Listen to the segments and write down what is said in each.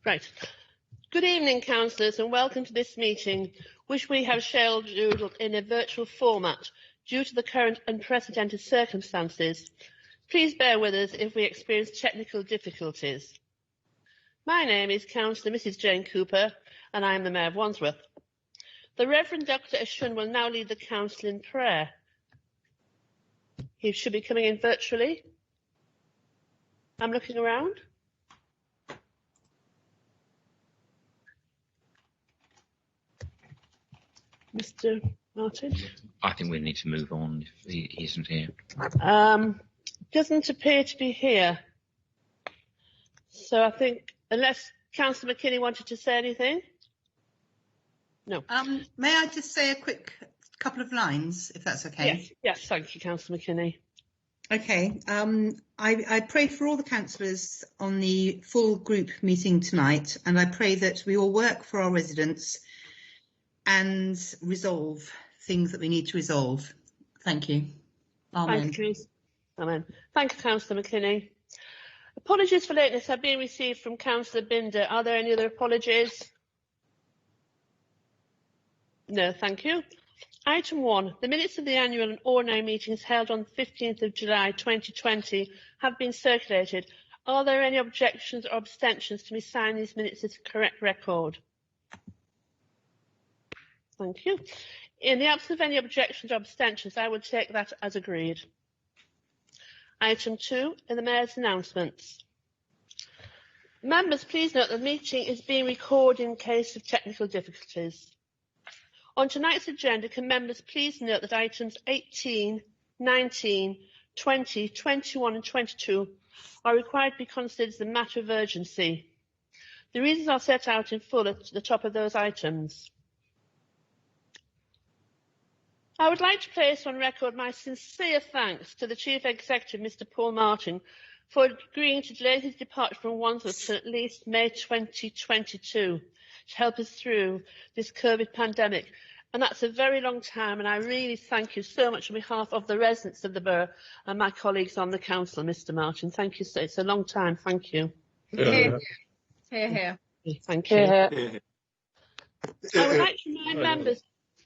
Right. Good evening, councillors, and welcome to this meeting, which we have scheduled in a virtual format due to the current unprecedented circumstances. Please bear with us if we experience technical difficulties. My name is Councillor Mrs Jane Cooper, and I am the Mayor of Wandsworth. The Reverend Dr Ashun will now lead the council in prayer. He should be coming in virtually. I'm looking around. Mr Martin? I think we need to move on if he isn't here. Doesn't appear to be here. So I think, unless Councillor McKinney wanted to say anything? No. May I just say a quick couple of lines, if that's okay? Yes, thank you, Councillor McKinney. Okay. I pray for all the councillors on the full group meeting tonight, and I pray that we all work for our residents and resolve things that we need to resolve. Thank you. Amen. Thank you. Amen. Thank you, Councillor McKinney. Apologies for lateness have been received from Councillor Binder. Are there any other apologies? No, thank you. Item 1. The minutes of the annual and ordinary meetings held on 15th of July 2020 have been circulated. Are there any objections or abstentions to me signing these minutes as a correct record? Thank you. In the absence of any objections or abstentions, I would take that as agreed. Item 2, in the Mayor's announcements. Members, please note that the meeting is being recorded in case of technical difficulties. On tonight's agenda, can members please note that items 18, 19, 20, 21 and 22 are required to be considered as a matter of urgency. The reasons are set out in full at the top of those items. I would like to place on record my sincere thanks to the Chief Executive, Mr Paul Martin, for agreeing to delay his departure from Wandsworth to at least May 2022 to help us through this COVID pandemic. And that's a very long time, and I really thank you so much on behalf of the residents of the borough and my colleagues on the council, Mr Martin. Thank you, sir. It's a long time. Thank you. Hear, hear. Thank you. I would like to remind members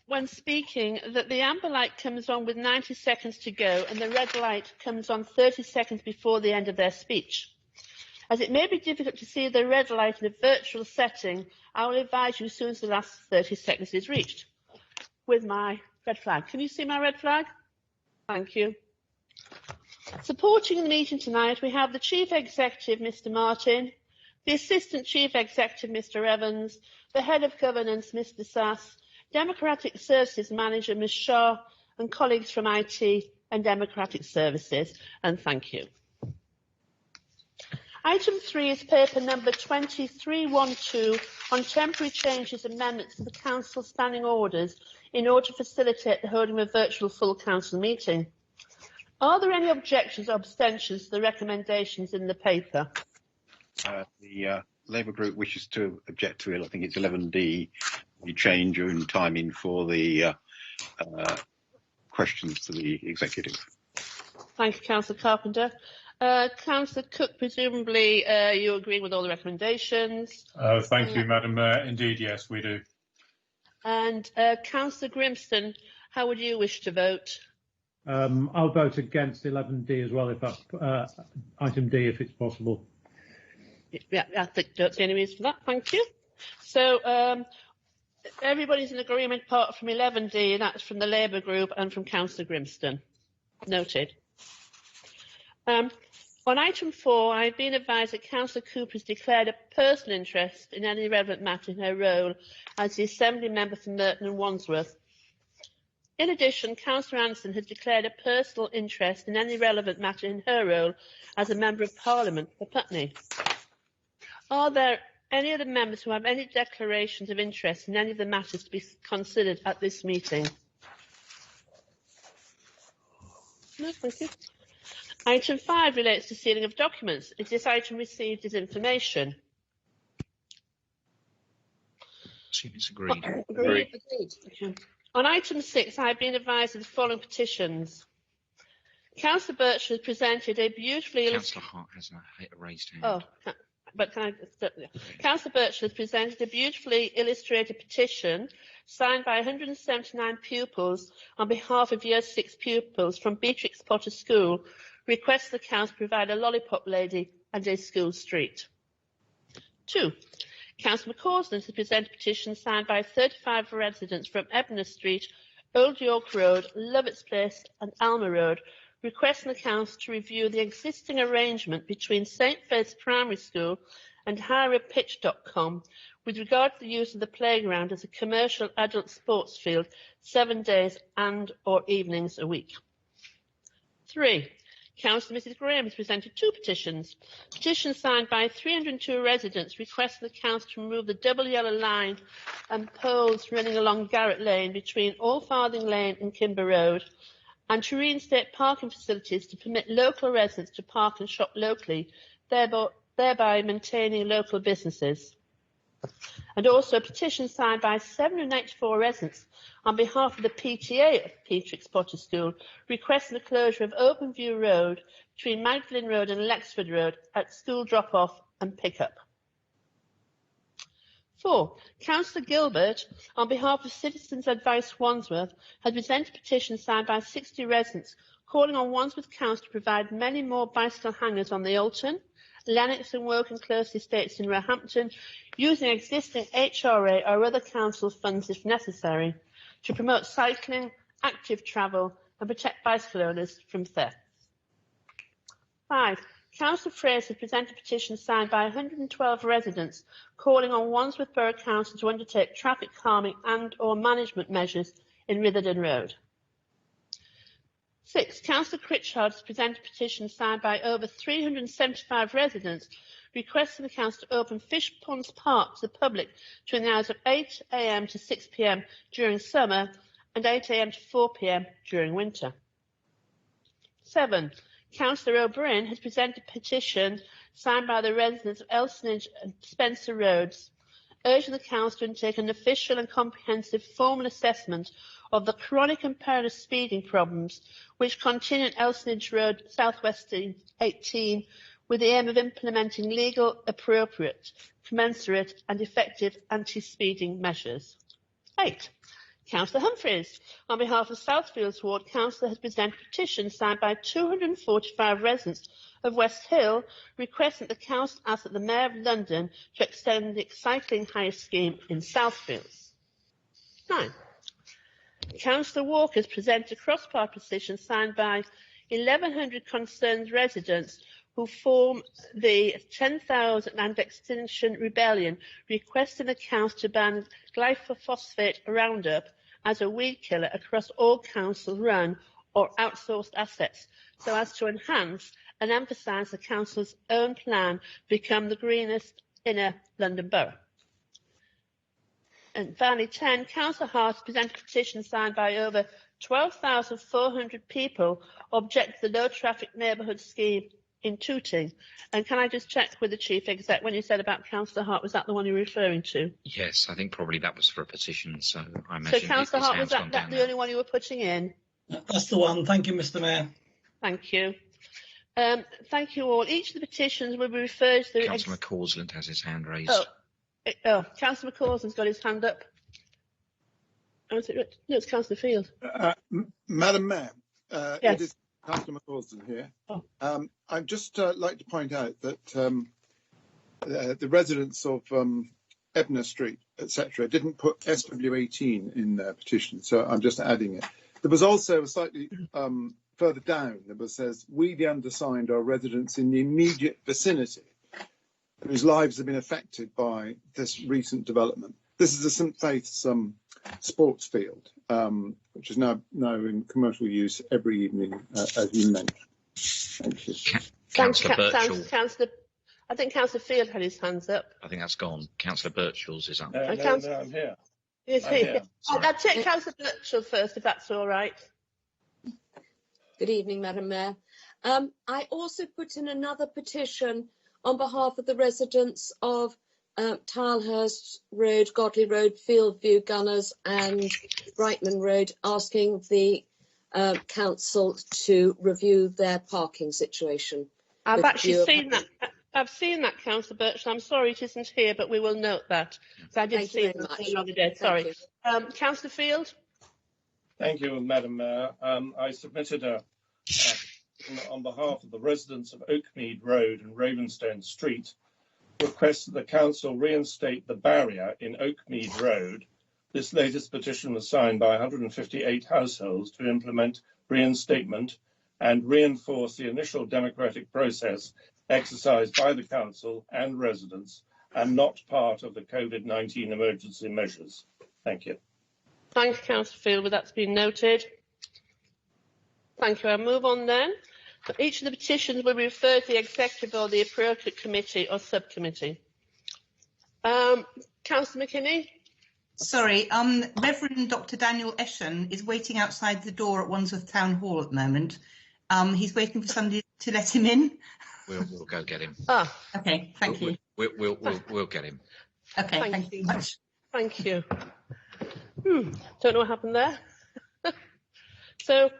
when speaking that the amber light comes on with 90 seconds to go and the red light comes on 30 seconds before the end of their speech. As it may be difficult to see the red light in a virtual setting, I will advise you as soon as the last 30 seconds is reached. With my red flag. Can you see my red flag? Thank you. Supporting the meeting tonight, we have the Chief Executive, Mr Martin, the Assistant Chief Executive, Mr Evans, the Head of Governance, Mr Sass, Democratic Services Manager, Ms Shaw, and colleagues from IT and Democratic Services, and thank you. Item 3 is paper number 2312 on temporary changes and amendments to the Council standing orders in order to facilitate the holding of a virtual full Council meeting. Are there any objections or abstentions to the recommendations in the paper? The Labour Group wishes to object to it. I think it's 11D. We change in timing for the questions to the Executive. Thank you, Councillor Carpenter. Councillor Cook, presumably you agree with all the recommendations. Thank you, Madam Mayor. Indeed, yes, we do. And Councillor Grimston, how would you wish to vote? I'll vote against 11D as well, if that's item D, if it's possible. Yeah, I think don't see any reason for that. Thank you. So everybody's in agreement apart from 11D, and that's from the Labour Group and from Councillor Grimston. Noted. On item 4, I've been advised that Councillor Cooper has declared a personal interest in any relevant matter in her role as the Assembly member for Merton and Wandsworth. In addition, Councillor Anderson has declared a personal interest in any relevant matter in her role as a Member of Parliament for Putney. Are there any other members who have any declarations of interest in any of the matters to be considered at this meeting? No, thank you. Item 5 relates to sealing of documents. Is this item received as information? Assume it's agreed. Agreed. On item 6, I have been advised of the following petitions. Councillor Birch has presented a beautifully Councillor Hart has a raised hand. Oh, but Councillor Birchall has presented a beautifully illustrated petition signed by 179 pupils on behalf of Year 6 pupils from Beatrix Potter School, requesting the Council provide a lollipop lady and a school street. 2. Councillor McCausland has presented a petition signed by 35 residents from Ebner Street, Old York Road, Lovett's Place and Alma Road, requesting the Council to review the existing arrangement between St Faith's Primary School and HighRedPitch.com with regard to the use of the playground as a commercial adult sports field 7 days and or evenings a week. 3. Councillor Mrs Graham has presented 2 petitions. Petition signed by 302 residents requesting the Council to remove the double yellow line and poles running along Garrett Lane between Allfarthing Lane and Kimber Road, and to reinstate parking facilities to permit local residents to park and shop locally, thereby maintaining local businesses. And also a petition signed by 784 residents on behalf of the PTA of Beatrix Potter School, requesting the closure of Open View Road between Magdalen Road and Lexford Road at school drop-off and pick-up. 4. Councillor Gilbert, on behalf of Citizens Advice Wandsworth, has presented a petition signed by 60 residents calling on Wandsworth Council to provide many more bicycle hangers on the Alton, Lennox and Woking Close estates in Roehampton, using existing HRA or other council funds if necessary, to promote cycling, active travel and protect bicycle owners from theft. 5. Councillor Fraser has presented a petition signed by 112 residents calling on Wandsworth Borough Council to undertake traffic calming and or management measures in Ritherden Road. 6. Councillor Critchard has presented a petition signed by over 375 residents requesting the Council to open Fish Ponds Park to the public between the hours of 8 AM to 6 PM during summer and 8 AM to 4 PM during winter. 7. Councillor O'Brien has presented a petition signed by the residents of Elsonage and Spencer Roads, urging the Council to undertake an official and comprehensive formal assessment of the chronic and perilous speeding problems which continue at Elsonage Road, Southwest 18, with the aim of implementing legal, appropriate, commensurate and effective anti-speeding measures. 8. Councillor Humphreys, on behalf of Southfields Ward Council, has presented a petition signed by 245 residents of West Hill, requesting that the Council ask that the Mayor of London to extend the cycling hire scheme in Southfields. 9. Councillor Walker has presented a cross-party petition signed by 1,100 concerned residents who form the 10,000 and Extinction Rebellion, requesting the Council to ban glyphosate Roundup as a weed killer across all council-run or outsourced assets, so as to enhance and emphasise the Council's own plan to become the greenest inner London borough. And finally, 10, Councillor Hart presented a petition signed by over 12,400 people object to the low-traffic neighbourhood scheme in Tooting. And can I just check with the Chief Exec, when you said about Councillor Hart, was that the one you're referring to? Yes, I think probably that was for a petition, so I imagine. So Councillor Hart, was that the only one you were putting in? That's the one. Thank you, Mr. Mayor. Thank you. Thank you all. Each of the petitions will be referred to... Councillor McCausland has his hand raised. Councillor McCausland's got his hand up. Oh, is it? No, it's Councillor Field. Madam Mayor, yes. It is Councillor McCausland here. Oh. I'd just like to point out that the residents of Ebner Street, etc., didn't put SW18 in their petition, so I'm just adding it. There was also a slightly further down that says, we the undersigned are residents in the immediate vicinity whose lives have been affected by this recent development. This is the St Faith's sports field, which is now in commercial use every evening, as you mentioned. Thank you. Councillor Birchall. I think Councillor Field had his hands up. I think that's gone. Councillor Birchall's is up. No, I'm here. Yes, I'm here. I'll take Councillor Birchall first, if that's all right. Good evening, Madam Mayor. I also put in another petition on behalf of the residents of Tilehurst Road, Godley Road, Fieldview, Gunners and Brightman Road, asking the council to review their parking situation. I've actually seen that. I've seen that, Councillor Birchall. I'm sorry it isn't here, but we will note that. So I did Thank see you it very much. the other day. Sorry. Thank you. Councillor Field? Thank you, Madam Mayor. I submitted a on behalf of the residents of Oakmead Road and Ravenstone Street, request that the council reinstate the barrier in Oakmead Road. This latest petition was signed by 158 households to implement reinstatement and reinforce the initial democratic process exercised by the council and residents and not part of the COVID-19 emergency measures. Thank you. Thank you, Councillor Field. That's been noted. Thank you. I'll move on then. So each of the petitions will be referred to the executive or the appropriate committee or subcommittee. Councillor McKinney? Sorry, Reverend Dr. Daniel Eshen is waiting outside the door at Wandsworth Town Hall at the moment. He's waiting for somebody to let him in. We'll go get him. Ah, okay, thank you. We'll get him. Okay, thank you very much. Thank you. Don't know what happened there. So,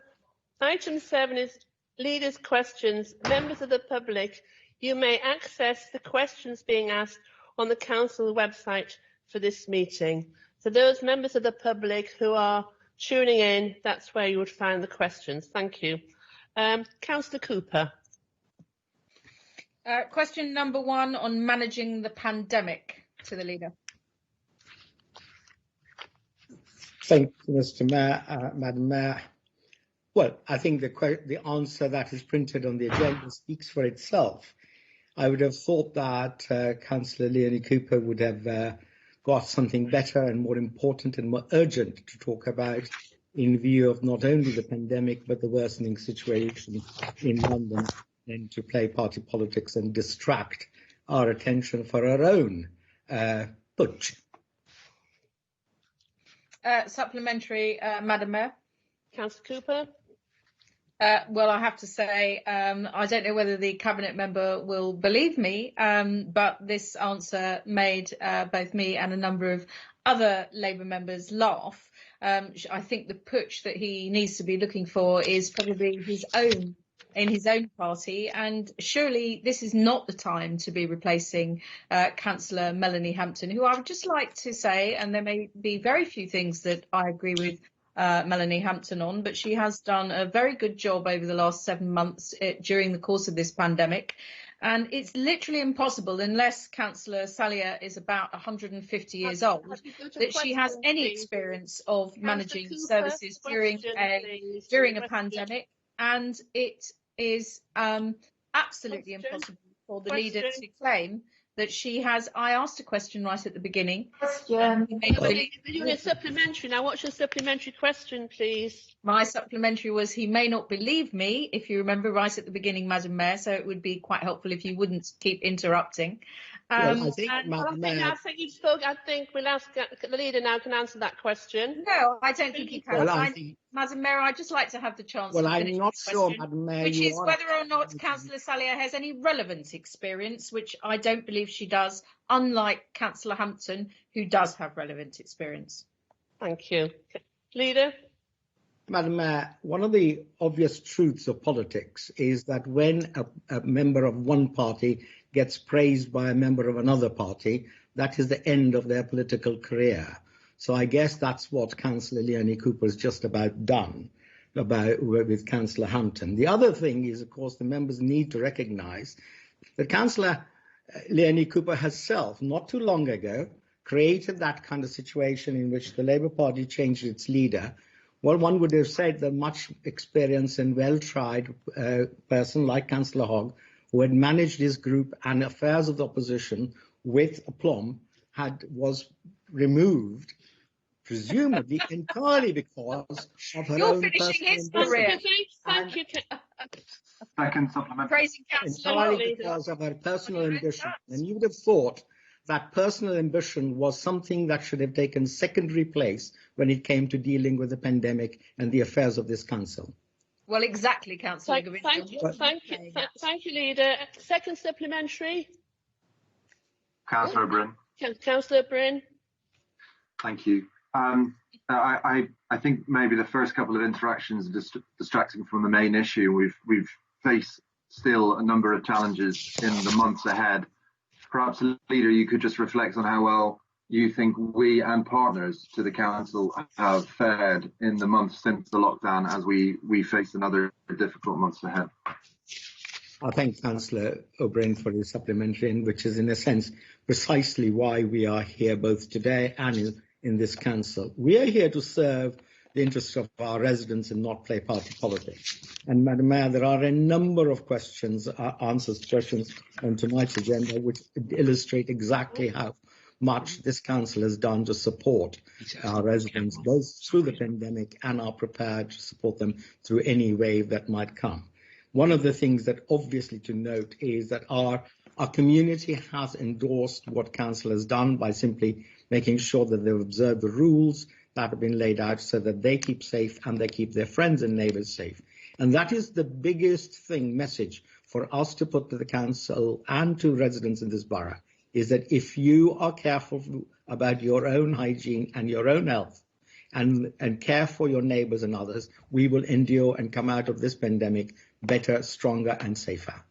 item 7 is leaders' questions. Members of the public, you may access the questions being asked on the council website for this meeting. So those members of the public who are tuning in, that's where you would find the questions. Thank you. Councillor Cooper. Question number 1 on managing the pandemic to the leader. Thank you, Mr. Mayor, Madam Mayor. Well, I think the answer that is printed on the agenda speaks for itself. I would have thought that Councillor Leonie Cooper would have got something better and more important and more urgent to talk about in view of not only the pandemic but the worsening situation in London, and to play party politics and distract our attention for our own putsch. Supplementary, Madam Mayor. Councillor Cooper. Well, I have to say, I don't know whether the Cabinet member will believe me, but this answer made both me and a number of other Labour members laugh. I think the putsch that he needs to be looking for is probably his own, in his own party, and surely this is not the time to be replacing Councillor Melanie Hampton, who I would just like to say, and there may be very few things that I agree with Melanie Hampton on, but she has done a very good job over the last 7 months during the course of this pandemic. And it's literally impossible, unless Councillor Sallier is about 150 years old, that she has any experience of managing services during a pandemic. And it is absolutely impossible for the leader to claim that she has. I asked a question right at the beginning. You're doing a supplementary now. What's your supplementary question, please? My supplementary was, he may not believe me, if you remember right at the beginning, Madam Mayor, so it would be quite helpful if you wouldn't keep interrupting. I think, Madam Mayor, I think you spoke. I think we'll ask the leader now can answer that question. No, I don't think he can. well, Madam Mayor, I'd just like to have the chance well, to finish I'm not the sure, question, Madam Mayor, which you is are whether or not Councillor Sallier has any relevant experience, which I don't believe she does, unlike Councillor Hampton, who does have relevant experience. Thank you. Leader? Madam Mayor, one of the obvious truths of politics is that when a member of one party gets praised by a member of another party, that is the end of their political career. So I guess that's what Councillor Leonie Cooper has just about done with Councillor Hampton. The other thing is, of course, the members need to recognise that Councillor Leonie Cooper herself, not too long ago, created that kind of situation in which the Labour Party changed its leader. Well, one would have said that much experienced and well-tried person like Councillor Hogg, who had managed his group and affairs of the opposition with aplomb, was removed, presumably entirely because of her own personal ambition. Thank you. Second supplementary. Praising Entirely because of her personal ambition. And you would have thought that personal ambition was something that should have taken secondary place when it came to dealing with the pandemic and the affairs of this council. Well, exactly, Councillor. Thank you, Leader. Second supplementary. Councillor Bryn. Councillor Bryn. Thank you. I think maybe the first couple of interactions are distracting from the main issue. We've faced still a number of challenges in the months ahead. Perhaps, Leader, you could just reflect on how well you think we and partners to the Council have fared in the months since the lockdown as we face another difficult months ahead. I thank Councillor O'Brien for his supplementary, which is in a sense precisely why we are here both today and in this Council. We are here to serve the interests of our residents and not play party politics. And Madam Mayor, there are a number of questions on tonight's agenda which illustrate exactly how much this Council has done to support our residents, both through the pandemic and are prepared to support them through any wave that might come. One of the things that obviously to note is that our community has endorsed what Council has done by simply making sure that they've observed the rules that have been laid out so that they keep safe and they keep their friends and neighbours safe. And that is the biggest message for us to put to the Council and to residents in this borough, is that if you are careful about your own hygiene and your own health and care for your neighbours and others, we will endure and come out of this pandemic better, stronger and safer.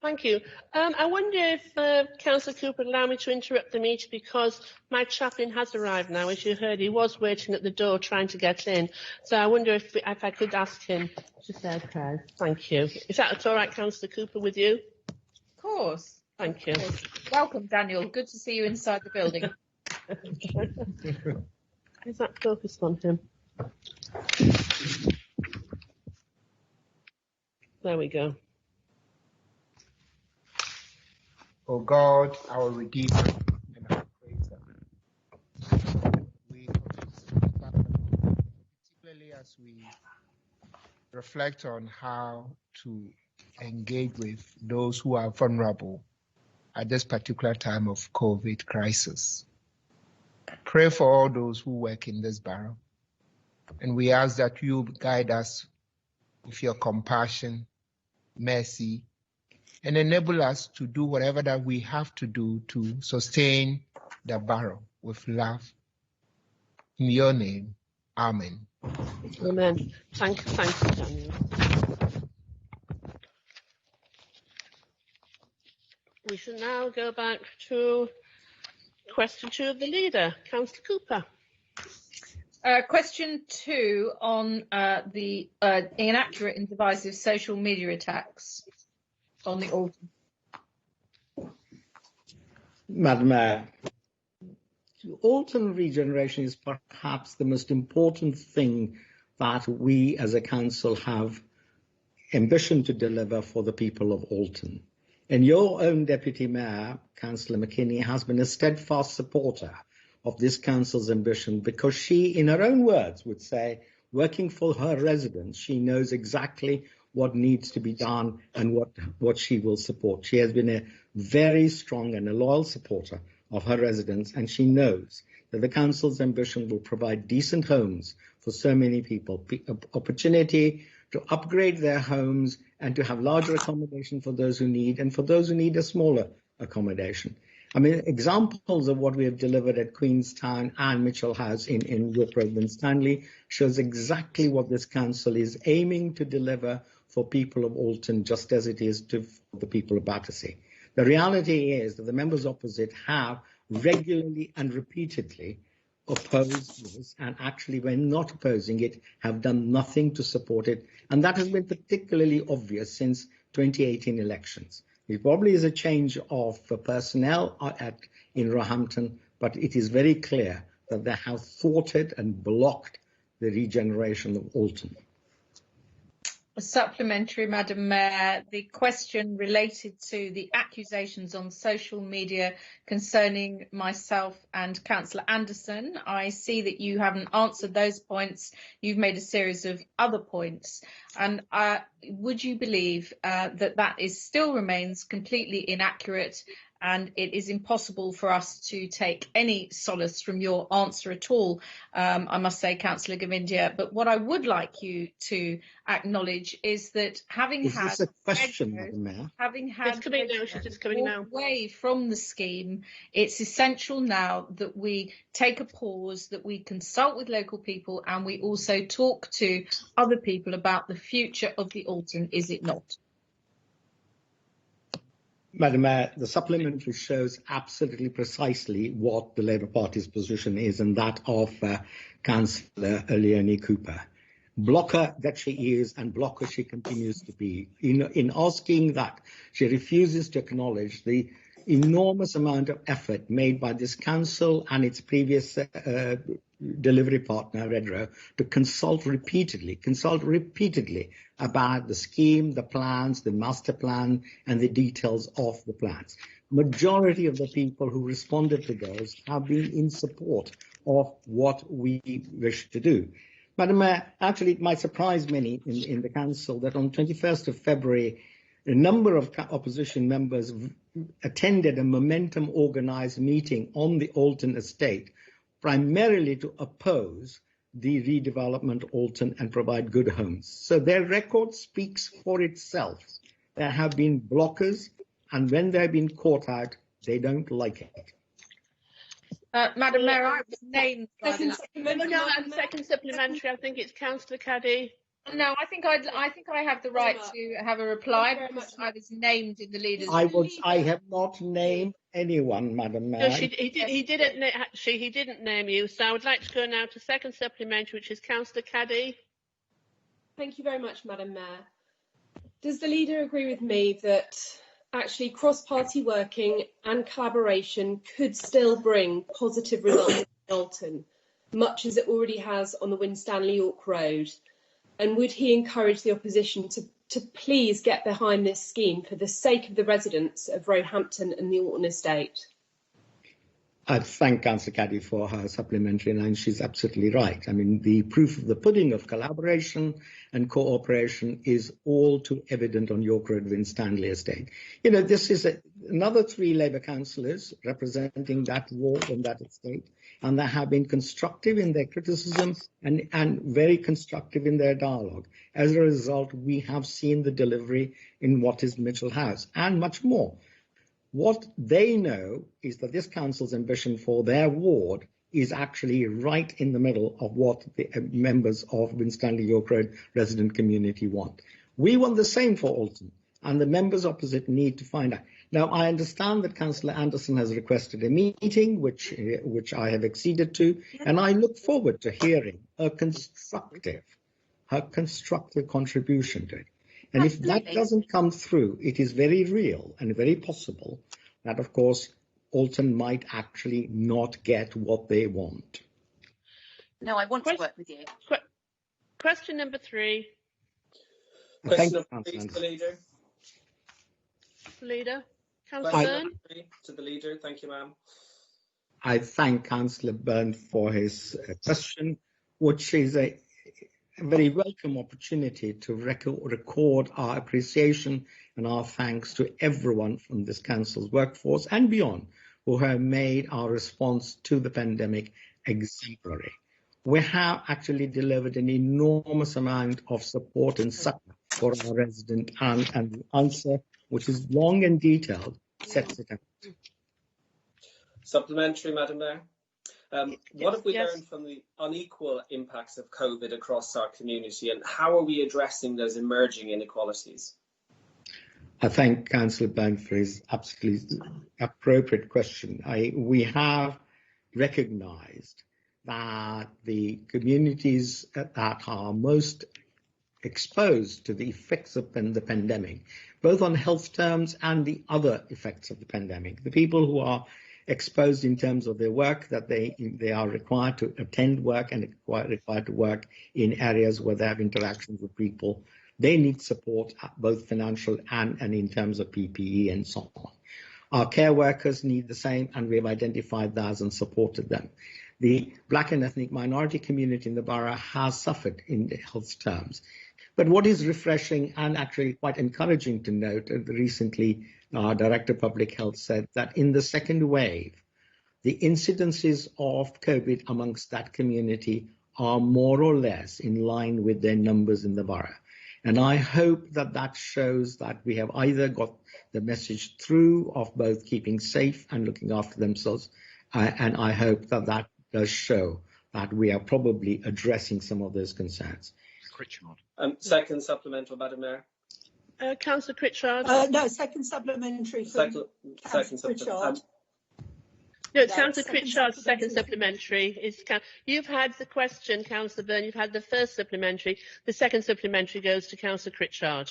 Thank you. I wonder if Councillor Cooper would allow me to interrupt the meeting, because my chaplain has arrived now. As you heard, he was waiting at the door trying to get in. So I wonder if I could ask him to say a prayer. Thank you. Is that all right, Councillor Cooper, with you? Of course. Thank you. Welcome, Daniel. Good to see you inside the building. Is that focused on him? There we go. O God, our Redeemer and our Creator, we particularly as we reflect on how to engage with those who are vulnerable at this particular time of COVID crisis. Pray for all those who work in this borough, and we ask that you guide us with your compassion, mercy, and enable us to do whatever that we have to do to sustain the borough with love. In your name, amen. Amen. Thank you, Daniel. We shall now go back to question 2 of the leader, Councillor Cooper. Question 2 on the inaccurate and divisive social media attacks on the Alton. Madam Mayor, Alton regeneration is perhaps the most important thing that we as a council have ambition to deliver for the people of Alton. And your own Deputy Mayor, Councillor McKinney, has been a steadfast supporter of this council's ambition, because she, in her own words, would say, working for her residents, she knows exactly what needs to be done and what she will support. She has been a very strong and a loyal supporter of her residents, and she knows that the council's ambition will provide decent homes for so many people, opportunity to upgrade their homes and to have larger accommodation for those who need, and for those who need a smaller accommodation. I mean, examples of what we have delivered at Queenstown and Mitchell House in your Providence Stanley shows exactly what this council is aiming to deliver for people of Alton, just as it is for the people of Battersea. The reality is that the members opposite have regularly and repeatedly opposed this, and actually, when not opposing it, have done nothing to support it. And that has been particularly obvious since 2018 elections. It probably is a change of personnel in Roehampton, but it is very clear that they have thwarted and blocked the regeneration of Alton. A supplementary, Madam Mayor. The question related to the accusations on social media concerning myself and Councillor Anderson. I see that you haven't answered those points. You've made a series of other points. And would you believe that still remains completely inaccurate, and it is impossible for us to take any solace from your answer at all, I must say, Councillor Govindia. But what I would like you to acknowledge is that having Is this a question, Madam Mayor? Having had it's coming now, she's just coming now. Away from the scheme, it's essential now that we take a pause, that we consult with local people, and we also talk to other people about the future of the Alton, is it not? Madam Mayor, the supplementary shows absolutely precisely what the Labour Party's position is, and that of Councillor Leonie Cooper. Blocker that she is and blocker she continues to be. In asking that, she refuses to acknowledge the enormous amount of effort made by this council and its previous delivery partner, Redrow, to consult repeatedly about the scheme, the plans, the master plan, and the details of the plans. Majority of the people who responded to those have been in support of what we wish to do. Madam Mayor, actually, it might surprise many in the council that on 21st of February, a number of opposition members attended a Momentum organised meeting on the Alton estate, primarily to oppose the redevelopment Alton and provide good homes. So their record speaks for itself. There have been blockers, and when they've been caught out, they don't like it. Madam Mayor, I was named by the... Second supplementary. I think it's Councillor Caddy. No, I think I have the right to have a reply because I was named in the leaders. I have not named anyone, Madam Mayor. No, he didn't name you. So I would like to go now to second supplementary, which is Councillor Caddy. Thank you very much, Madam Mayor. Does the leader agree with me that actually cross-party working and collaboration could still bring positive results in Alton, much as it already has on the Winstanley York Road? And would he encourage the opposition to please get behind this scheme for the sake of the residents of Roehampton and the Alton estate? I thank Councillor Caddy for her supplementary, and she's absolutely right. I mean, the proof of the pudding of collaboration and cooperation is all too evident on York Road Winstanley estate. You know, this is another 3 Labour councillors representing that ward and that estate, and they have been constructive in their criticism and very constructive in their dialogue. As a result, we have seen the delivery in what is Mitchell House and much more. What they know is that this council's ambition for their ward is actually right in the middle of what the members of Winstanley York Road resident community want. We want the same for Alton, and the members opposite need to find out. Now, I understand that Councillor Anderson has requested a meeting, which I have acceded to, and I look forward to hearing her constructive contribution to it. And if that doesn't come through, it is very real and very possible that, of course, Alton might actually not get what they want. No, I want to work with you. Question number 3. Question number 3 to the leader. Leader. Councillor Byrne. To the leader. Thank you, ma'am. I thank Councillor Byrne for his question, which is a very welcome opportunity to record our appreciation and our thanks to everyone from this council's workforce and beyond who have made our response to the pandemic exemplary. We have actually delivered an enormous amount of support and support for our resident, and the answer, which is long and detailed, sets it out. Supplementary, Madam Mayor. What have we learned from the unequal impacts of COVID across our community, and how are we addressing those emerging inequalities? I thank Councillor Byrne for his absolutely appropriate question. We have recognised that the communities that are most exposed to the effects of the pandemic, both on health terms and the other effects of the pandemic, the people who are exposed in terms of their work, that they are required to attend work and required to work in areas where they have interactions with people. They need support, both financial and in terms of PPE and so on. Our care workers need the same, and we have identified those and supported them. The Black and ethnic minority community in the borough has suffered in the health terms. But what is refreshing and actually quite encouraging to note, recently our Director of Public Health said that in the second wave, the incidences of COVID amongst that community are more or less in line with their numbers in the borough. And I hope that that shows that we have either got the message through of both keeping safe and looking after themselves, and I hope that that does show that we are probably addressing some of those concerns. Second supplemental, Madam Mayor. Councillor Pritchard. No, second supplementary from Second Pritchard. No, Councillor Pritchard's second supplementary. You've had the question, Councillor Byrne. You've had the first supplementary. The second supplementary goes to Councillor Pritchard.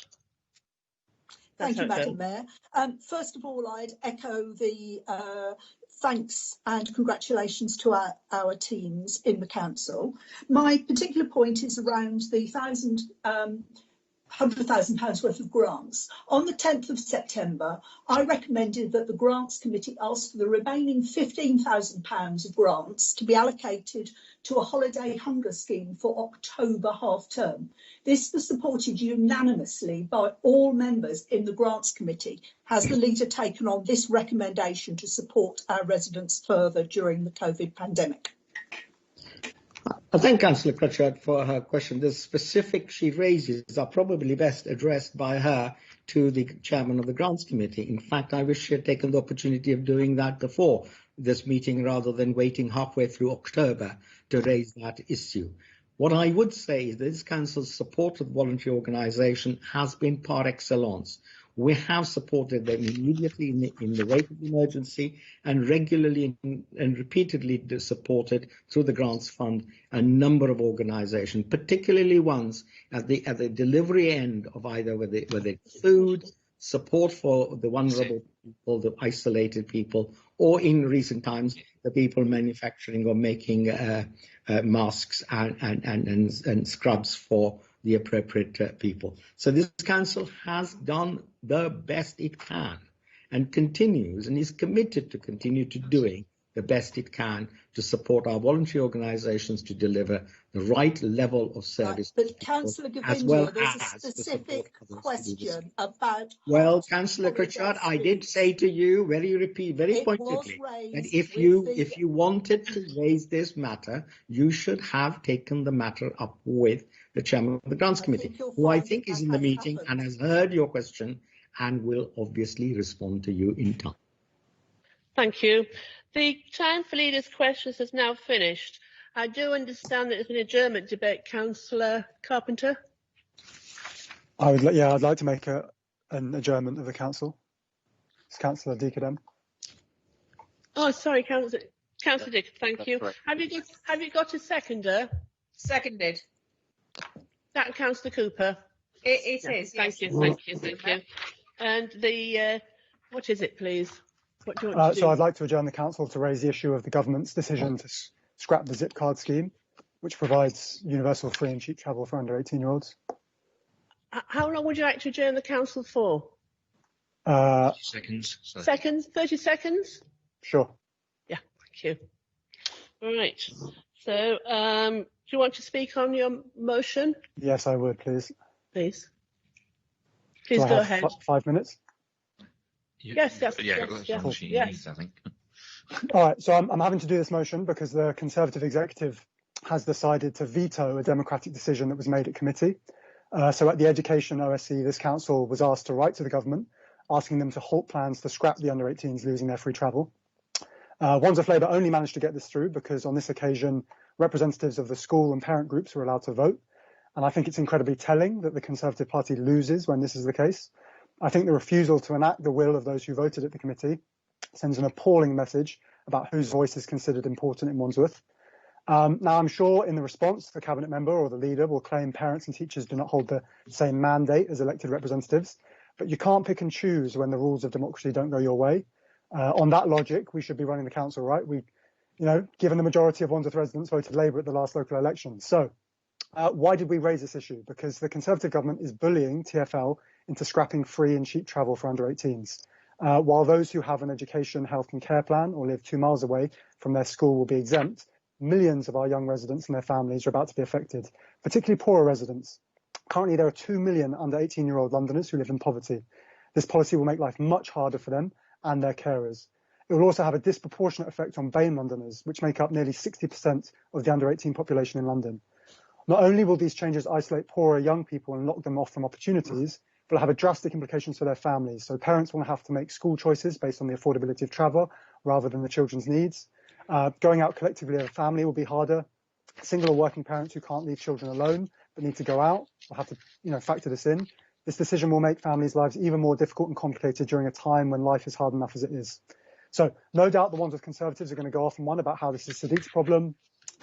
Thank you, Madam Mayor. First of all, I'd echo the thanks and congratulations to our teams in the council. My particular point is around the £100,000 worth of grants. On the 10th of September, I recommended that the Grants Committee ask for the remaining £15,000 of grants to be allocated to a holiday hunger scheme for October half term. This was supported unanimously by all members in the Grants Committee. Has the leader taken on this recommendation to support our residents further during the COVID pandemic? I thank Councillor Pritchard for her question. The specifics she raises are probably best addressed by her to the chairman of the Grants Committee. In fact, I wish she had taken the opportunity of doing that before this meeting rather than waiting halfway through October to raise that issue. What I would say is this council's support of the voluntary organisation has been par excellence. We have supported them immediately in the wake of the emergency and regularly and repeatedly supported through the grants fund a number of organisations, particularly ones at the delivery end of either whether it's food, support for the vulnerable people, the isolated people, or in recent times the people manufacturing or making masks and scrubs for the appropriate people. So this council has done the best it can and continues and is committed to continue to doing the best it can to support our voluntary organisations to deliver the right level of service. Right, but Councillor Govinda, there's a specific question about... Well, Councillor Pritchard, I did say to you very pointedly that if you wanted to raise this matter, you should have taken the matter up with the chairman of the Grants Committee, who I think is in the meeting and has heard your question and will obviously respond to you in time. Thank you. The time for leaders' questions has now finished. I do understand that there's been an adjournment debate. Councillor Carpenter? I'd like to make an adjournment of the council. It's Councillor Deacadem. Oh, sorry, Councillor Dick, thank you. Right. Have you got a seconder? Seconded. That Councillor Cooper? It is, yes. Thank you. And the, what is it, please? What do you want to do? So I'd like to adjourn the council to raise the issue of the government's decision to scrap the zip card scheme, which provides universal free and cheap travel for under 18-year-olds. How long would you like to adjourn the council for? 30 seconds. So. 30 seconds? Sure. Yeah, thank you. All right. So, do you want to speak on your motion? Yes, I would, please. Please go ahead. 5 minutes? Yes. I think. All right, so I'm having to do this motion because the Conservative executive has decided to veto a democratic decision that was made at committee. So at the Education OSC, this council was asked to write to the government, asking them to halt plans to scrap the under 18s losing their free travel. Wandsworth Labour only managed to get this through because on this occasion, representatives of the school and parent groups were allowed to vote. And I think it's incredibly telling that the Conservative Party loses when this is the case. I think the refusal to enact the will of those who voted at the committee sends an appalling message about whose voice is considered important in Wandsworth. Now, I'm sure in the response, the cabinet member or the leader will claim parents and teachers do not hold the same mandate as elected representatives, but you can't pick and choose when the rules of democracy don't go your way. On that logic, we should be running the council, right? Given the majority of Wandsworth residents voted Labour at the last local election. So why did we raise this issue? Because the Conservative government is bullying TfL into scrapping free and cheap travel for under 18s. While those who have an education, health and care plan or live 2 miles away from their school will be exempt, millions of our young residents and their families are about to be affected, particularly poorer residents. Currently, there are 2 million under 18-year-old Londoners who live in poverty. This policy will make life much harder for them and their carers. It will also have a disproportionate effect on BAME Londoners, which make up nearly 60% of the under 18 population in London. Not only will these changes isolate poorer young people and lock them off from opportunities, but have a drastic implications for their families. So parents will have to make school choices based on the affordability of travel rather than the children's needs. Going out collectively as a family will be harder. Single or working parents who can't leave children alone but need to go out will have to factor this in. This decision will make families' lives even more difficult and complicated during a time when life is hard enough as it is. So no doubt the Wandsworth Conservatives are going to go off and one about how this is Sadiq's problem,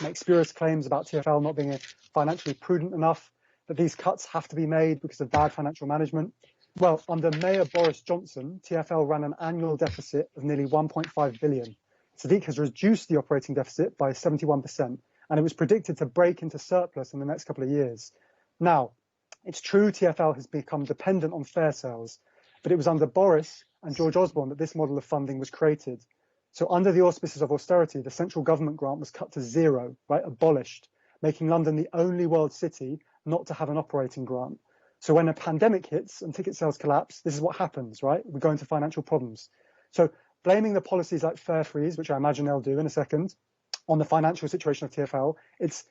make spurious claims about TfL not being financially prudent enough, that these cuts have to be made because of bad financial management. Well, under Mayor Boris Johnson, TfL ran an annual deficit of nearly 1.5 billion. Sadiq has reduced the operating deficit by 71%, and it was predicted to break into surplus in the next couple of years. Now, it's true TfL has become dependent on fare sales, but it was under Boris and George Osborne that this model of funding was created. So under the auspices of austerity, the central government grant was cut to zero, right, abolished, making London the only world city not to have an operating grant. So when a pandemic hits and ticket sales collapse, this is what happens, right? We go into financial problems. So blaming the policies like fare freeze, which I imagine they'll do in a second, on the financial situation of TfL, it's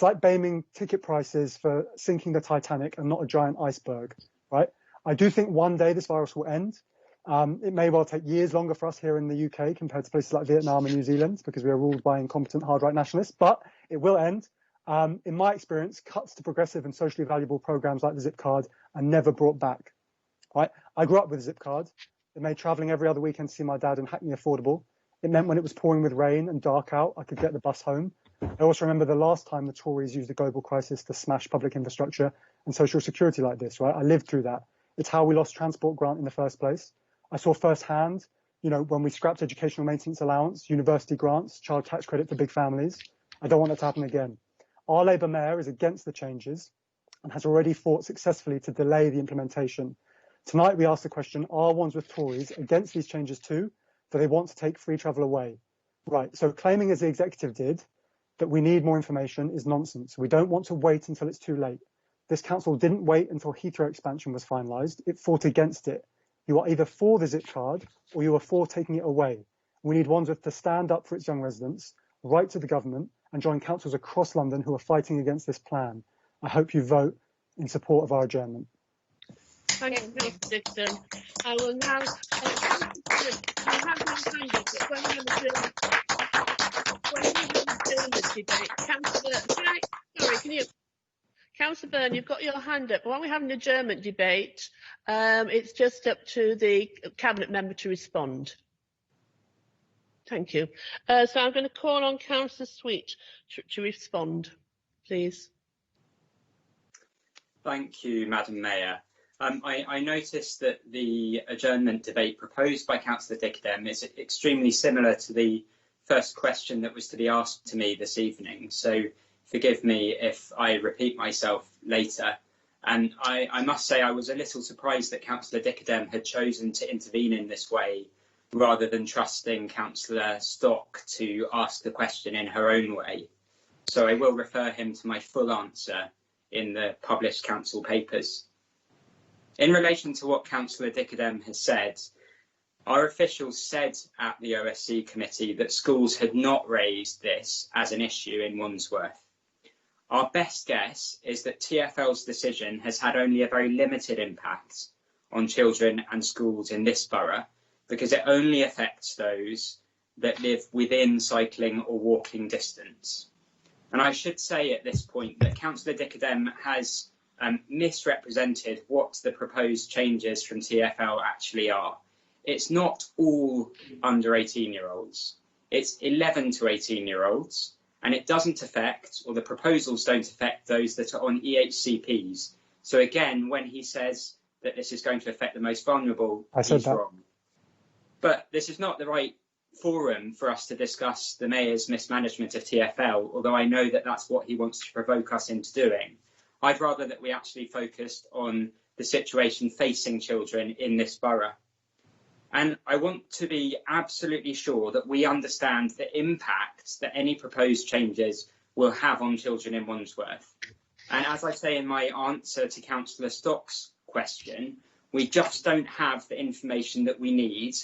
like blaming ticket prices for sinking the Titanic and not a giant iceberg, right? I do think one day this virus will end. It may well take years longer for us here in the UK compared to places like Vietnam and New Zealand because we are ruled by incompetent hard-right nationalists, but it will end. In my experience, cuts to progressive and socially valuable programs like the Zip card are never brought back, right? I grew up with a Zip card. It made travelling every other weekend to see my dad in Hackney affordable. It meant when it was pouring with rain and dark out, I could get the bus home. I also remember the last time the Tories used the global crisis to smash public infrastructure and social security like this, right? I lived through that. It's how we lost Transport Grant in the first place. I saw firsthand, you know, when we scrapped educational maintenance allowance, university grants, child tax credit for big families. I don't want that to happen again. Our Labour Mayor is against the changes and has already fought successfully to delay the implementation. Tonight we ask the question, are Wandsworth Tories against these changes too? Do they want to take free travel away? Right, so claiming as the executive did that we need more information is nonsense. We don't want to wait until it's too late. This council didn't wait until Heathrow expansion was finalised. It fought against it. You are either for the Zip card or you are for taking it away. We need Wandsworth to stand up for its young residents, write to the government and join councils across London who are fighting against this plan. I hope you vote in support of our adjournment. Thank you, Mr. Dixon. I will now I have my hand up, but when we have the debate, Councillor Byrne, you've got your hand up. But when we have an adjournment debate, it's just up to the cabinet member to respond. Thank you. So I'm going to call on Councillor Sweet to respond, please. Thank you, Madam Mayor. I noticed that the adjournment debate proposed by Councillor Dickadem is extremely similar to the first question that was to be asked to me this evening. So forgive me if I repeat myself later. And I must say I was a little surprised that Councillor Dickadem had chosen to intervene in this way rather than trusting Councillor Stock to ask the question in her own way. So I will refer him to my full answer in the published council papers. In relation to what Councillor Dickadem has said, our officials said at the OSC committee that schools had not raised this as an issue in Wandsworth. Our best guess is that TfL's decision has had only a very limited impact on children and schools in this borough because it only affects those that live within cycling or walking distance. And I should say at this point that Councillor Dickadem has misrepresented what the proposed changes from TfL actually are. It's not all under 18-year-olds. It's 11 to 18-year-olds, and it doesn't affect, or the proposals don't affect, those that are on EHCPs. So again, when he says that this is going to affect the most vulnerable, he's wrong. But this is not the right forum for us to discuss the Mayor's mismanagement of TfL, although I know that that's what he wants to provoke us into doing. I'd rather that we actually focused on the situation facing children in this borough. And I want to be absolutely sure that we understand the impact that any proposed changes will have on children in Wandsworth. And as I say in my answer to Councillor Stock's question, we just don't have the information that we need.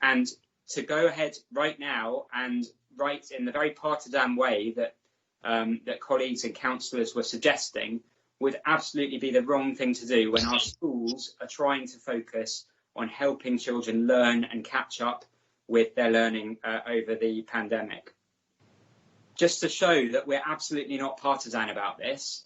And to go ahead right now and write in the very partisan way that that colleagues and councillors were suggesting would absolutely be the wrong thing to do when our schools are trying to focus on helping children learn and catch up with their learning over the pandemic. Just to show that we're absolutely not partisan about this,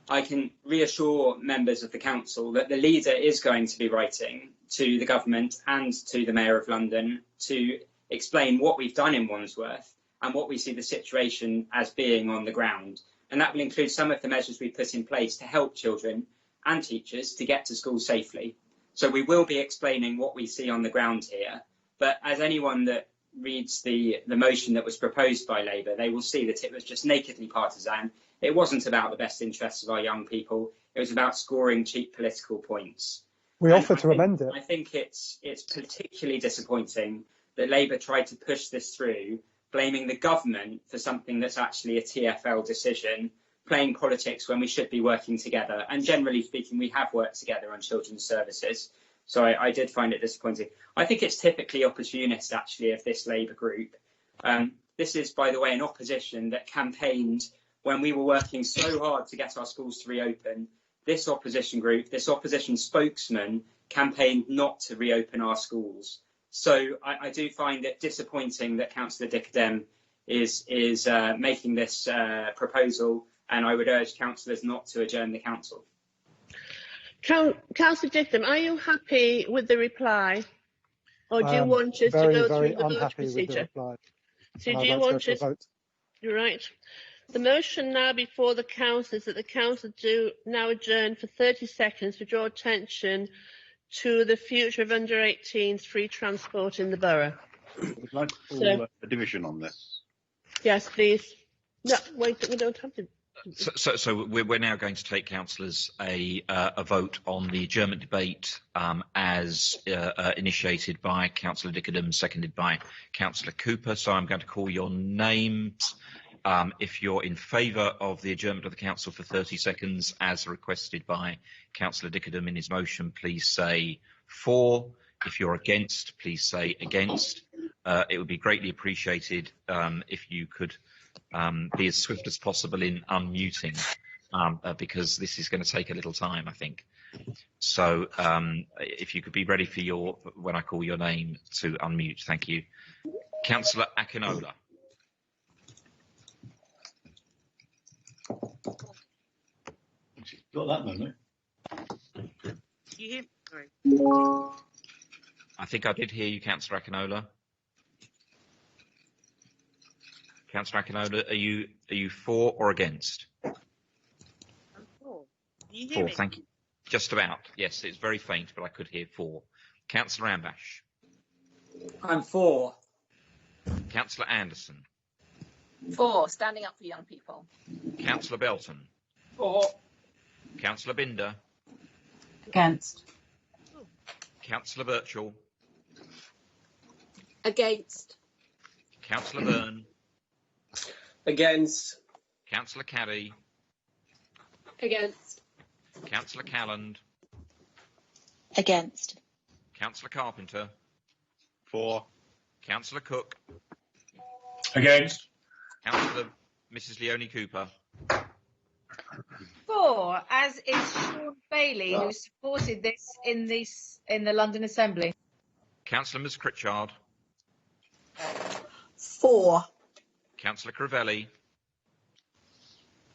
I can reassure members of the council that the leader is going to be writing to the government and to the Mayor of London to explain what we've done in Wandsworth and what we see the situation as being on the ground. And that will include some of the measures we put in place to help children and teachers to get to school safely. So we will be explaining what we see on the ground here. But as anyone that reads the motion that was proposed by Labour, they will see that it was just nakedly partisan. It wasn't about the best interests of our young people. It was about scoring cheap political points. We offered to amend it. I think it's particularly disappointing that Labour tried to push this through, blaming the government for something that's actually a TfL decision, playing politics when we should be working together. And generally speaking, we have worked together on children's services. So I did find it disappointing. I think it's typically opportunist, actually, of this Labour group. This is, by the way, an opposition that campaigned when we were working so hard to get our schools to reopen. This opposition group, this opposition spokesman, campaigned not to reopen our schools. So I do find it disappointing that Councillor Dickadem is making this proposal, and I would urge councillors not to adjourn the council. Councillor Dickadem, are you happy with the reply, or do you want us to go through the vote procedure? So do you want us? You're right. The motion now before the council is that the council do now adjourn for 30 seconds to draw attention to the future of under 18s free transport in the borough. Would like to call a division on this. Yes, please. No, wait, we don't have to. So we're now going to take, councillors, a vote on the adjournment debate as initiated by Councillor Dickadem, seconded by Councillor Cooper. So I'm going to call your names. If you're in favour of the adjournment of the council for 30 seconds, as requested by Councillor Dickadem in his motion, please say for. If you're against, please say against. It would be greatly appreciated if you could be as swift as possible in unmuting, because this is going to take a little time, I think. So if you could be ready for when I call your name to unmute. Thank you. Councillor Akinola. Got that moment. You hear me? Sorry. I think I did hear you, Councillor Akinola. Councillor Akinola, are you for or against? I'm for. Do you hear me? Thank you. Just about. Yes, it's very faint, but I could hear for. Councillor Ambash. I'm for. Councillor Anderson. For. Standing up for young people. Councillor Belton. For. Councillor Binder. Against. Councillor Birchall. Against. Councillor Byrne. Against. Councillor Caddy. Against. Councillor Calland. Against. Councillor Carpenter. For. Councillor Cook. Against. Councillor Mrs. Leonie Cooper. For, as is Sean Bailey, who supported this in the London Assembly. Councillor Ms. Critchard. For. Councillor Crivelli.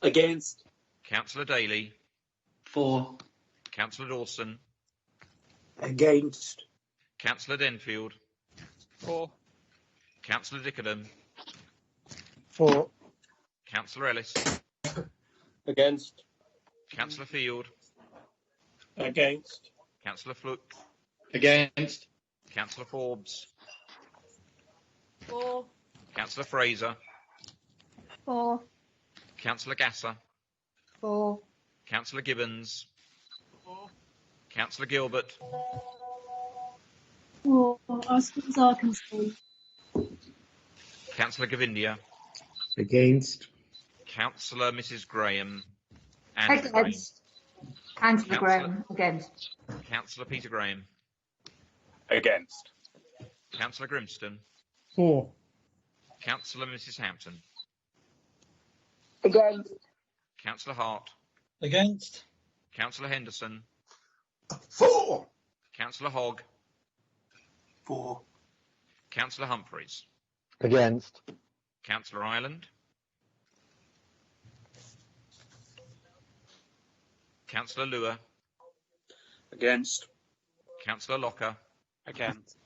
Against. Councillor Daly. For. Councillor Dawson. Against. Councillor Denfield. For. Councillor Dickadem. For. Councillor Ellis. Against. Councillor Field. Against. Councillor Fluke. Against. Councillor Forbes. For. Councillor Fraser. For. Councillor Gasser. For. Councillor Gibbons. Councillor Gilbert. For. Our schools are concerned. Councillor Govindia. Against. Councillor Mrs. Graham. Against. Angela Graham. Against. Councillor Peter Graham. Against. Councillor Grimston. For. Councillor Mrs. Hampton. Against. Councillor Hart. Against. Councillor Henderson. For. Councillor Hogg. For. Councillor Humphreys. Against. Councillor Ireland. Councillor Lua. Against. Councillor Locker. Against.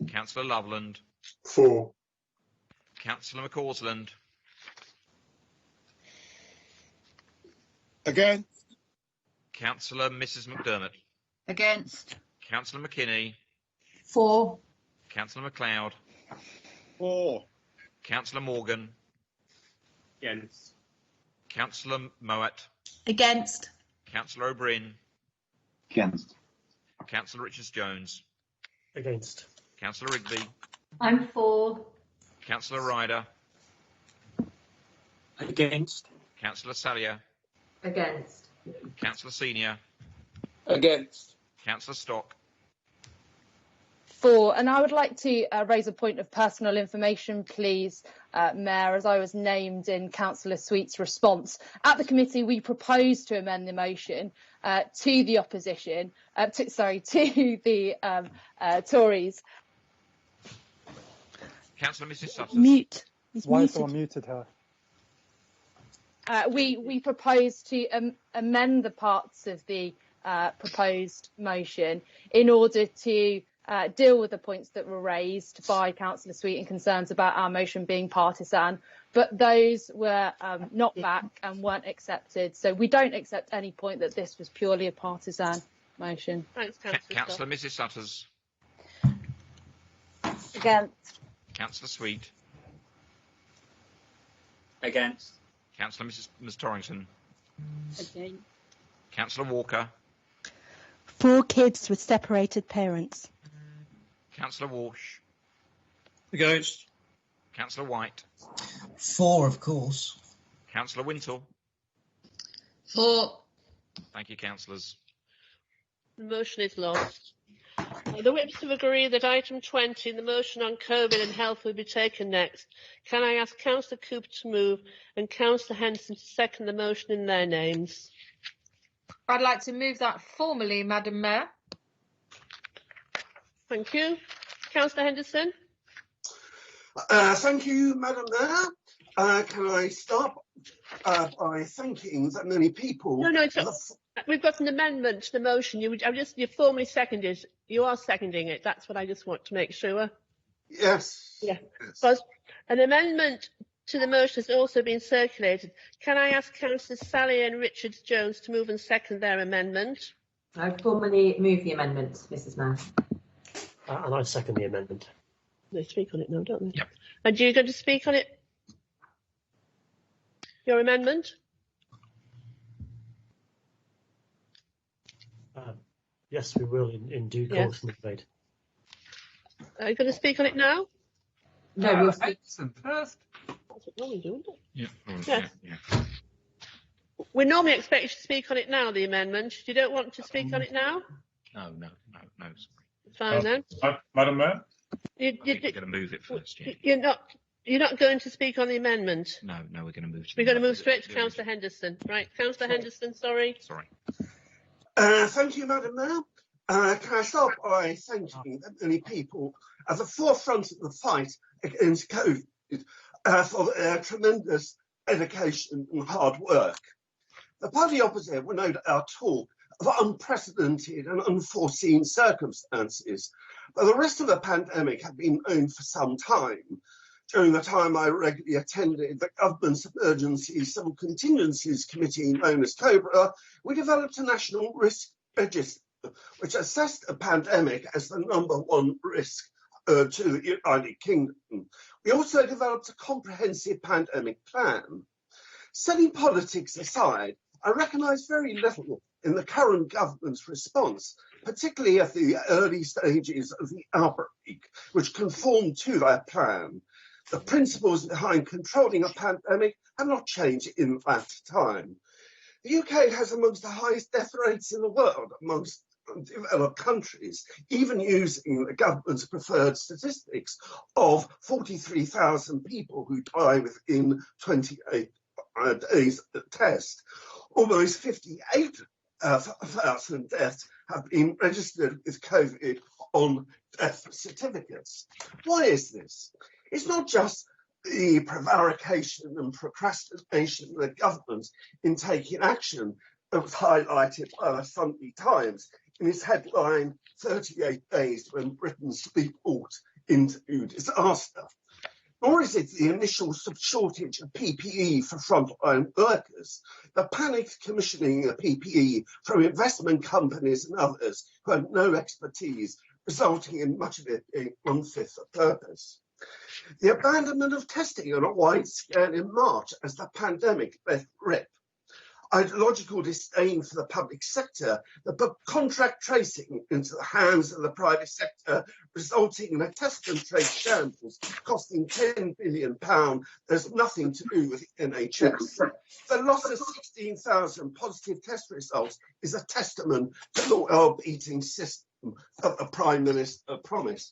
Councillor Loveland. For. Councillor McCausland. Against. Councillor Mrs McDermott. Against. Councillor McKinney. For. Councillor MacLeod. For. Councillor Morgan. Against. Councillor Mowat. Against. Councillor O'Brien. Against. Councillor Richards-Jones. Against. Councillor Rigby. I'm for. Councillor Ryder. Against. Councillor Salyer. Against. Councillor Senior. Against. Councillor Stock. For, and I would like to raise a point of personal information, please, Mayor, as I was named in Councillor Sweet's response. At the committee, we proposed to amend the motion to the opposition, to the Tories. Councillor Mrs Sutton. Mute. Why has someone muted her? We proposed to amend the parts of the proposed motion in order to deal with the points that were raised by Councillor Sweet and concerns about our motion being partisan, but those were not back and weren't accepted. So we don't accept any point that this was purely a partisan motion. Thanks, Councillor Mrs Sutters. Against. Councillor Sweet. Against. Councillor Ms Torrington. Against. Councillor Walker. 4 kids with separated parents. Councillor Walsh. Against. Councillor White. 4, of course. Councillor Wintle. For. Thank you, councillors. The motion is lost. The whips have agreed that item 20, the motion on COVID and health, will be taken next. Can I ask Councillor Cooper to move and Councillor Henderson to second the motion in their names? I'd like to move that formally, Madam Mayor. Thank you. Councillor Henderson? Thank you, Madam Mayor. Can I start by thanking that many people? No, it's not. We've got an amendment to the motion. You formally seconded. You are seconding it. That's what I just want to make sure. Yes. Yeah. Because an amendment to the motion has also been circulated. Can I ask Councillors Sally and Richards-Jones to move and second their amendment? I formally move the amendment, Mrs. Mayor. And I second the amendment. They speak on it now, don't they? Yep. And you're going to speak on it? Your amendment? Yes, we will in due course, Mr. Wade. Are you going to speak on it now? No, we'll speak first. That's what normally do, isn't it? Yeah. Yeah. We normally expect you to speak on it now, the amendment. You don't want to speak on it now? No. It's fine then. Madam Mayor? We're going to move it first. Yeah. You're not going to speak on the amendment? No, we're going to move. We're going to move straight to Councillor Henderson. Right, Councillor Henderson, sorry. Sorry. Thank you, Madam Mayor. Can I start by thanking the many people at the forefront of the fight against COVID for their tremendous dedication and hard work. The party opposite will no doubt talk of unprecedented and unforeseen circumstances, but the rest of the pandemic had been known for some time. During the time I regularly attended the Government's Emergency Civil Contingencies Committee, known as COBRA, we developed a national risk register, which assessed the pandemic as the #1 risk to the United Kingdom. We also developed a comprehensive pandemic plan. Setting politics aside, I recognise very little in the current government's response, particularly at the early stages of the outbreak, which conformed to that plan. The principles behind controlling a pandemic have not changed in that time. The UK has amongst the highest death rates in the world amongst developed countries, even using the government's preferred statistics of 43,000 people who die within 28 days of the test. Almost 58,000 deaths have been registered with COVID on death certificates. Why is this? It's not just the prevarication and procrastination of the government in taking action was highlighted by the Sunday Times in its headline, 38 Days When Britain Sleepwalked into Disaster. Nor is it the initial shortage of PPE for frontline workers. The panicked commissioning of PPE from investment companies and others who had no expertise, resulting in much of it being unfit for purpose. The abandonment of testing on a wide scale in March as the pandemic let rip. Ideological disdain for the public sector that put contract tracing into the hands of the private sector, resulting in a test and trace shambles costing £10 billion. There's nothing to do with the NHS. The loss of 16,000 positive test results is a testament to the well-beating system that the Prime Minister promised.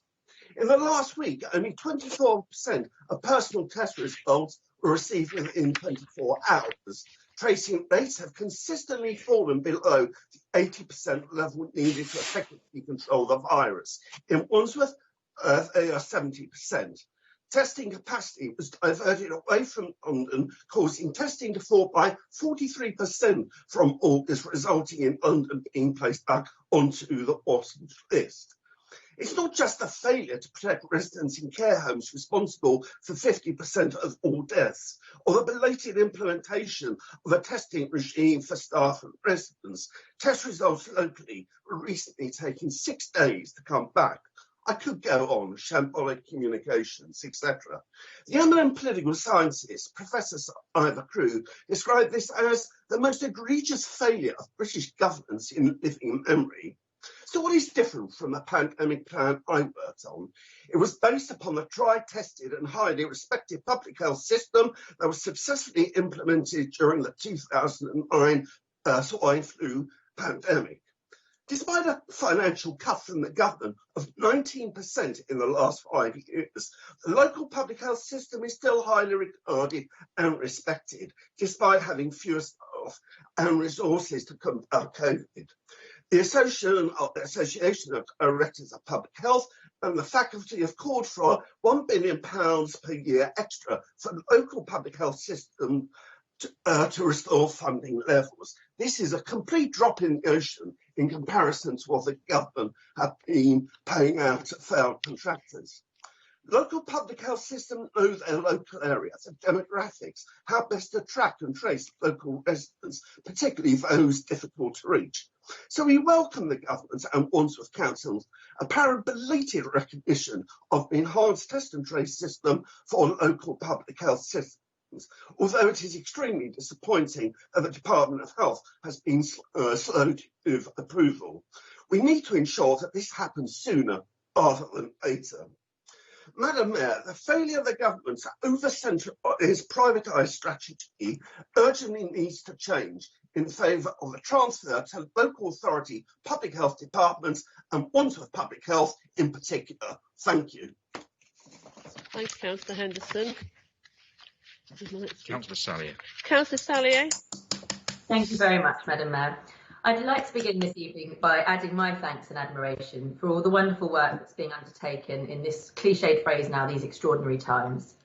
In the last week, only 24% of personal test results were received within 24 hours. Tracing rates have consistently fallen below the 80% level needed to effectively control the virus. In Wandsworth, they are 70%. Testing capacity was diverted away from London, causing testing to fall by 43% from August, resulting in London being placed back onto the orange list. It's not just the failure to protect residents in care homes responsible for 50% of all deaths, or the belated implementation of a testing regime for staff and residents. Test results locally were recently taking 6 days to come back. I could go on, shambolic communications, etc. The eminent political scientist, Professor Ivor Crew, described this as the most egregious failure of British governance in living memory. So what is different from the pandemic plan I worked on? It was based upon the tried, tested and highly respected public health system that was successfully implemented during the 2009 swine flu pandemic. Despite a financial cut from the government of 19% in the last 5 years, the local public health system is still highly regarded and respected, despite having fewer staff and resources to combat COVID. The Association of Directors of Public Health and the faculty have called for £1 billion per year extra for the local public health system to restore funding levels. This is a complete drop in the ocean in comparison to what the government have been paying out to failed contractors. Local public health systems know their local areas and demographics, how best to track and trace local residents, particularly those difficult to reach. So we welcome the government and Wandsworth Council's apparent belated recognition of the enhanced test and trace system for local public health systems, although it is extremely disappointing that the Department of Health has been slow to give approval. We need to ensure that this happens sooner rather than later. Madam Mayor, the failure of the government to over-centralise privatised strategy urgently needs to change in favour of the transfer to local authority public health departments and Wandsworth Public Health in particular. Thank you. Thanks, Councillor Henderson. Councillor Sallier. Councillor Sallier. Thank you very much, Madam Mayor. I'd like to begin this evening by adding my thanks and admiration for all the wonderful work that's being undertaken in this cliched phrase now, these extraordinary times.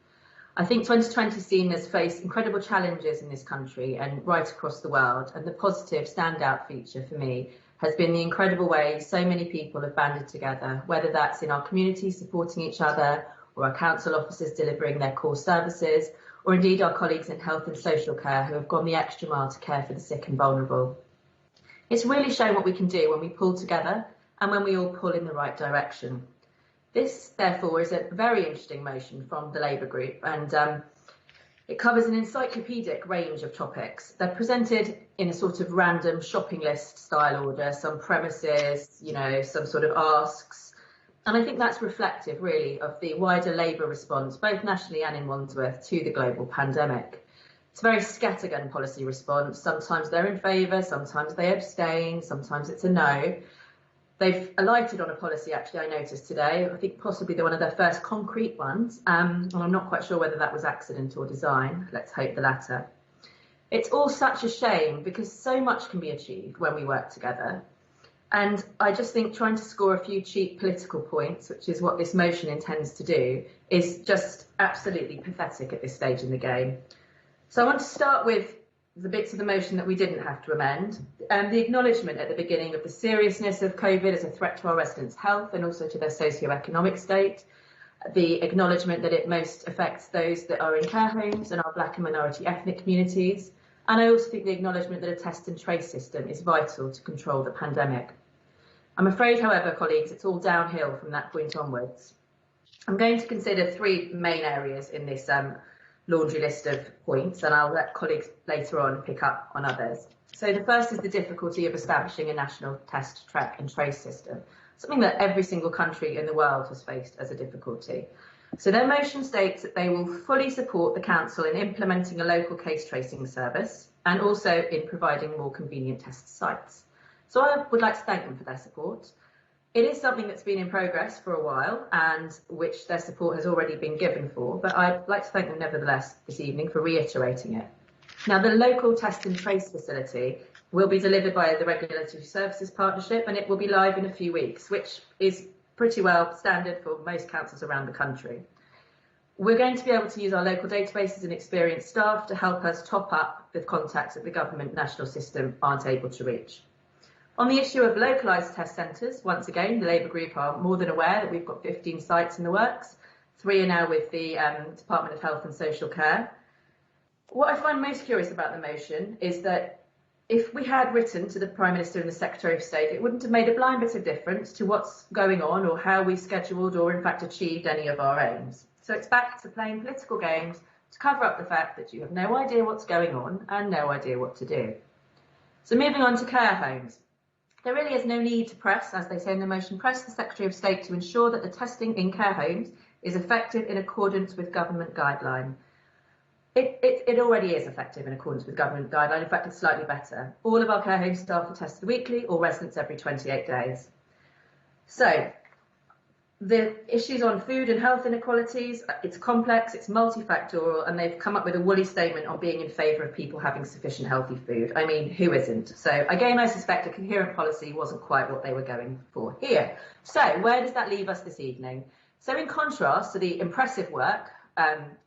I think 2020 has seen us face incredible challenges in this country and right across the world, and the positive standout feature for me has been the incredible way so many people have banded together, whether that's in our communities supporting each other, or our council officers delivering their core services, or indeed our colleagues in health and social care who have gone the extra mile to care for the sick and vulnerable. It's really shown what we can do when we pull together and when we all pull in the right direction. This, therefore, is a very interesting motion from the Labour group, and it covers an encyclopedic range of topics. They're presented in a sort of random shopping list style order, some premises, some sort of asks. And I think that's reflective, really, of the wider Labour response, both nationally and in Wandsworth, to the global pandemic. It's a very scattergun policy response. Sometimes they're in favour, sometimes they abstain, sometimes it's a no. They've alighted on a policy, actually, I noticed today. I think possibly they're one of their first concrete ones. And I'm not quite sure whether that was accident or design. Let's hope the latter. It's all such a shame because so much can be achieved when we work together. And I just think trying to score a few cheap political points, which is what this motion intends to do, is just absolutely pathetic at this stage in the game. So I want to start with the bits of the motion that we didn't have to amend. The acknowledgement at the beginning of the seriousness of COVID as a threat to our residents' health and also to their socio-economic state. The acknowledgement that it most affects those that are in care homes and our Black and minority ethnic communities. And I also think the acknowledgement that a test and trace system is vital to control the pandemic. I'm afraid, however, colleagues, it's all downhill from that point onwards. I'm going to consider three main areas in this laundry list of points, and I'll let colleagues later on pick up on others. So the first is the difficulty of establishing a national test, track and trace system, something that every single country in the world has faced as a difficulty. So their motion states that they will fully support the Council in implementing a local case tracing service and also in providing more convenient test sites. So I would like to thank them for their support. It is something that's been in progress for a while and which their support has already been given for, but I'd like to thank them nevertheless this evening for reiterating it. Now, the local test and trace facility will be delivered by the Regulatory Services Partnership and it will be live in a few weeks, which is pretty well standard for most councils around the country. We're going to be able to use our local databases and experienced staff to help us top up the contacts that the government national system aren't able to reach. On the issue of localised test centres, once again, the Labour group are more than aware that we've got 15 sites in the works. 3 are now with the Department of Health and Social Care. What I find most curious about the motion is that if we had written to the Prime Minister and the Secretary of State, it wouldn't have made a blind bit of difference to what's going on or how we scheduled or in fact achieved any of our aims. So it's back to playing political games to cover up the fact that you have no idea what's going on and no idea what to do. So moving on to care homes. There really is no need to press, as they say in the motion, press the Secretary of State to ensure that the testing in care homes is effective in accordance with government guideline. It already is effective in accordance with government guideline. In fact, it's slightly better. All of our care home staff are tested weekly, all residents every 28 days. So the issues on food and health inequalities, it's complex, it's multifactorial, and they've come up with a woolly statement on being in favour of people having sufficient healthy food. I mean, who isn't? So again, I suspect a coherent policy wasn't quite what they were going for here. So where does that leave us this evening? So in contrast to the impressive work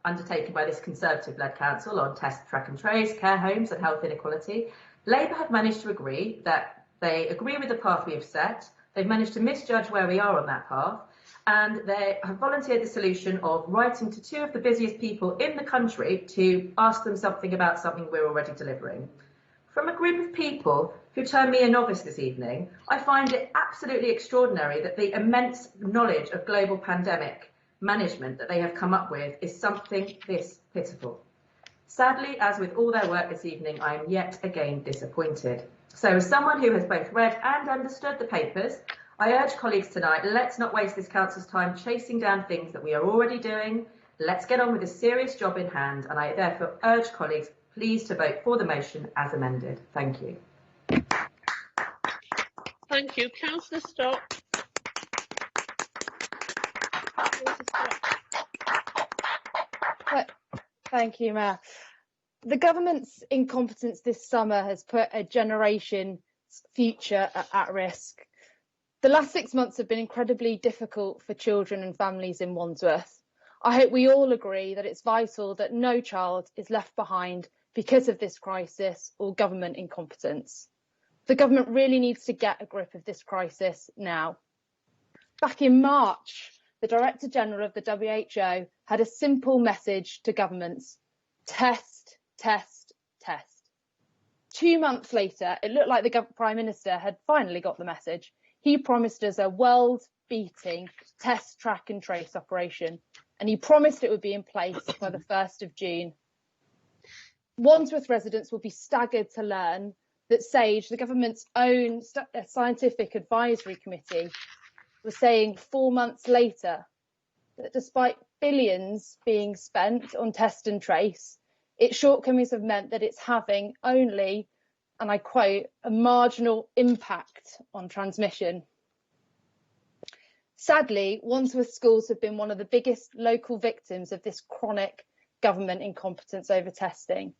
undertaken by this Conservative-led council on test, track and trace, care homes and health inequality, Labour have managed to agree that they agree with the path we have set, they've managed to misjudge where we are on that path, and they have volunteered the solution of writing to 2 of the busiest people in the country to ask them something about something we're already delivering. From a group of people who term me a novice this evening, I find it absolutely extraordinary that the immense knowledge of global pandemic management that they have come up with is something this pitiful. Sadly, as with all their work this evening, I am yet again disappointed. So as someone who has both read and understood the papers, I urge colleagues tonight, let's not waste this council's time chasing down things that we are already doing. Let's get on with the serious job in hand, and I therefore urge colleagues please to vote for the motion as amended. Thank you. Thank you. Councillor Stock. Thank you, Mayor. The government's incompetence this summer has put a generation's future at risk. The last 6 months have been incredibly difficult for children and families in Wandsworth. I hope we all agree that it's vital that no child is left behind because of this crisis or government incompetence. The government really needs to get a grip of this crisis now. Back in March, the Director General of the WHO had a simple message to governments: test, test, test. 2 months later, it looked like the Prime Minister had finally got the message. He promised us a world-beating test, track and trace operation, and he promised it would be in place by the 1st of June. Wandsworth residents will be staggered to learn that SAGE, the government's own scientific advisory committee, was saying 4 months later that despite billions being spent on test and trace, its shortcomings have meant that it's having only, and I quote, a marginal impact on transmission. Sadly, Wandsworth schools have been one of the biggest local victims of this chronic government incompetence over testing.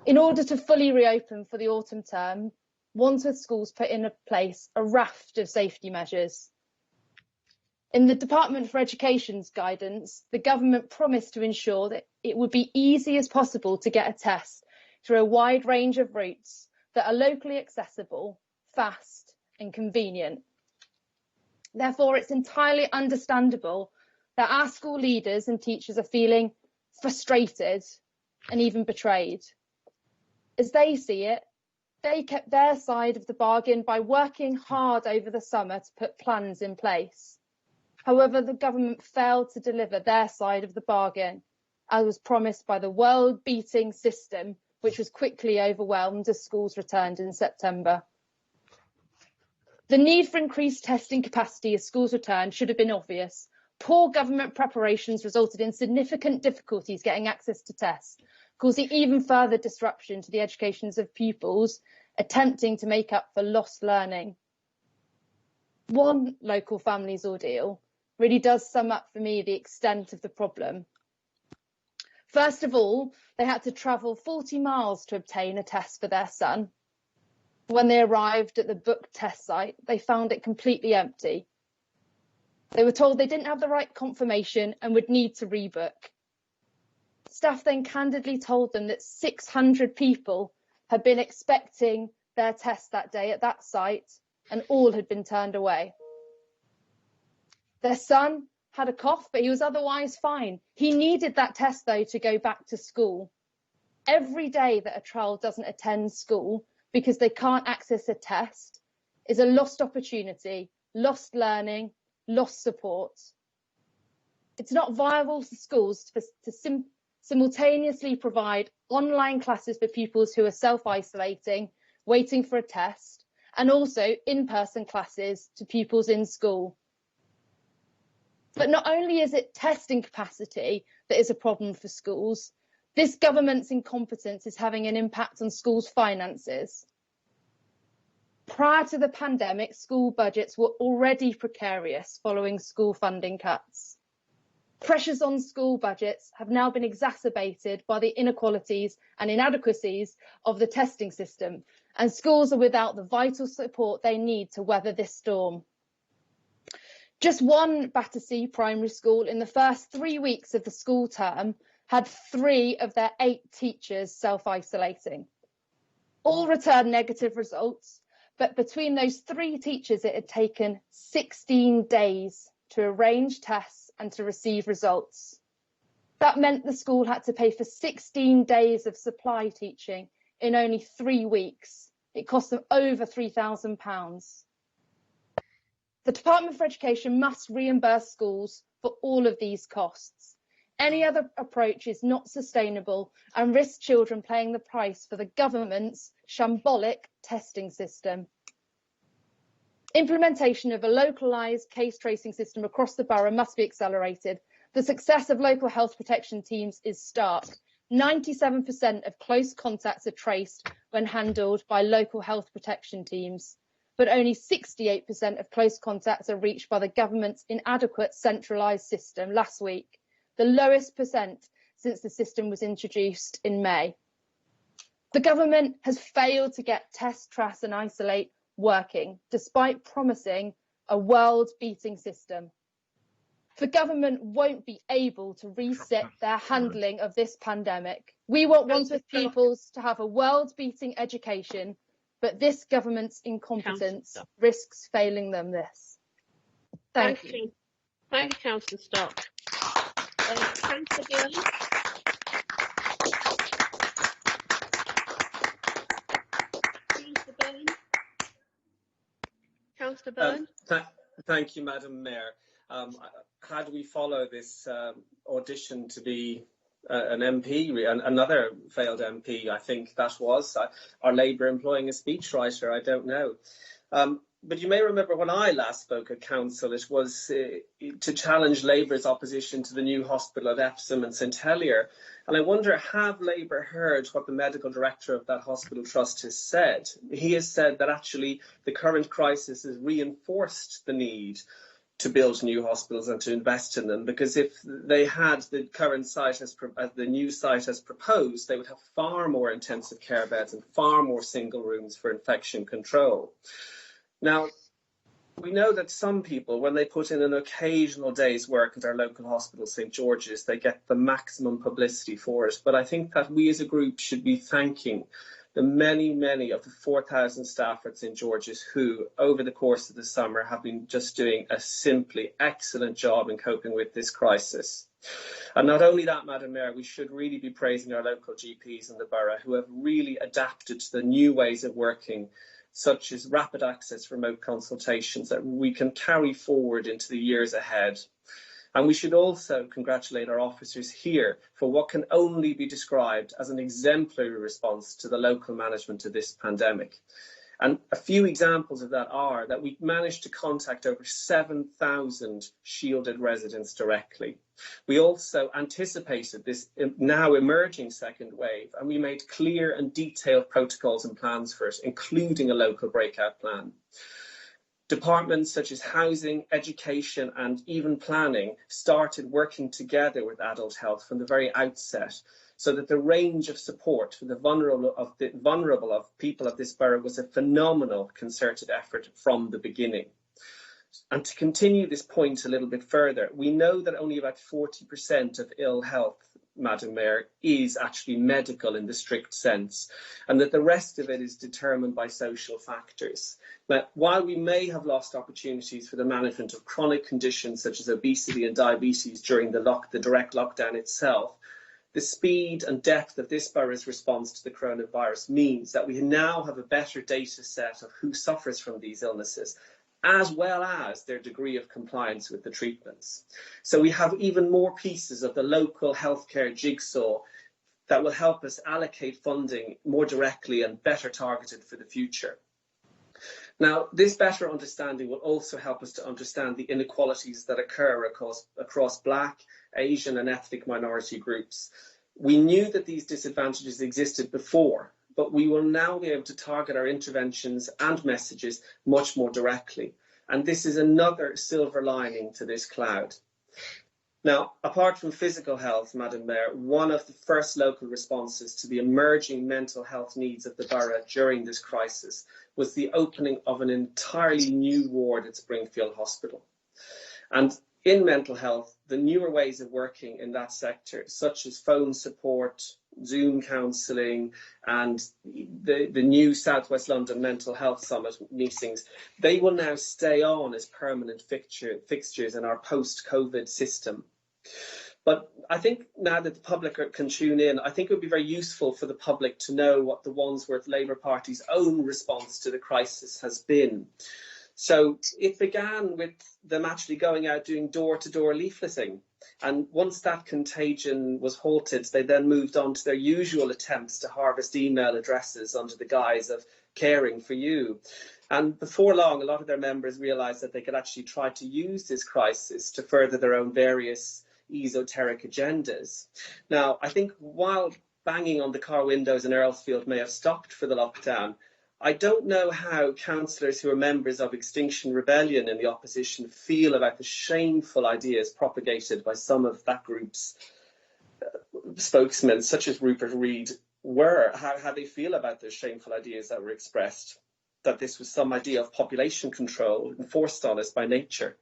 In order to fully reopen for the autumn term, Wandsworth schools put in place a raft of safety measures. In the Department for Education's guidance, the government promised to ensure that it would be easy as possible to get a test through a wide range of routes that are locally accessible, fast and convenient. Therefore, it's entirely understandable that our school leaders and teachers are feeling frustrated and even betrayed. As they see it, they kept their side of the bargain by working hard over the summer to put plans in place. However, the government failed to deliver their side of the bargain, as was promised by the world-beating system, which was quickly overwhelmed as schools returned in September. The need for increased testing capacity as schools returned should have been obvious. Poor government preparations resulted in significant difficulties getting access to tests, causing even further disruption to the educations of pupils attempting to make up for lost learning. One local family's ordeal really does sum up for me the extent of the problem. First of all, they had to travel 40 miles to obtain a test for their son. When they arrived at the booked test site, they found it completely empty. They were told they didn't have the right confirmation and would need to rebook. Staff then candidly told them that 600 people had been expecting their test that day at that site and all had been turned away. Their son had a cough, but he was otherwise fine. He needed that test, though, to go back to school. Every day that a child doesn't attend school because they can't access a test is a lost opportunity, lost learning, lost support. It's not viable for schools to simultaneously provide online classes for pupils who are self-isolating, waiting for a test, and also in-person classes to pupils in school. But not only is it testing capacity that is a problem for schools, this government's incompetence is having an impact on schools' finances. Prior to the pandemic, school budgets were already precarious following school funding cuts. Pressures on school budgets have now been exacerbated by the inequalities and inadequacies of the testing system, and schools are without the vital support they need to weather this storm. Just one Battersea primary school in the first 3 weeks of the school term had 3 of their 8 teachers self-isolating. All returned negative results, but between those 3 teachers, it had taken 16 days to arrange tests and to receive results. That meant the school had to pay for 16 days of supply teaching in only 3 weeks. It cost them over £3,000. The Department for Education must reimburse schools for all of these costs. Any other approach is not sustainable and risks children paying the price for the government's shambolic testing system. Implementation of a localised case tracing system across the borough must be accelerated. The success of local health protection teams is stark. 97% of close contacts are traced when handled by local health protection teams, but only 68% of close contacts are reached by the government's inadequate centralised system last week, the lowest percent since the system was introduced in May. The government has failed to get test, trace and isolate working, despite promising a world-beating system. The government won't be able to reset their handling of this pandemic. We want Wandsworth pupils to have a world-beating education, but this government's incompetence risks failing them this. Thank you. Thank you, Councillor Stock. Councillor Byrne. Councillor Byrne. Thank you, Madam Mayor. How do we follow this audition to be an MP, another failed MP, I think that was. Are Labour employing a speechwriter? I don't know. But you may remember when I last spoke at Council, it was to challenge Labour's opposition to the new hospital at Epsom and St Helier. And I wonder, have Labour heard what the medical director of that hospital trust has said? He has said that actually the current crisis has reinforced the need to build new hospitals and to invest in them, because if they had the current site as the new site as proposed, they would have far more intensive care beds and far more single rooms for infection control. Now, We know that some people, when they put in an occasional day's work at our local hospital, St George's, they get the maximum publicity for it. But I think that we as a group should be thanking the many of the 4,000 staff at St George's who, over the course of the summer, have been just doing a simply excellent job in coping with this crisis. And not only that, Madam Mayor, we should really be praising our local GPs in the borough who have really adapted to the new ways of working, such as rapid access remote consultations that we can carry forward into the years ahead. And we should also congratulate our officers here for what can only be described as an exemplary response to the local management of this pandemic. And a few examples of that are that we managed to contact over 7,000 shielded residents directly. We also anticipated this now emerging second wave, and we made clear and detailed protocols and plans for it, including a local breakout plan. Departments such as housing, education and even planning started working together with adult health from the very outset, so that the range of support for the vulnerable of people of this borough was a phenomenal concerted effort from the beginning. And to continue this point a little bit further, we know that only about 40% of ill health, Madam Mayor, is actually medical in the strict sense, and that the rest of it is determined by social factors. But while we may have lost opportunities for the management of chronic conditions such as obesity and diabetes during the direct lockdown itself, the speed and depth of this borough's response to the coronavirus means that we now have a better data set of who suffers from these illnesses, as well as their degree of compliance with the treatments. So we have even more pieces of the local healthcare jigsaw that will help us allocate funding more directly and better targeted for the future. Now, this better understanding will also help us to understand the inequalities that occur across Black, Asian and ethnic minority groups. We knew that these disadvantages existed before, but we will now be able to target our interventions and messages much more directly. And this is another silver lining to this cloud. Now, apart from physical health, Madam Mayor, one of the first local responses to the emerging mental health needs of the borough during this crisis was the opening of an entirely new ward at Springfield Hospital. And in mental health, the newer ways of working in that sector, such as phone support, Zoom counselling and the new South West London Mental Health Summit meetings, they will now stay on as permanent fixtures in our post-COVID system. But I think now that the public can tune in, I think it would be very useful for the public to know what the Wandsworth Labour Party's own response to the crisis has been. So it began with them actually going out doing door-to-door leafleting. And once that contagion was halted, they then moved on to their usual attempts to harvest email addresses under the guise of caring for you. And before long, a lot of their members realised that they could actually try to use this crisis to further their own various esoteric agendas. Now, I think while banging on the car windows in Earlsfield may have stopped for the lockdown, I don't know how councillors who are members of Extinction Rebellion in the opposition feel about the shameful ideas propagated by some of that group's spokesmen, such as Rupert Reid, how they feel about those shameful ideas that were expressed, that this was some idea of population control enforced on us by nature.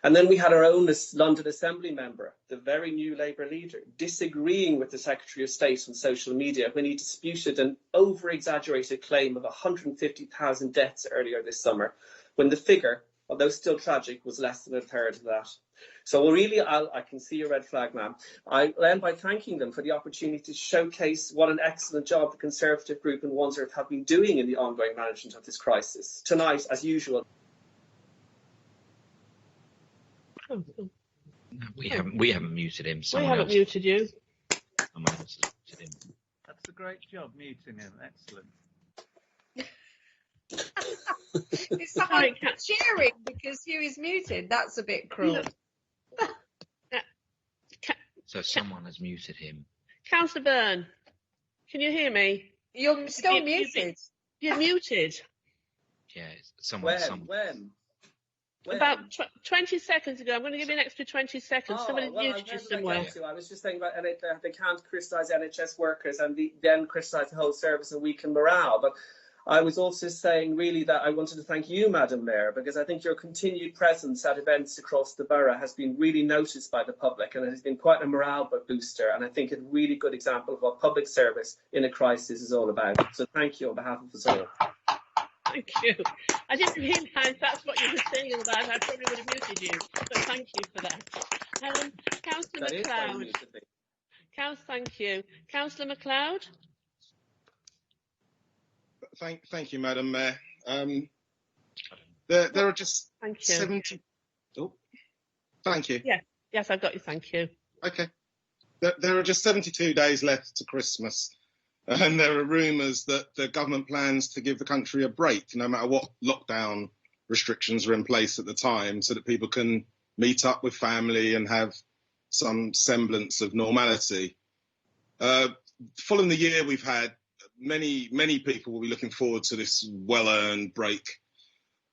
And then we had our own London Assembly member, the very new Labour leader, disagreeing with the Secretary of State on social media when he disputed an over-exaggerated claim of 150,000 deaths earlier this summer, when the figure, although still tragic, was less than a third of that. So really, I can see your red flag, ma'am. I end by thanking them for the opportunity to showcase what an excellent job the Conservative group in Wandsworth have been doing in the ongoing management of this crisis. Tonight, as usual, We haven't muted him. We haven't muted you. Someone else has muted him. That's a great job muting him. Excellent. It's like cheering because Hugh is muted. That's a bit cruel. So someone has muted him. Councillor Byrne, can you hear me? You're still muted. You're muted. Yeah, someone. When? About 20 seconds ago. I'm going to give you an extra 20 seconds. Somebody muted you somewhere. I was just saying about they can't criticise NHS workers and then criticise the whole service and weaken morale. But I was also saying really that I wanted to thank you, Madam Mayor, because I think your continued presence at events across the borough has been really noticed by the public, and it has been quite a morale booster, and I think a really good example of what public service in a crisis is all about. So thank you on behalf of us all. Thank you. I didn't realise that's what you were saying about. I probably would have muted you, but thank you for that. Councillor MacLeod. Thank you. Councillor MacLeod. Thank you, Madam Mayor. There are just 70. Oh, thank you. Yes, I've got you. Thank you. Okay. There are just 72 days left to Christmas, and there are rumours that the government plans to give the country a break, no matter what lockdown restrictions are in place at the time, so that people can meet up with family and have some semblance of normality. Following the year we've had, many people will be looking forward to this well-earned break.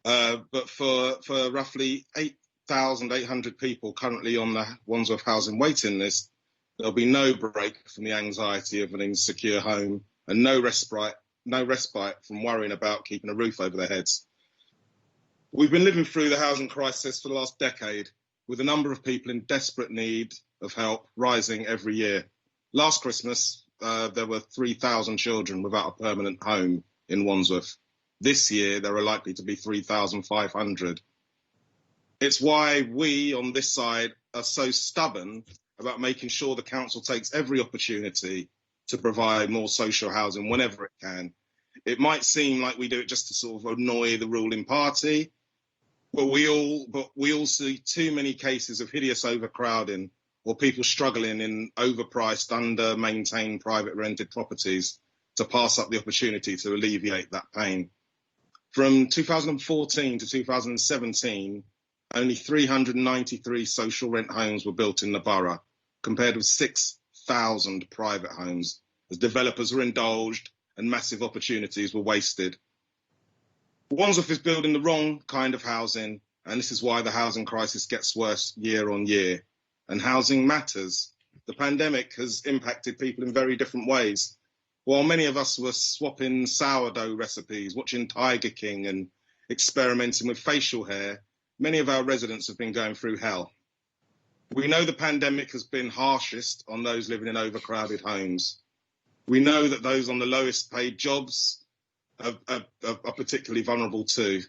But for roughly 8,800 people currently on the Wandsworth housing waiting list, there'll be no break from the anxiety of an insecure home and no respite from worrying about keeping a roof over their heads. We've been living through the housing crisis for the last decade, with the number of people in desperate need of help rising every year. Last Christmas, there were 3,000 children without a permanent home in Wandsworth. This year, there are likely to be 3,500. It's why we on this side are so stubborn about making sure the council takes every opportunity to provide more social housing whenever it can. It might seem like we do it just to sort of annoy the ruling party, but we all see too many cases of hideous overcrowding or people struggling in overpriced, under-maintained private rented properties to pass up the opportunity to alleviate that pain. From 2014 to 2017, only 393 social rent homes were built in the borough, compared with 6,000 private homes, as developers were indulged and massive opportunities were wasted. Wandsworth is building the wrong kind of housing, and this is why the housing crisis gets worse year on year. And housing matters. The pandemic has impacted people in very different ways. While many of us were swapping sourdough recipes, watching Tiger King and experimenting with facial hair, many of our residents have been going through hell. We know the pandemic has been harshest on those living in overcrowded homes. We know that those on the lowest paid jobs are particularly vulnerable too.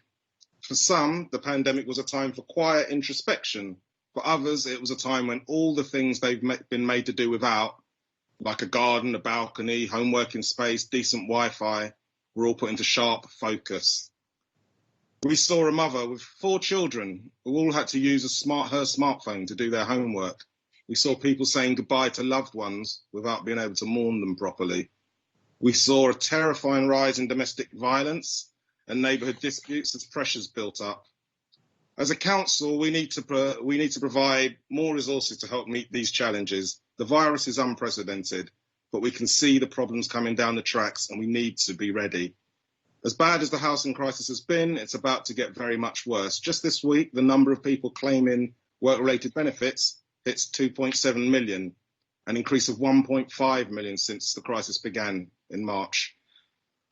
For some, the pandemic was a time for quiet introspection. For others, it was a time when all the things they've been made to do without, like a garden, a balcony, home working space, decent Wi-Fi, were all put into sharp focus. We saw a mother with 4 children who all had to use her smartphone to do their homework. We saw people saying goodbye to loved ones without being able to mourn them properly. We saw a terrifying rise in domestic violence and neighbourhood disputes as pressures built up. As a council, we need to provide more resources to help meet these challenges. The virus is unprecedented, but we can see the problems coming down the tracks and we need to be ready. As bad as the housing crisis has been, it's about to get very much worse. Just this week, the number of people claiming work-related benefits hits 2.7 million, an increase of 1.5 million since the crisis began in March.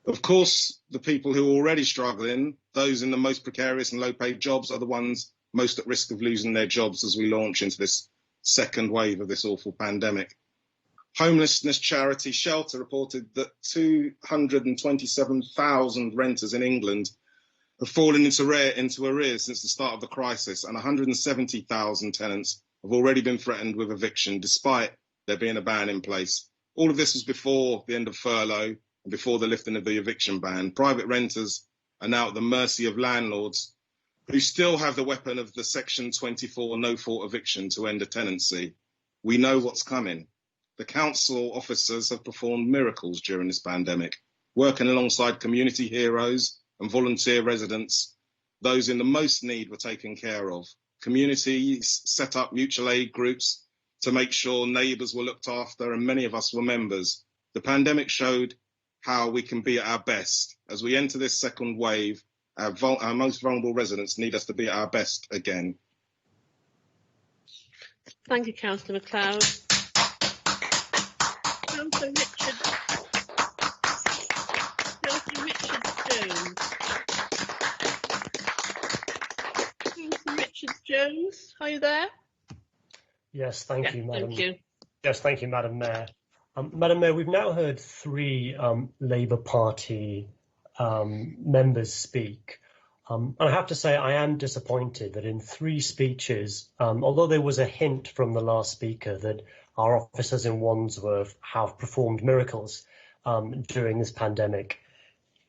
Of course, the people who are already struggling, those in the most precarious and low-paid jobs, are the ones most at risk of losing their jobs as we launch into this second wave of this awful pandemic. Homelessness charity Shelter reported that 227,000 renters in England have fallen into arrears since the start of the crisis, and 170,000 tenants have already been threatened with eviction, despite there being a ban in place. All of this was before the end of furlough and before the lifting of the eviction ban. Private renters are now at the mercy of landlords who still have the weapon of the Section 24 no-fault eviction to end a tenancy. We know what's coming. The council officers have performed miracles during this pandemic, working alongside community heroes and volunteer residents. Those in the most need were taken care of. Communities set up mutual aid groups to make sure neighbours were looked after, and many of us were members. The pandemic showed how we can be at our best. As we enter this second wave, our most vulnerable residents need us to be at our best again. Thank you, Councillor MacLeod. Councillor Richard you there? Yes, thank you, Madam. Thank you. Yes, thank you, Madam Mayor. Madam Mayor, we've now heard three Labour Party members speak. And I have to say I am disappointed that in three speeches, although there was a hint from the last speaker that our officers in Wandsworth have performed miracles during this pandemic,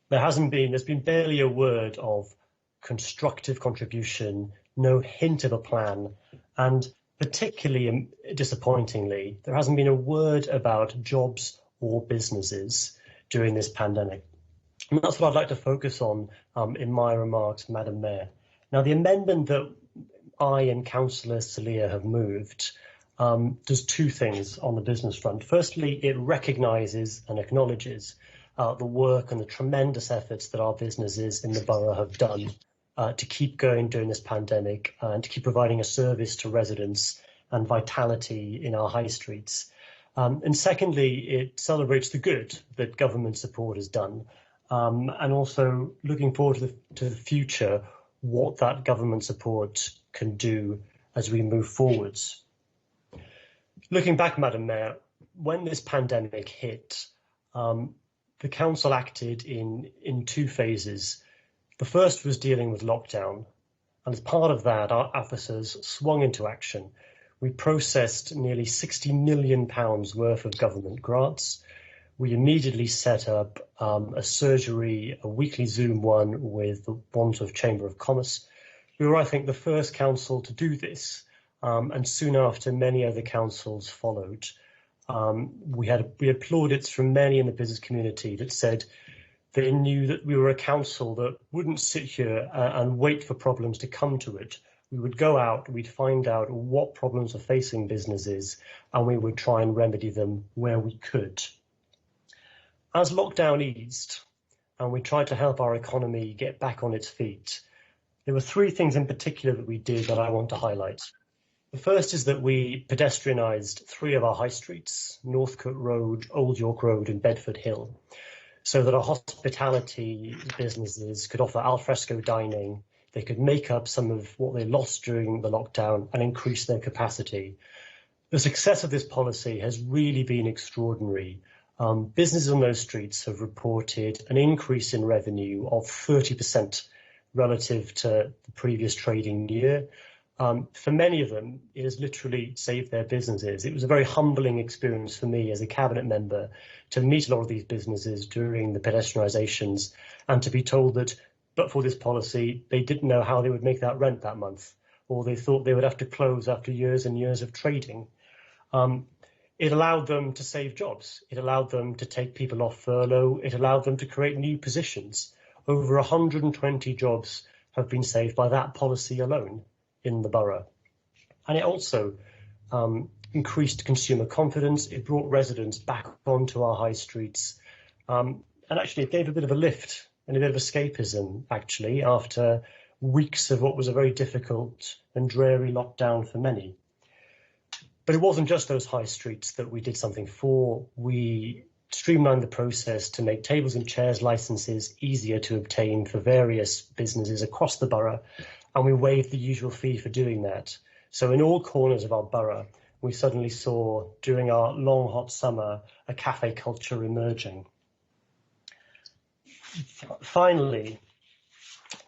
there's been barely a word of constructive contribution, no hint of a plan, and particularly disappointingly, there hasn't been a word about jobs or businesses during this pandemic. And that's what I'd like to focus on in my remarks, Madam Mayor. Now, the amendment that I and Councillor Salia have moved does two things on the business front. Firstly, it recognises and acknowledges the work and the tremendous efforts that our businesses in the borough have done to keep going during this pandemic and to keep providing a service to residents and vitality in our high streets. And secondly, it celebrates the good that government support has done, and also looking forward to the future, what that government support can do as we move forwards. Looking back, Madam Mayor, when this pandemic hit, the council acted in two phases. The first was dealing with lockdown, and as part of that, our officers swung into action. We processed nearly £60 million worth of government grants. We immediately set up a surgery, a weekly Zoom one with the Wandsworth Chamber of Commerce. We were, I think, the first council to do this, and soon after, many other councils followed. We had plaudits from many in the business community that said they knew that we were a council that wouldn't sit here and wait for problems to come to it. We would go out, we'd find out what problems are facing businesses, and we would try and remedy them where we could. As lockdown eased and we tried to help our economy get back on its feet, there were three things in particular that we did that I want to highlight. The first is that we pedestrianised three of our high streets, Northcote Road, Old York Road and Bedford Hill, so that our hospitality businesses could offer alfresco dining, they could make up some of what they lost during the lockdown and increase their capacity. The success of this policy has really been extraordinary. Businesses on those streets have reported an increase in revenue of 30% relative to the previous trading year. For many of them, it has literally saved their businesses. It was a very humbling experience for me as a cabinet member to meet a lot of these businesses during the pedestrianisations and to be told that, but for this policy, they didn't know how they would make that rent that month, or they thought they would have to close after years and years of trading. It allowed them to save jobs. It allowed them to take people off furlough. It allowed them to create new positions. Over 120 jobs have been saved by that policy alone in the borough. And it also increased consumer confidence. It brought residents back onto our high streets. And actually, it gave a bit of a lift and a bit of escapism, actually, after weeks of what was a very difficult and dreary lockdown for many. But it wasn't just those high streets that we did something for. We streamlined the process to make tables and chairs licences easier to obtain for various businesses across the borough, and we waived the usual fee for doing that. So in all corners of our borough, we suddenly saw, during our long hot summer, a cafe culture emerging. Finally,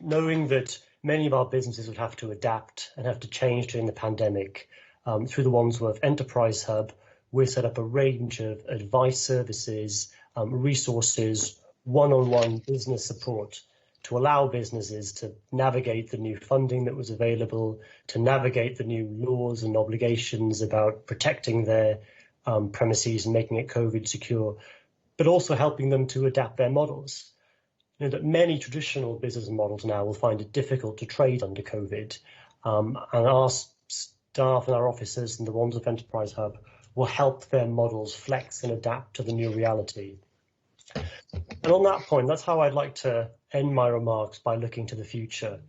knowing that many of our businesses would have to adapt and have to change during the pandemic, through the Wandsworth Enterprise Hub, we set up a range of advice services, resources, one-on-one business support to allow businesses to navigate the new funding that was available, to navigate the new laws and obligations about protecting their premises and making it COVID secure, but also helping them to adapt their models. You know, that many traditional business models now will find it difficult to trade under COVID, and our staff and our officers in the Wandsworth Enterprise Hub will help their models flex and adapt to the new reality. And on that point, that's how I'd like to end my remarks, by looking to the future.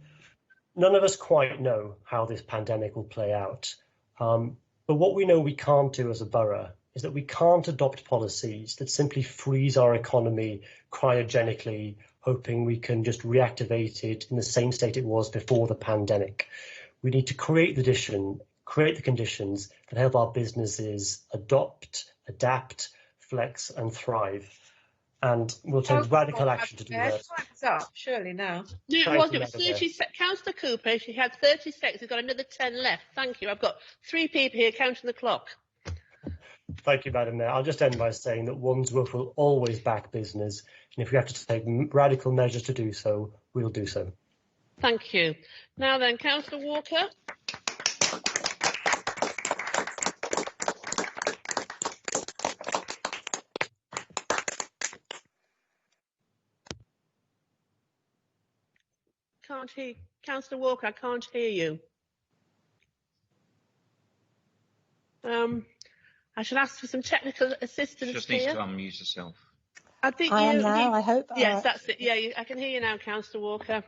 None of us quite know how this pandemic will play out, but what we know we can't do as a borough is that we can't adopt policies that simply freeze our economy cryogenically, hoping we can just reactivate it in the same state it was before the pandemic. We need to create the conditions that help our businesses adopt, adapt, flex and thrive. And we'll take radical action to do that. Time's up, surely now. No, it Thank wasn't. you, It was Madam 30 seconds. Councillor Cooper, she had 30 seconds. We've got another 10 left. Thank you. I've got 3 people here counting the clock. Thank you, Madam Mayor. I'll just end by saying that Wandsworth will always back business, and if we have to take radical measures to do so, we'll do so. Thank you. Now then, Councillor Walker. Can't hear Councillor Walker. I can't hear you. I should ask for some technical assistance Just here. needs to unmute herself. I think I am now, I hope. Yes, that's it. Yeah, I can hear you now, Councillor Walker.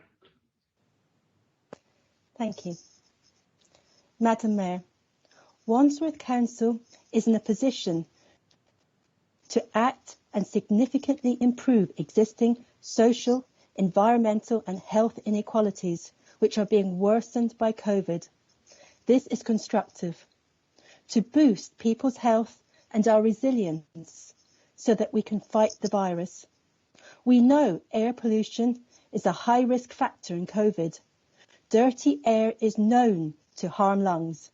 Thank you. Madam Mayor, Wandsworth Council is in a position to act and significantly improve existing social, environmental and health inequalities which are being worsened by COVID. This is constructive to boost people's health and our resilience so that we can fight the virus. We know air pollution is a high risk factor in COVID. Dirty air is known to harm lungs.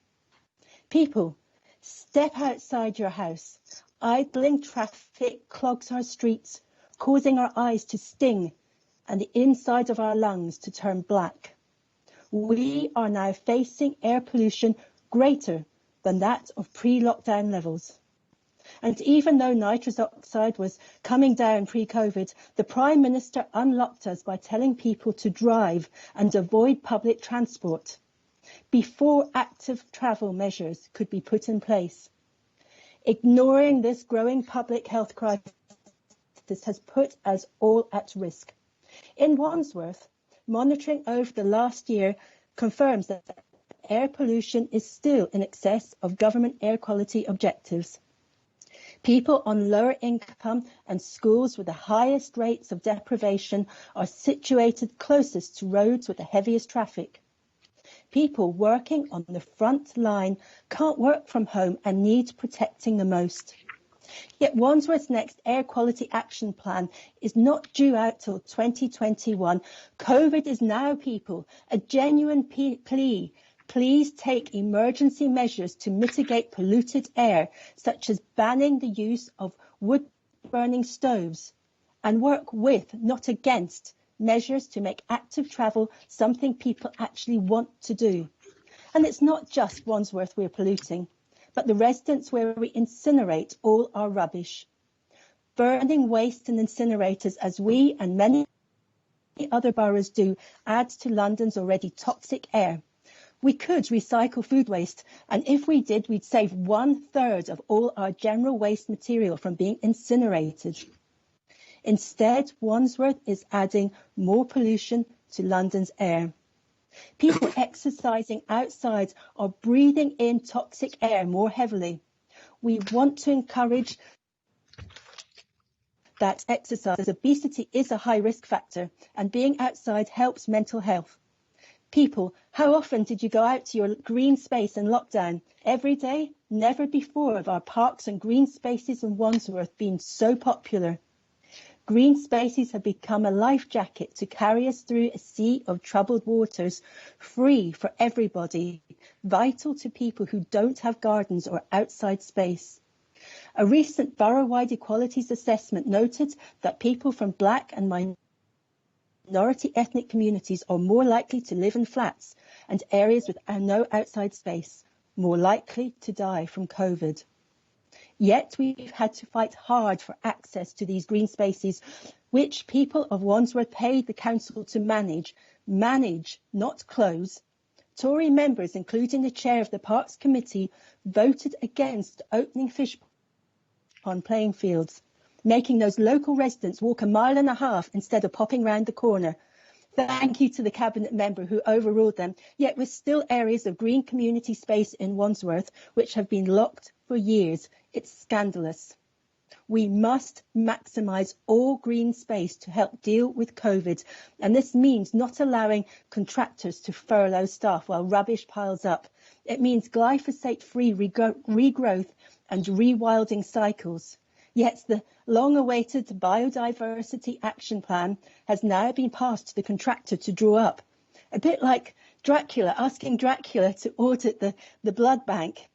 People, step outside your house. Idling traffic clogs our streets, causing our eyes to sting and the inside of our lungs to turn black. We are now facing air pollution greater than that of pre-lockdown levels. And even though nitrous oxide was coming down pre-COVID, the Prime Minister unlocked us by telling people to drive and avoid public transport before active travel measures could be put in place. Ignoring this growing public health crisis has put us all at risk. In Wandsworth, monitoring over the last year confirms that air pollution is still in excess of government air quality objectives. People on lower income and schools with the highest rates of deprivation are situated closest to roads with the heaviest traffic. People working on the front line can't work from home and need protecting the most. Yet Wandsworth's next air quality action plan is not due out till 2021. COVID is now, people, a genuine plea. Please take emergency measures to mitigate polluted air, such as banning the use of wood-burning stoves, and work with, not against, measures to make active travel something people actually want to do. And it's not just Wandsworth we're polluting, but the residents where we incinerate all our rubbish. Burning waste in incinerators, as we and many other boroughs do, adds to London's already toxic air. We could recycle food waste, and if we did, we'd save 1/3 of all our general waste material from being incinerated. Instead, Wandsworth is adding more pollution to London's air. People exercising outside are breathing in toxic air more heavily. We want to encourage that exercise, as obesity is a high risk factor, and being outside helps mental health. People, how often did you go out to your green space in lockdown? Every day? Never before have our parks and green spaces in Wandsworth been so popular. Green spaces have become a life jacket to carry us through a sea of troubled waters, free for everybody, vital to people who don't have gardens or outside space. A recent borough-wide equalities assessment noted that people from black and minority ethnic communities are more likely to live in flats and areas with no outside space, more likely to die from COVID. Yet we've had to fight hard for access to these green spaces, which people of Wandsworth paid the council to manage, not close. Tory members, including the chair of the Parks Committee, voted against opening fish pond playing fields, making those local residents walk 1.5 miles instead of popping round the corner. Thank you to the Cabinet member who overruled them, yet with still areas of green community space in Wandsworth which have been locked for years. It's scandalous. We must maximise all green space to help deal with COVID. And this means not allowing contractors to furlough staff while rubbish piles up. It means glyphosate-free regrowth and rewilding cycles. Yet the long-awaited Biodiversity Action Plan has now been passed to the contractor to draw up. A bit like Dracula, asking Dracula to audit the blood bank.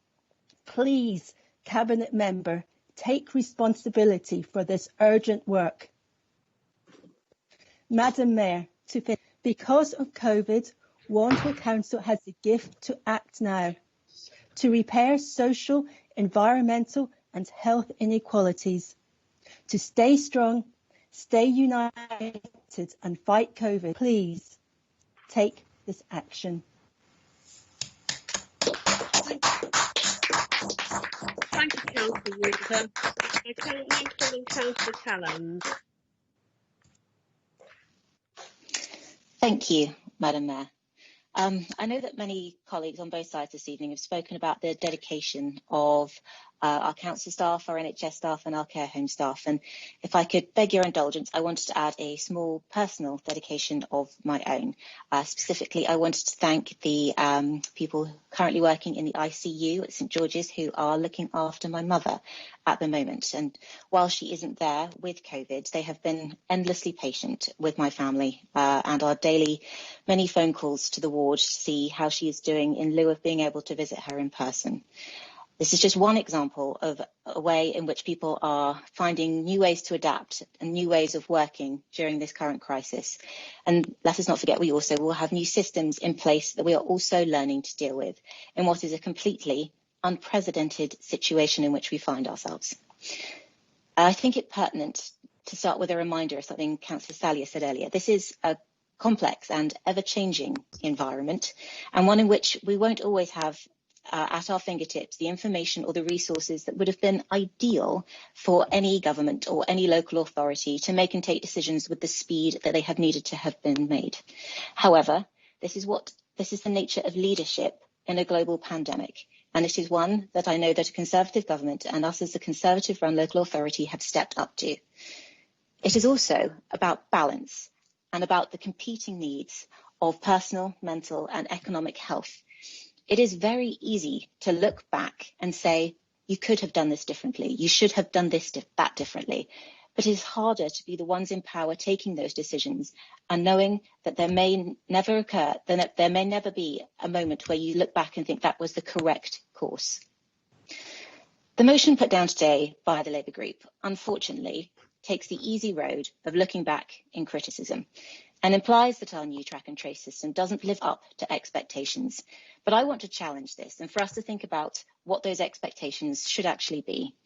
Please, Cabinet Member, take responsibility for this urgent work. Madam Mayor, to finish, because of COVID, Wandsworth Council has the gift to act now, to repair social, environmental and health inequalities, to stay strong, stay united and fight COVID. Please take this action. Thank you, Councillor Walker. I can't now call on Councillor Calland. Thank you, Madam Mayor. I know that many colleagues on both sides this evening have spoken about the dedication of our council staff, our NHS staff and our care home staff. And if I could beg your indulgence, I wanted to add a small personal dedication of my own. Specifically, I wanted to thank the people currently working in the ICU at St George's who are looking after my mother at the moment. And while she isn't there with COVID, they have been endlessly patient with my family and our daily many phone calls to the ward to see how she is doing in lieu of being able to visit her in person. This is just one example of a way in which people are finding new ways to adapt and new ways of working during this current crisis. And let us not forget, we also will have new systems in place that we are also learning to deal with in what is a completely unprecedented situation in which we find ourselves. I think it pertinent to start with a reminder of something Councillor Sallier said earlier. This is a complex and ever-changing environment, and one in which we won't always have at our fingertips the information or the resources that would have been ideal for any government or any local authority to make and take decisions with the speed that they have needed to have been made. However, this is the nature of leadership in a global pandemic, and it is one that I know that a Conservative government and us as a Conservative-run local authority have stepped up to. It is also about balance and about the competing needs of personal, mental and economic health. It is very easy to look back and say, you could have done this differently, you should have done that differently. But it is harder to be the ones in power taking those decisions and knowing that there may never be a moment where you look back and think that was the correct course. The motion put down today by the Labour group, unfortunately, takes the easy road of looking back in criticism and implies that our new track and trace system doesn't live up to expectations. But I want to challenge this and for us to think about what those expectations should actually be.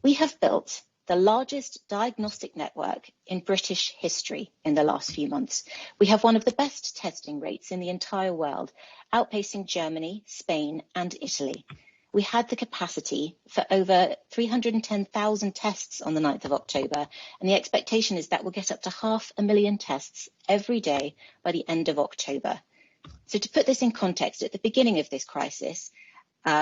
We have built the largest diagnostic network in British history in the last few months. We have one of the best testing rates in the entire world, outpacing Germany, Spain and Italy. We had the capacity for over 310,000 tests on the 9th of October, and the expectation is that we'll get up to 500,000 tests every day by the end of October. So to put this in context, at the beginning of this crisis,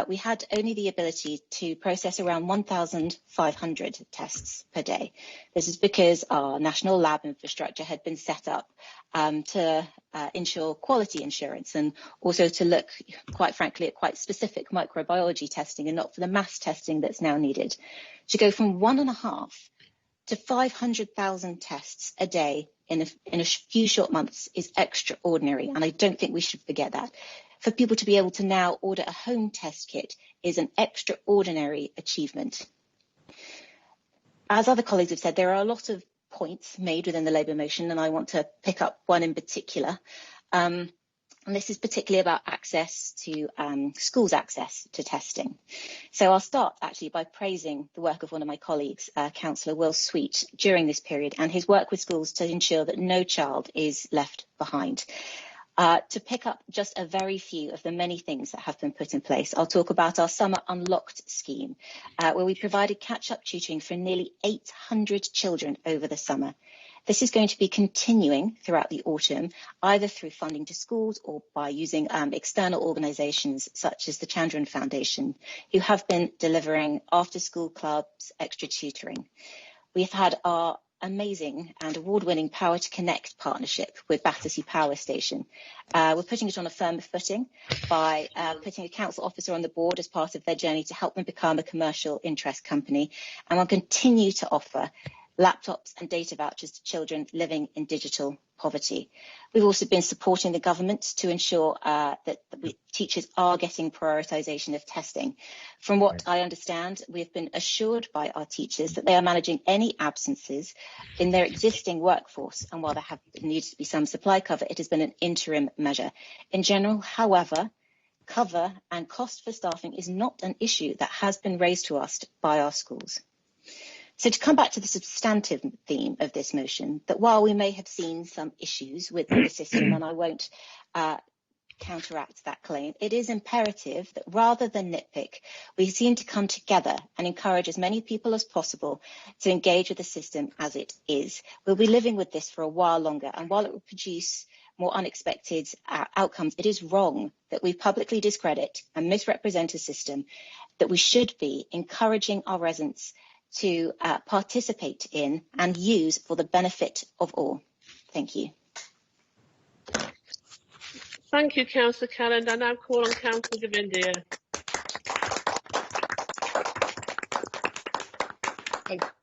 we had only the ability to process around 1,500 tests per day. This is because our national lab infrastructure had been set up to ensure quality assurance and also to look, quite frankly, at quite specific microbiology testing and not for the mass testing that's now needed. To go from 1.5 to 500,000 tests a day in a few short months is extraordinary, and I don't think we should forget that. For people to be able to now order a home test kit is an extraordinary achievement. As other colleagues have said, there are a lot of points made within the Labour motion, and I want to pick up one in particular. And this is particularly about access to schools' access to testing. So I'll start actually by praising the work of one of my colleagues, Councillor Will Sweet, during this period and his work with schools to ensure that no child is left behind. To pick up just a very few of the many things that have been put in place, I'll talk about our Summer Unlocked scheme, where we provided catch-up tutoring for nearly 800 children over the summer. This is going to be continuing throughout the autumn, either through funding to schools or by using external organisations such as the Chandran Foundation, who have been delivering after-school clubs, extra tutoring. We've had our amazing and award-winning Power to Connect partnership with Battersea Power Station. We're putting it on a firmer footing by putting a council officer on the board as part of their journey to help them become a commercial interest company, and we'll continue to offer laptops and data vouchers to children living in digital poverty. We've also been supporting the government to ensure that teachers are getting prioritisation of testing. From what I understand, we have been assured by our teachers that they are managing any absences in their existing workforce, and while there needs to be some supply cover, it has been an interim measure. In general, however, cover and cost for staffing is not an issue that has been raised to us by our schools. So to come back to the substantive theme of this motion, that while we may have seen some issues with the system, and I won't counteract that claim, it is imperative that rather than nitpick, we seem to come together and encourage as many people as possible to engage with the system as it is. We'll be living with this for a while longer, and while it will produce more unexpected outcomes, it is wrong that we publicly discredit and misrepresent a system that we should be encouraging our residents to participate in and use for the benefit of all. Thank you. Thank you, Councillor Calland. I now call on Councillor Govindia.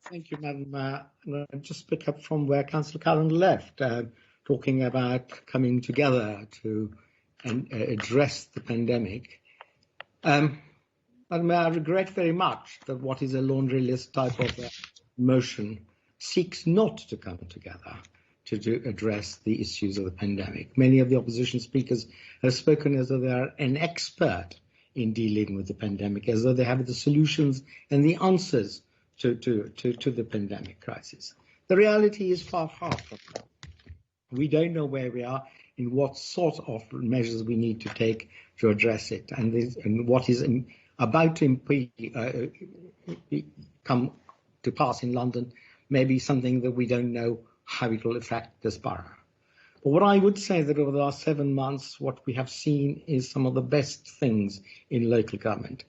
Thank you, Madam. I'll just pick up from where Councillor Calland left, talking about coming together to address the pandemic. Madam, I regret very much that what is a laundry list type of motion seeks not to come together to address the issues of the pandemic. Many of the opposition speakers have spoken as though they are an expert in dealing with the pandemic, as though they have the solutions and the answers to the pandemic crisis. The reality is far from that. We don't know where we are, in what sort of measures we need to take to address it, and what is about to come to pass in London may be something that we don't know how it will affect this borough. But what I would say that over the last 7 months, what we have seen is some of the best things in local government.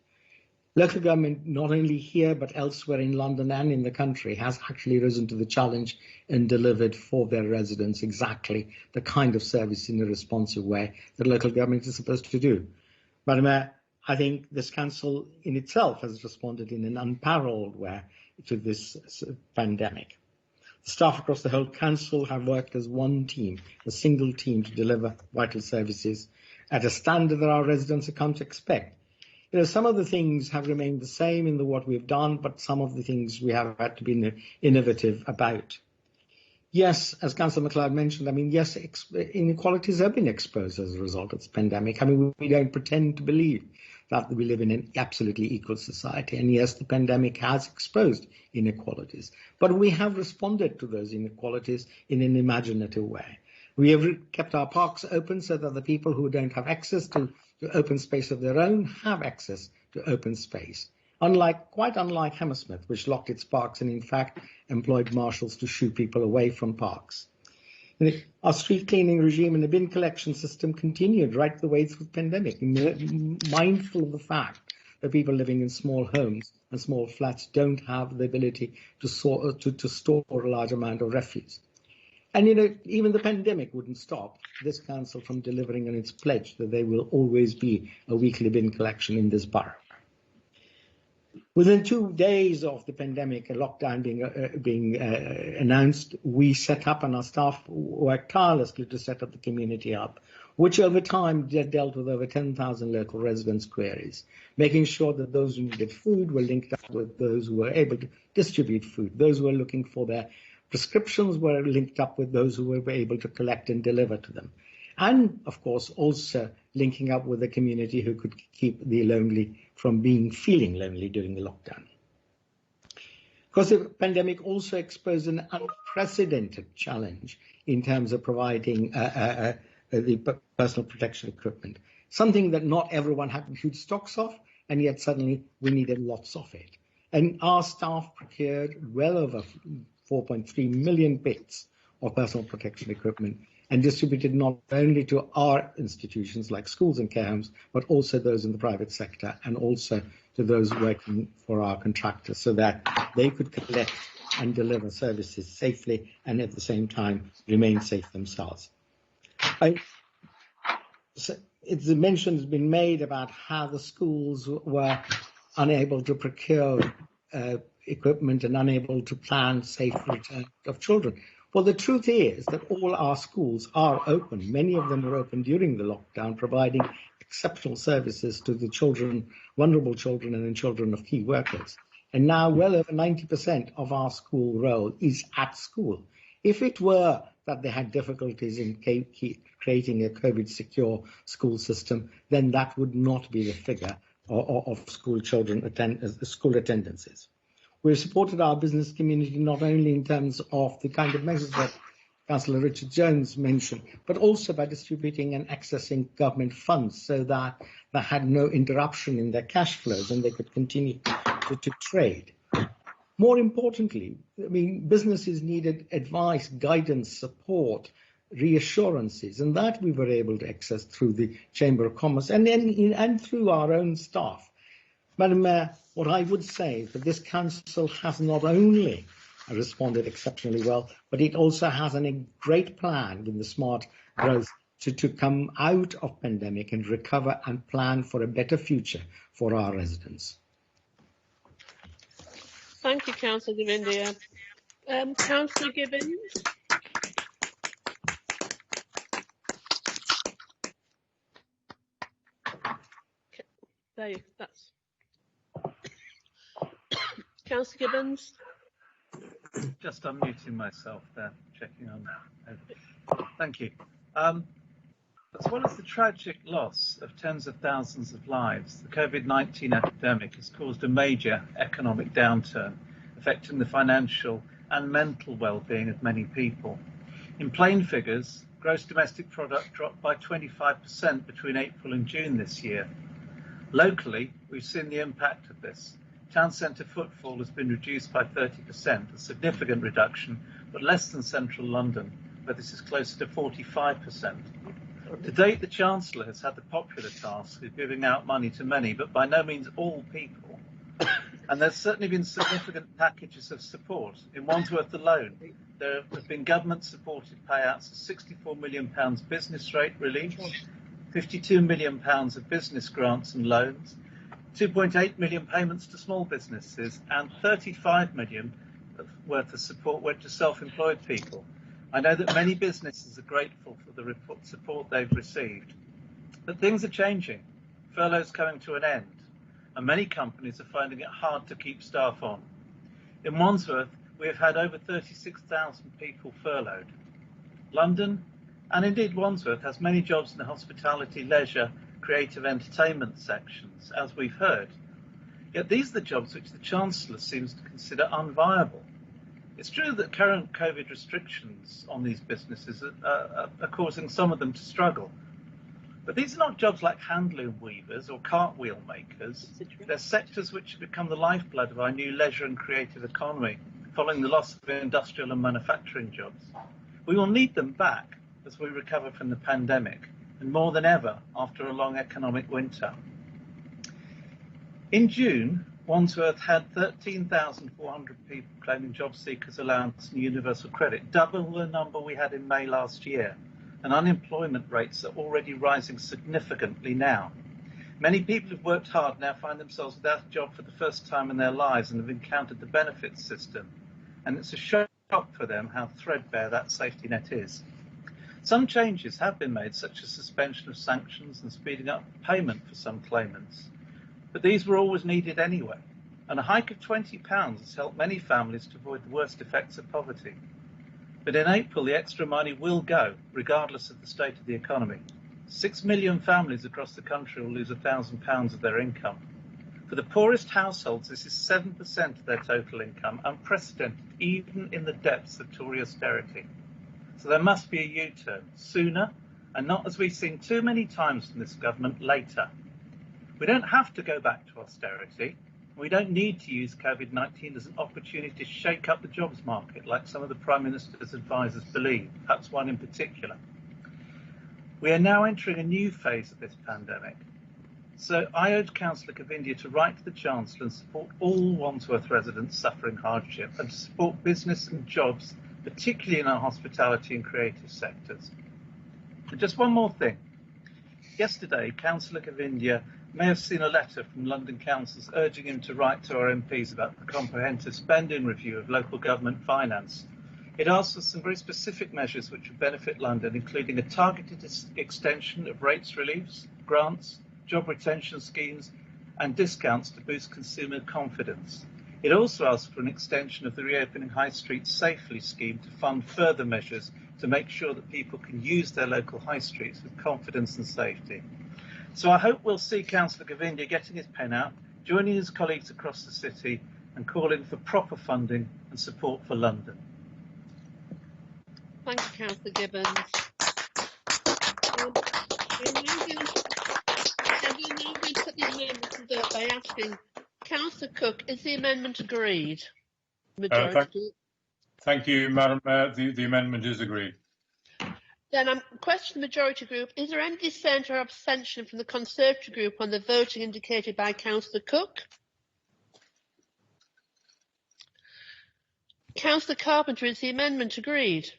Local government, not only here but elsewhere in London and in the country, has actually risen to the challenge and delivered for their residents exactly the kind of service in a responsive way that local government is supposed to do. Madam Mayor, I think this council in itself has responded in an unparalleled way to this pandemic. The staff across the whole council have worked as one team, a single team, to deliver vital services at a standard that our residents have come to expect. You know, some of the things have remained the same in what we've done, but some of the things we have had to be innovative about. Yes, as Councillor MacLeod mentioned, I mean, yes, inequalities have been exposed as a result of this pandemic. I mean, we don't pretend to believe that we live in an absolutely equal society. And yes, the pandemic has exposed inequalities, but we have responded to those inequalities in an imaginative way. We have kept our parks open so that the people who don't have access to open space of their own have access to open space. Quite unlike Hammersmith, which locked its parks and in fact employed marshals to shoo people away from parks. Our street cleaning regime and the bin collection system continued right the way through the pandemic, mindful of the fact that people living in small homes and small flats don't have the ability to store a large amount of refuse. And, even the pandemic wouldn't stop this council from delivering on its pledge that there will always be a weekly bin collection in this borough. Within 2 days of the pandemic, a lockdown being announced, we set up, and our staff worked tirelessly to set up the community hub, which over time dealt with over 10,000 local residents' queries, making sure that those who needed food were linked up with those who were able to distribute food. Those who were looking for their prescriptions were linked up with those who were able to collect and deliver to them. And, of course, also linking up with the community who could keep the lonely from feeling lonely during the lockdown. Of course, the pandemic also exposed an unprecedented challenge in terms of providing the personal protection equipment, something that not everyone had huge stocks of, and yet suddenly we needed lots of it. And our staff procured well over 4.3 million bits of personal protection equipment and distributed not only to our institutions like schools and care homes, but also those in the private sector and also to those working for our contractors so that they could collect and deliver services safely and at the same time remain safe themselves. It's a mention has been made about how the schools were unable to procure equipment and unable to plan safe return of children. Well, the truth is that all our schools are open. Many of them were open during the lockdown, providing exceptional services to the children, vulnerable children and children of key workers. And now well over 90% of our school roll is at school. If it were that they had difficulties in creating a COVID-secure school system, then that would not be the figure of school school attendances. We've supported our business community not only in terms of the kind of measures that Councillor Richard Jones mentioned, but also by distributing and accessing government funds so that they had no interruption in their cash flows and they could continue to trade. More importantly, I mean, businesses needed advice, guidance, support, reassurances, and that we were able to access through the Chamber of Commerce and through our own staff. Madam Mayor, what I would say is that this council has not only responded exceptionally well, but it also has a great plan with the smart growth to come out of pandemic and recover and plan for a better future for our residents. Thank you, Councillor Govindia. Councillor Gibbons. There you, that's Councillor Gibbons. Just unmuting myself there, checking on that. Thank you. As well as the tragic loss of tens of thousands of lives, the COVID-19 epidemic has caused a major economic downturn, affecting the financial and mental well-being of many people. In plain figures, gross domestic product dropped by 25% between April and June this year. Locally, we've seen the impact of this. Town centre footfall has been reduced by 30%, a significant reduction, but less than central London, where this is closer to 45%. To date, the Chancellor has had the popular task of giving out money to many, but by no means all people. And there's certainly been significant packages of support. In Wandsworth alone, there have been government-supported payouts of £64 million business rate relief, £52 million of business grants and loans, 2.8 million payments to small businesses, and 35 million worth of support went to self-employed people. I know that many businesses are grateful for the support they've received, but things are changing. Furlough's coming to an end, and many companies are finding it hard to keep staff on. In Wandsworth, we have had over 36,000 people furloughed. London, and indeed Wandsworth, has many jobs in the hospitality, leisure, creative entertainment sections, as we've heard. Yet these are the jobs which the Chancellor seems to consider unviable. It's true that current COVID restrictions on these businesses are causing some of them to struggle. But these are not jobs like handloom weavers or cartwheel makers. They're sectors which have become the lifeblood of our new leisure and creative economy, following the loss of industrial and manufacturing jobs. We will need them back as we recover from the pandemic, and more than ever after a long economic winter. In June, Wandsworth had 13,400 people claiming job seekers allowance and universal credit, double the number we had in May last year, and unemployment rates are already rising significantly now. Many people who've worked hard now find themselves without a job for the first time in their lives and have encountered the benefits system, and it's a shock for them how threadbare that safety net is. Some changes have been made, such as suspension of sanctions and speeding up payment for some claimants. But these were always needed anyway, and a hike of £20 has helped many families to avoid the worst effects of poverty. But in April, the extra money will go, regardless of the state of the economy. 6 million families across the country will lose £1,000 of their income. For the poorest households, this is 7% of their total income, unprecedented even in the depths of Tory austerity. So there must be a U-turn, sooner, and not, as we've seen too many times from this government, later. We don't have to go back to austerity. We don't need to use COVID-19 as an opportunity to shake up the jobs market like some of the Prime Minister's advisers believe, perhaps one in particular. We are now entering a new phase of this pandemic. So I urge Councillor Govindia to write to the Chancellor and support all Wandsworth residents suffering hardship and to support business and jobs, particularly in our hospitality and creative sectors. And just one more thing. Yesterday, Councillor Govindia may have seen a letter from London councils urging him to write to our MPs about the comprehensive spending review of local government finance. It asks for some very specific measures which would benefit London, including a targeted extension of rates reliefs, grants, job retention schemes and discounts to boost consumer confidence. It also asks for an extension of the Reopening High Street Safely scheme to fund further measures to make sure that people can use their local high streets with confidence and safety. So I hope we'll see Councillor Govindia getting his pen out, joining his colleagues across the city and calling for proper funding and support for London. Thank you, Councillor Gibbons. We're now going to put the amendment to vote by asking Councillor Cook, is the amendment agreed? Thank you, Madam Mayor. The amendment is agreed. Then I'm question the majority group. Is there any dissent or abstention from the Conservative group on the voting indicated by Councillor Cook? Councillor Carpenter, is the amendment agreed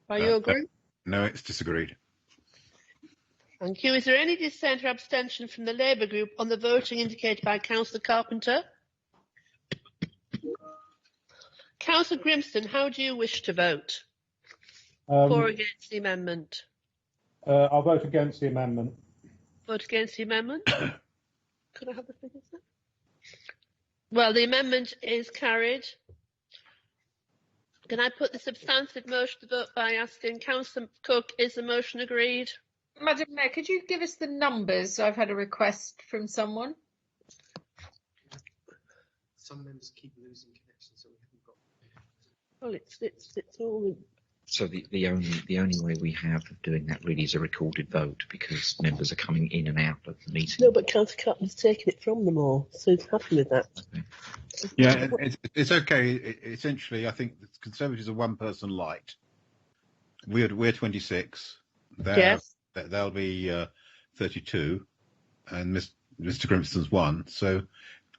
by your group? No, it's disagreed. Thank you. Is there any dissent or abstention from the Labour group on the voting indicated by Councillor Carpenter? Councillor Grimston, how do you wish to vote? For or against the amendment? I'll vote against the amendment. Vote against the amendment? Could I have the figures then? Well, the amendment is carried. Can I put the substantive motion to vote by asking Councillor Cook, is the motion agreed? Madam Mayor, could you give us the numbers? I've had a request from someone. Some members keep losing connection, so we haven't got. Well, it's all. So the only way we have of doing that really is a recorded vote, because members are coming in and out of the meeting. No, but Councillor Carpenter's taken it from them all, so he's happy with that. Okay. Yeah, it's okay. Essentially, I think the Conservatives are one person light. We're 26. Yes. They'll be 32, and Mr. Grimston's 1. So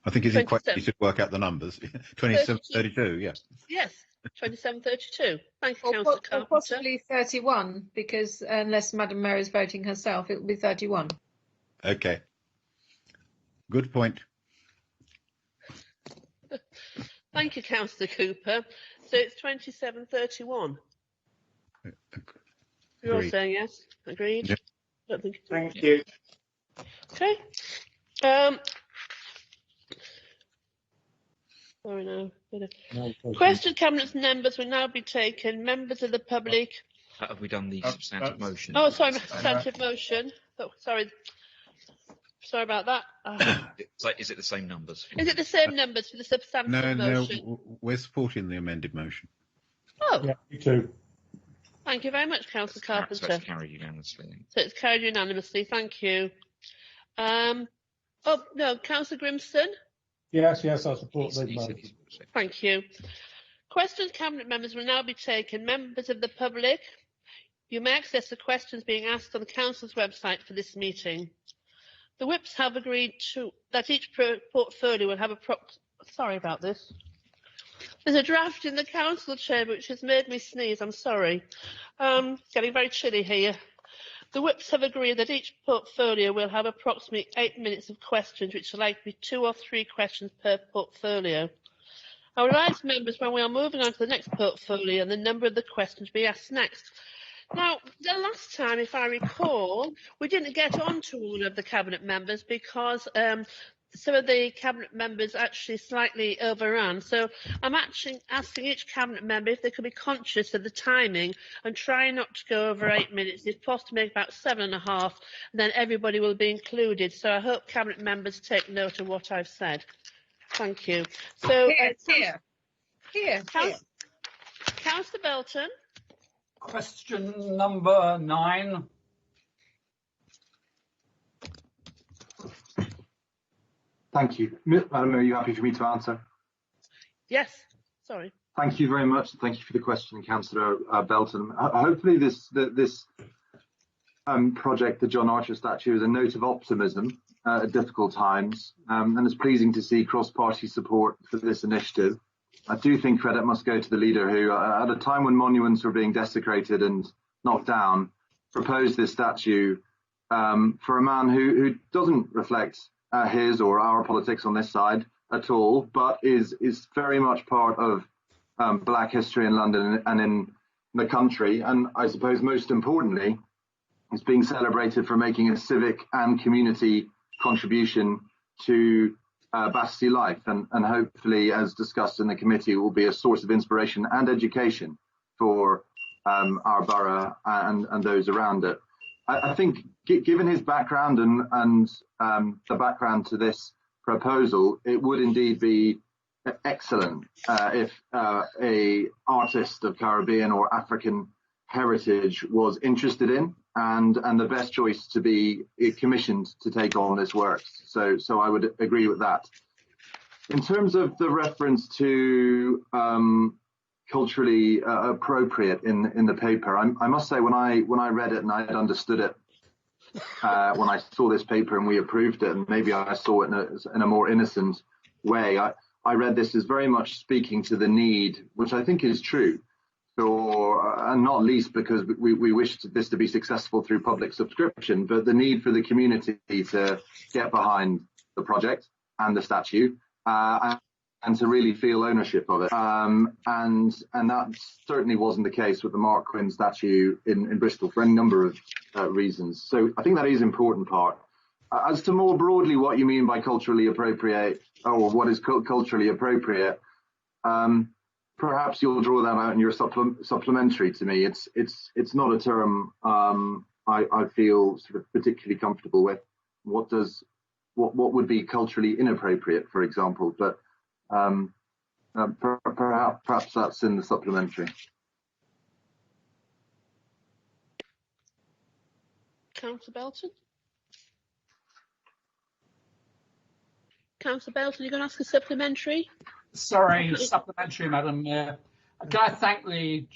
I think it's quite easy to work out the numbers. 27, 32, yeah. Yes, 27, 32. Thank you, Councillor Carpenter. Or possibly 31, because unless Madam Mayor is voting herself, it will be 31. Okay. Good point. Thank you, Councillor Cooper. So it's 27, 31. You're all saying yes? Agreed? Yep. Don't think Thank you. Okay. Sorry, no. Question Cabinet members will now be taken. Members of the public. Have we done the substantive motion? Oh, sorry, substantive motion. Oh, sorry. Sorry about that. Is it the same numbers? Is it the same numbers for the substantive motion? No, we're supporting the amended motion. Oh. Yeah, me too. Thank you very much, Councillor Carpenter. So it's carried unanimously. So it's carried unanimously. Thank you. Oh, no, Councillor Grimston? Yes, I support the motion. Thank you. Questions Cabinet members will now be taken. Members of the public, you may access the questions being asked on the Council's website for this meeting. The whips have agreed that each portfolio will have sorry about this. There's a draft in the council chamber which has made me sneeze. I'm sorry. Getting very chilly here. The whips have agreed that each portfolio will have approximately 8 minutes of questions, which are likely to be 2 or 3 questions per portfolio. I would advise members when we are moving on to the next portfolio and the number of the questions to be asked next. Now, the last time, if I recall, we didn't get on to all of the Cabinet members because some of the Cabinet members actually slightly overran. So I'm actually asking each Cabinet member if they could be conscious of the timing and try not to go over 8 minutes. If possible, make about 7.5, and then everybody will be included. So I hope Cabinet members take note of what I've said. Thank you. So Here. Councillor Belton. Question number 9. Thank you. Madam, are you happy for me to answer? Yes, sorry. Thank you very much. Thank you for the question, Councillor Belton. Hopefully this project, the John Archer statue, is a note of optimism at difficult times, and it's pleasing to see cross-party support for this initiative. I do think credit must go to the leader who, at a time when monuments were being desecrated and knocked down, proposed this statue for a man who doesn't reflect his or our politics on this side at all, but is very much part of Black history in London and in the country. And I suppose most importantly, is being celebrated for making a civic and community contribution to Battersea life, and hopefully, as discussed in the committee, will be a source of inspiration and education for our borough and those around it. I think, given his background and the background to this proposal, it would indeed be excellent if a artist of Caribbean or African heritage was interested in and the best choice to be commissioned to take on this work. So I would agree with that. In terms of the reference to culturally appropriate in the paper, I must say when I read it and I had understood it when I saw this paper and we approved it, and maybe I saw it in a more innocent way, I read this as very much speaking to the need, which I think is true, and not least because we wish this to be successful through public subscription, but the need for the community to get behind the project and the statue and to really feel ownership of it. And that certainly wasn't the case with the Mark Quinn statue in Bristol for any number of reasons. So I think that is an important part. As to more broadly what you mean by culturally appropriate, or what is culturally appropriate, perhaps you'll draw that out in your supplementary to me. It's not a term I feel sort of particularly comfortable with. What would be culturally inappropriate, for example? But perhaps that's in the supplementary. Councillor Belton? Councillor Belton, you're going to ask a supplementary? Sorry, supplementary, Madam Mayor. Can I thank the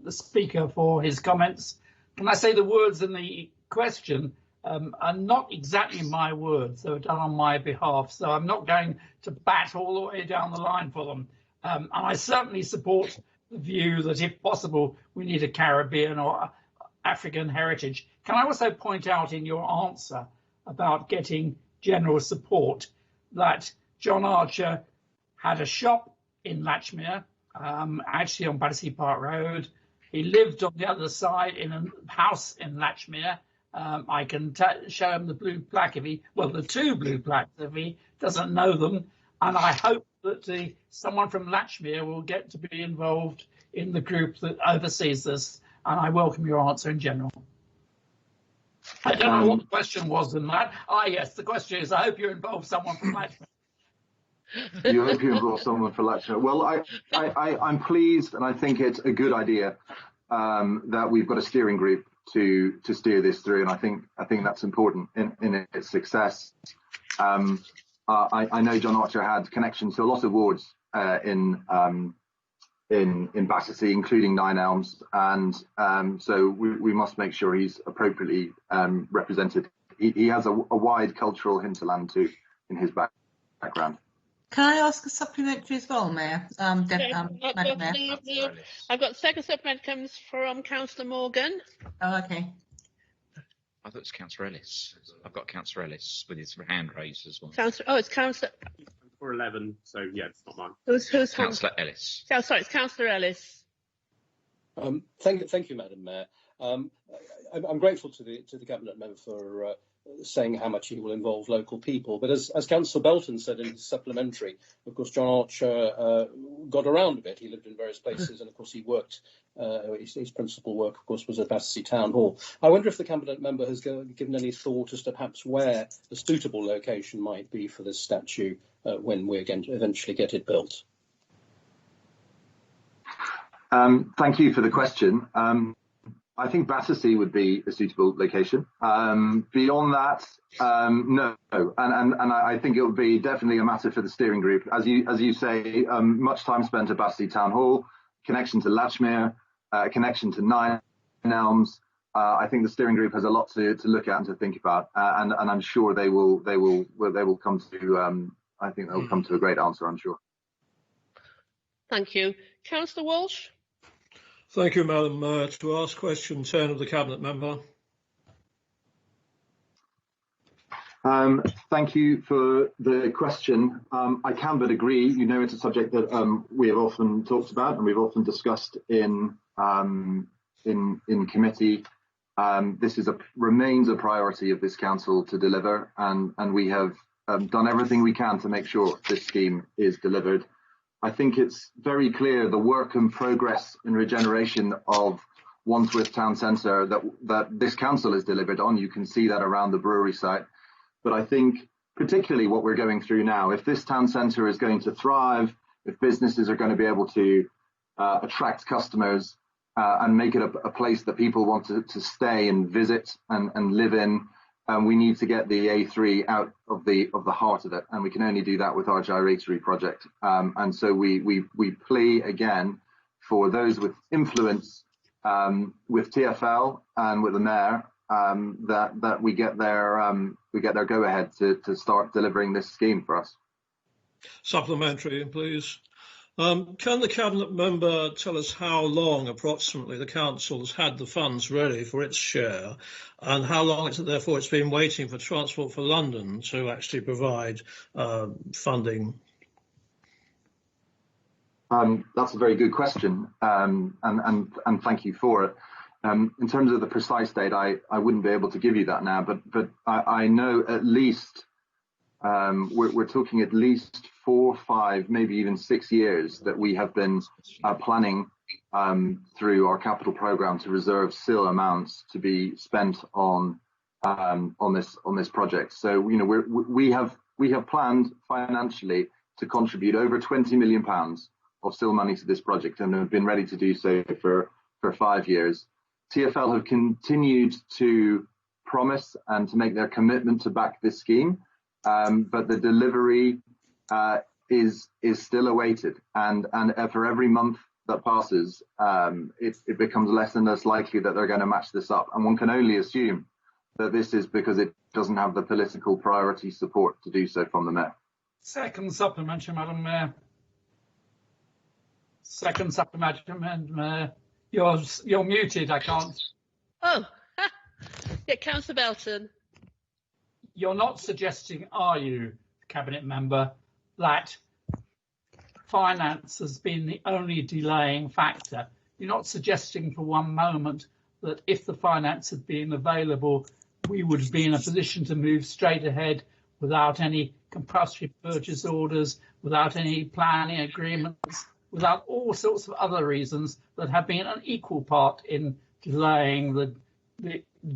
Speaker for his comments? Can I say the words in the question are not exactly my words, they were done on my behalf, so I'm not going to bat all the way down the line for them. And I certainly support the view that, if possible, we need a Caribbean or African heritage. Can I also point out in your answer about getting general support that John Archer had a shop in Latchmere, actually on Battersea Park Road. He lived on the other side in a house in Latchmere. I can show him the blue plaque the two blue plaques if he doesn't know them. And I hope that someone from Latchmere will get to be involved in the group that oversees this. And I welcome your answer in general. I don't know what the question was in that. Yes, the question is, I hope you involve someone from Latchmere. You hope you involve someone for Latchmere. Well, I'm pleased, and I think it's a good idea that we've got a steering group to steer this through, and I think that's important in its success. I know John Archer had connections to a lot of wards in Battersea, including Nine Elms, and so we must make sure he's appropriately represented. He has a wide cultural hinterland too in his background. Can I ask a supplementary as well, Mayor? Madam Mayor. I've got the second supplement comes from Councillor Morgan. Oh, okay. I thought it was Councillor Ellis. I've got Councillor Ellis with his hand raised as well. It's Councillor. 411, so yeah, it's not mine. Who's Councillor Ellis? Oh, sorry, it's Councillor Ellis. Thank you, Madam Mayor. I'm grateful to the Cabinet member for saying how much he will involve local people. But as Councillor Belton said in his supplementary, of course, John Archer got around a bit. He lived in various places, and of course, he worked. His principal work, of course, was at Battersea Town Hall. I wonder if the Cabinet member has given any thought as to perhaps where a suitable location might be for this statue when we eventually get it built. Thank you for the question. I think Battersea would be a suitable location. Beyond that, no. And I think it would be definitely a matter for the steering group. As you say, much time spent at Battersea Town Hall, connection to Latchmere, connection to Nine Elms. I think the steering group has a lot to look at and to think about, and I'm sure they will come to. I think they'll come to a great answer. I'm sure. Thank you, Councillor Walsh. Thank you, Madam Mayor. To ask question 10 of the Cabinet Member. Thank you for the question. I can but agree. You know, it's a subject that we have often talked about and we've often discussed in committee. This remains a priority of this council to deliver, and we have done everything we can to make sure this scheme is delivered. I think it's very clear the work and progress in regeneration of Wandsworth Town Centre that this council has delivered on. You can see that around the brewery site. But I think particularly what we're going through now, if this town centre is going to thrive, if businesses are going to be able to attract customers and make it a place that people want to stay and visit and live in, we need to get the A3 out of the heart of it, and we can only do that with our gyratory project. And so we plea again for those with influence with TfL and with the mayor that we get their go ahead to start delivering this scheme for us. Supplementary, please. Can the Cabinet Member tell us how long approximately the Council has had the funds ready for its share, and how long therefore it's been waiting for Transport for London to actually provide funding? That's a very good question, and thank you for it. In terms of the precise date, I wouldn't be able to give you that now, but I know at least we're talking at least 4, 5, maybe even 6 years that we have been planning through our capital programme to reserve still amounts to be spent on this project. So we have planned financially to contribute over £20 million of still money to this project, and have been ready to do so for 5 years. TfL have continued to promise and to make their commitment to back this scheme, but the delivery is still awaited, and for every month that passes, it becomes less and less likely that they're going to match this up, and one can only assume that this is because it doesn't have the political priority support to do so from the mayor. Second supplementary, Madam Mayor. Second supplementary, Mayor. You're muted. I can't. Oh, yeah, Councillor Belton. You're not suggesting, are you, Cabinet Member, that finance has been the only delaying factor? You're not suggesting for one moment that if the finance had been available, we would be in a position to move straight ahead without any compulsory purchase orders, without any planning agreements, without all sorts of other reasons that have been an equal part in delaying the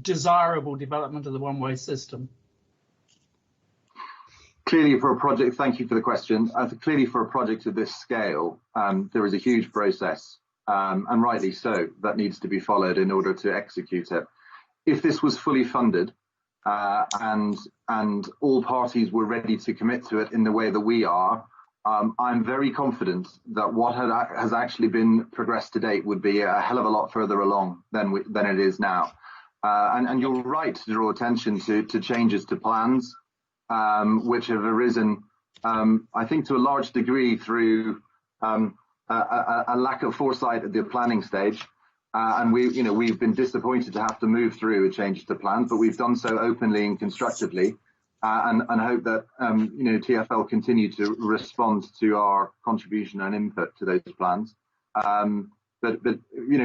desirable development of the one-way system? Clearly for a project, thank you for the question. Clearly for a project of this scale, there is a huge process, and rightly so, that needs to be followed in order to execute it. If this was fully funded and all parties were ready to commit to it in the way that we are, I'm very confident that what has actually been progressed to date would be a hell of a lot further along than it is now. And you're right to draw attention to changes to plans, which have arisen, I think, to a large degree through a lack of foresight at the planning stage. And we've been disappointed to have to move through a change to plans, but we've done so openly and constructively. And hope that TfL continue to respond to our contribution and input to those plans. But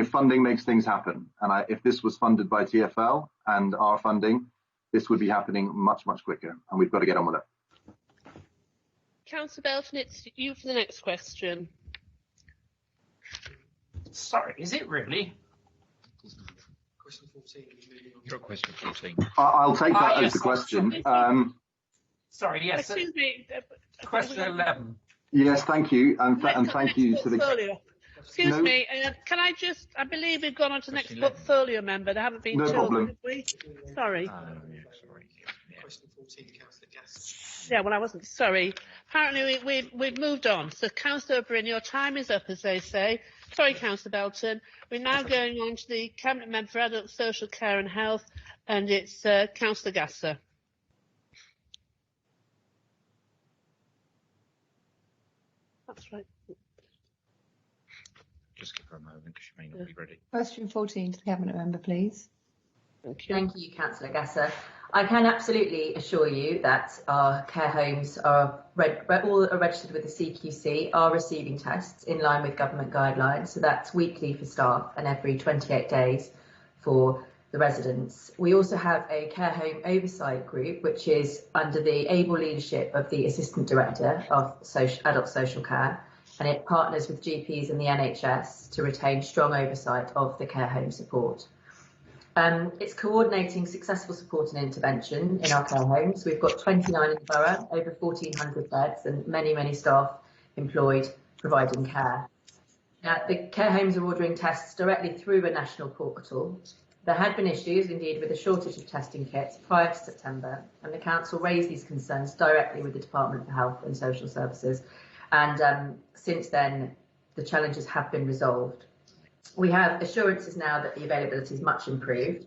funding makes things happen, and if this was funded by TfL and our funding, this would be happening much quicker, and we've got to get on with it. Councillor Belton, it's you for the next question. Sorry, is it really? Question 14. You're at question 14. I'll take that as yes, the question. Sorry, yes. Excuse me. Question 11. Yes, thank you, and thank you to the. Excuse me, can I just, I believe we've gone on to the next portfolio member. They haven't been No told, problem. have we? Sorry. Question 14, Councillor Gass. Yeah, well, I wasn't, sorry. Apparently we've moved on. So Councillor Bryn, your time is up, as they say. Sorry, Councillor Belton. We're now going on to the Cabinet Member for Adult Social Care and Health, and it's Councillor Gasser. That's right. Just give her a moment because she may not be ready. Question 14 to the Cabinet Member, please. Thank you, Councillor Gasser. I can absolutely assure you that our care homes are all are registered with the CQC, are receiving tests in line with government guidelines. So that's weekly for staff and every 28 days for the residents. We also have a care home oversight group, which is under the able leadership of the Assistant Director of Adult Social Care, and it partners with GPs and the NHS to retain strong oversight of the care home support. It's coordinating successful support and intervention in our care homes. We've got 29 in the borough, over 1,400 beds, and many, many staff employed providing care. Now, the care homes are ordering tests directly through a national portal. There had been issues, indeed, with a shortage of testing kits prior to September, and the council raised these concerns directly with the Department for Health and Social Services. And since then, the challenges have been resolved. We have assurances now that the availability is much improved.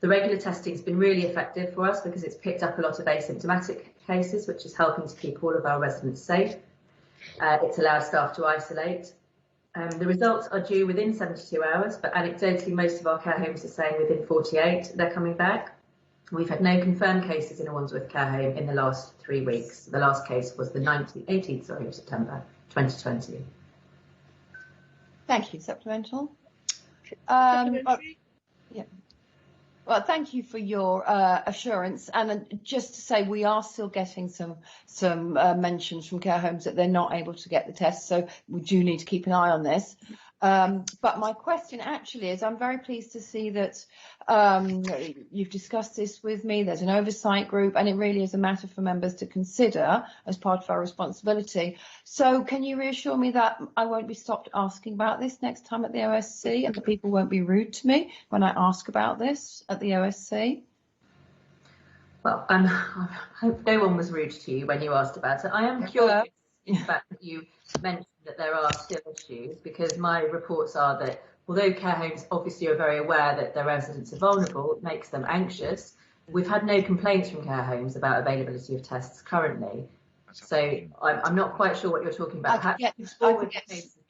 The regular testing has been really effective for us because it's picked up a lot of asymptomatic cases, which is helping to keep all of our residents safe. It's allowed staff to isolate. The results are due within 72 hours, but anecdotally, most of our care homes are saying within 48 they're coming back. We've had no confirmed cases in a Wandsworth care home in the last 3 weeks. The last case was the 18th of September 2020. Thank you. Supplemental. Yeah. Well, thank you for your assurance. And just to say, we are still getting some mentions from care homes that they're not able to get the test, so we do need to keep an eye on this. But my question actually is, I'm very pleased to see that you've discussed this with me. There's an oversight group, and it really is a matter for members to consider as part of our responsibility. So can you reassure me that I won't be stopped asking about this next time at the OSC, and the people won't be rude to me when I ask about this at the OSC? Well, I hope no one was rude to you when you asked about it. I am curious in the fact that you mentioned that there are still issues, because my reports are that although care homes obviously are very aware that their residents are vulnerable, it makes them anxious. We've had no complaints from care homes about availability of tests currently. So I'm not quite sure what you're talking about. I can get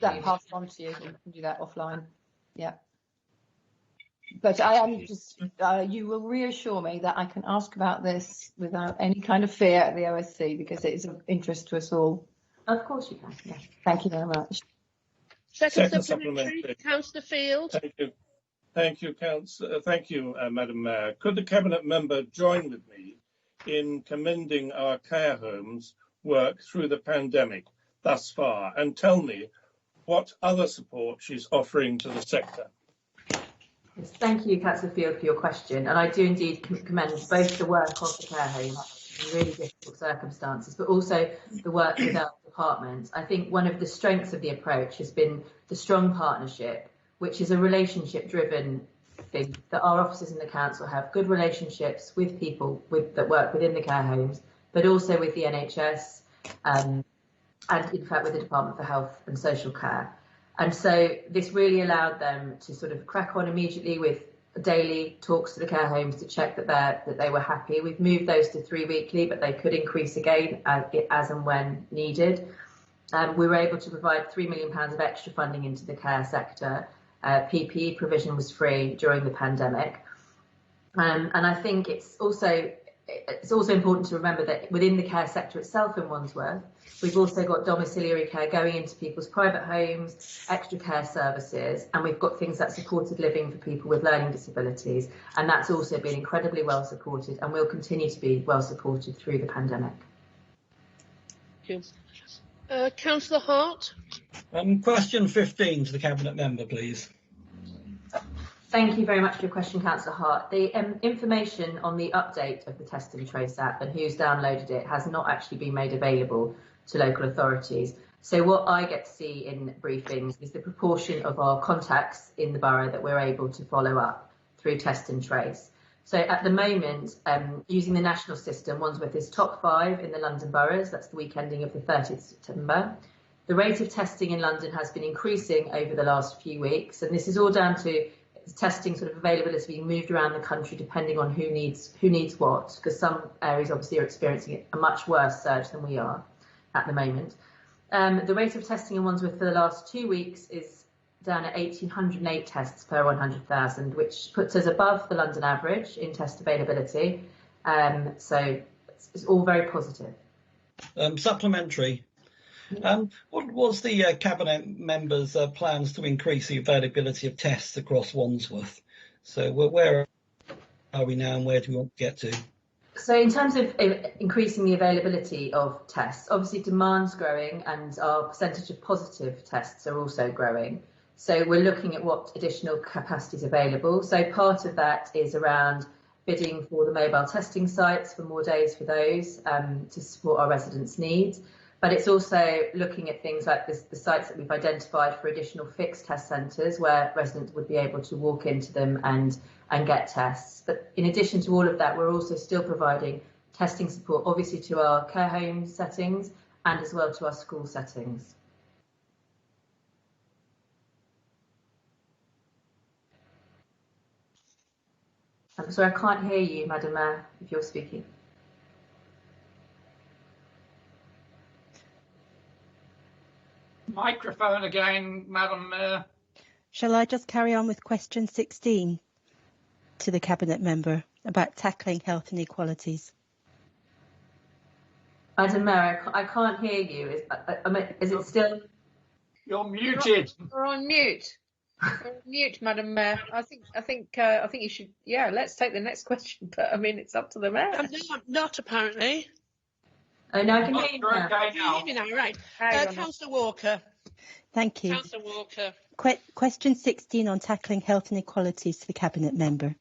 that passed on to you. We can do that offline. Yeah. But I am just, you will reassure me that I can ask about this without any kind of fear at the OSC, because it is of interest to us all. Of course you can. Yeah. Thank you very much. Second supplementary, Councillor Field. Thank you, Councillor. Thank you, Madam Mayor. Could the Cabinet Member join with me in commending our care homes' work through the pandemic thus far, and tell me what other support she's offering to the sector? Yes, thank you, Councillor Field, for your question. And I do indeed commend both the work of the care home in really difficult circumstances, but also the work with our department. I think one of the strengths of the approach has been the strong partnership, which is a relationship-driven thing, that our officers in the council have good relationships with people that work within the care homes, but also with the NHS and in fact with the Department for Health and Social Care. And so this really allowed them to sort of crack on immediately with daily talks to the care homes to check that they were happy. We've moved those to 3 weekly, but they could increase again as and when needed. We were able to provide £3 million of extra funding into the care sector. PPE provision was free during the pandemic. And I think it's also important to remember that within the care sector itself in Wandsworth, we've also got domiciliary care going into people's private homes, extra care services, and we've got things like supported living for people with learning disabilities. And that's also been incredibly well supported and will continue to be well supported through the pandemic. Thank you. Councillor Hart. Question 15 to the Cabinet Member, please. Thank you very much for your question, Councillor Hart. The information on the update of the Test and Trace app and who's downloaded it has not actually been made available to local authorities. So what I get to see in briefings is the proportion of our contacts in the borough that we're able to follow up through test and trace. So at the moment, using the national system, Wandsworth is top 5 in the London boroughs. That's the week ending of the 30th of September. The rate of testing in London has been increasing over the last few weeks, and this is all down to testing sort of availability being moved around the country depending on who needs what, because some areas obviously are experiencing a much worse surge than we are at the moment. The rate of testing in Wandsworth for the last 2 weeks is down at 1,808 tests per 100,000, which puts us above the London average in test availability. So it's all very positive. Supplementary. What was the Cabinet members' plans to increase the availability of tests across Wandsworth? So where are we now and where do we want to get to? So in terms of increasing the availability of tests, obviously demand's growing and our percentage of positive tests are also growing. So we're looking at what additional capacity is available. So part of that is around bidding for the mobile testing sites for more days for those to support our residents' needs. But it's also looking at things like the sites that we've identified for additional fixed test centres where residents would be able to walk into them and get tests. But in addition to all of that, we're also still providing testing support, obviously to our care home settings and as well to our school settings. I'm sorry, I can't hear you, Madam Mayor, if you're speaking. Microphone again, Madam Mayor. Shall I just carry on with question 16 to the Cabinet member about tackling health inequalities? Madam Mayor, I can't hear you. Is it still? You're muted. You're on mute. You're on mute, Madam Mayor. I think you should. Yeah, let's take the next question. But I mean, it's up to the mayor. I'm not apparently. Oh no, I can hear you now. Can you hear me now? Right. Councillor Walker. Thank you. Councillor Walker. Question 16 on tackling health inequalities to the Cabinet member.